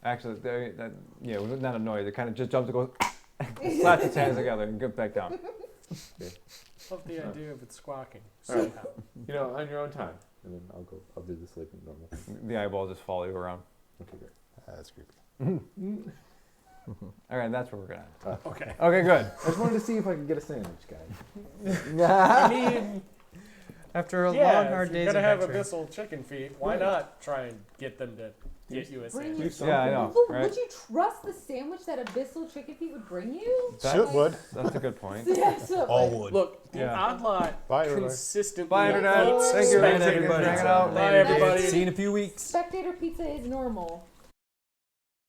[SPEAKER 1] Actually, it was not a noise. It kind of just jumps and goes, slaps its hands together and goes back down.
[SPEAKER 2] Love the idea of it squawking.
[SPEAKER 5] All right.
[SPEAKER 2] Somehow.
[SPEAKER 5] on your own time, and then I'll do the sleeping normal.
[SPEAKER 1] The eyeballs just follow you around.
[SPEAKER 5] Okay, great.
[SPEAKER 4] That's creepy.
[SPEAKER 1] All right, that's where we're going to
[SPEAKER 2] Okay.
[SPEAKER 1] Okay, good.
[SPEAKER 5] I just wanted to see if I could get a sandwich, guys.
[SPEAKER 2] I mean,
[SPEAKER 8] After a
[SPEAKER 2] yeah,
[SPEAKER 8] long,
[SPEAKER 2] if
[SPEAKER 8] hard
[SPEAKER 2] you're
[SPEAKER 8] day's
[SPEAKER 2] gonna have
[SPEAKER 8] adventuring.
[SPEAKER 2] abyssal chicken feet, why not try and get them to get you a
[SPEAKER 10] Bring
[SPEAKER 2] sandwich?
[SPEAKER 10] you
[SPEAKER 1] Yeah, I know,
[SPEAKER 10] Well,
[SPEAKER 1] right?
[SPEAKER 10] would you trust the sandwich that Abyssal Chicken Feet would bring you?
[SPEAKER 4] Should would.
[SPEAKER 1] That's a good point.
[SPEAKER 10] Yeah, so,
[SPEAKER 3] All
[SPEAKER 10] like,
[SPEAKER 3] would.
[SPEAKER 2] Look, the
[SPEAKER 1] Yeah.
[SPEAKER 2] Oddlot
[SPEAKER 4] Bye, everybody.
[SPEAKER 2] consistently
[SPEAKER 1] Bye, Internet.
[SPEAKER 2] eats
[SPEAKER 1] Thank you,
[SPEAKER 2] spectator
[SPEAKER 1] everybody.
[SPEAKER 2] pizza.
[SPEAKER 1] Hanging out.
[SPEAKER 2] Bye, everybody.
[SPEAKER 8] See you in a few weeks.
[SPEAKER 10] Spectator pizza is normal.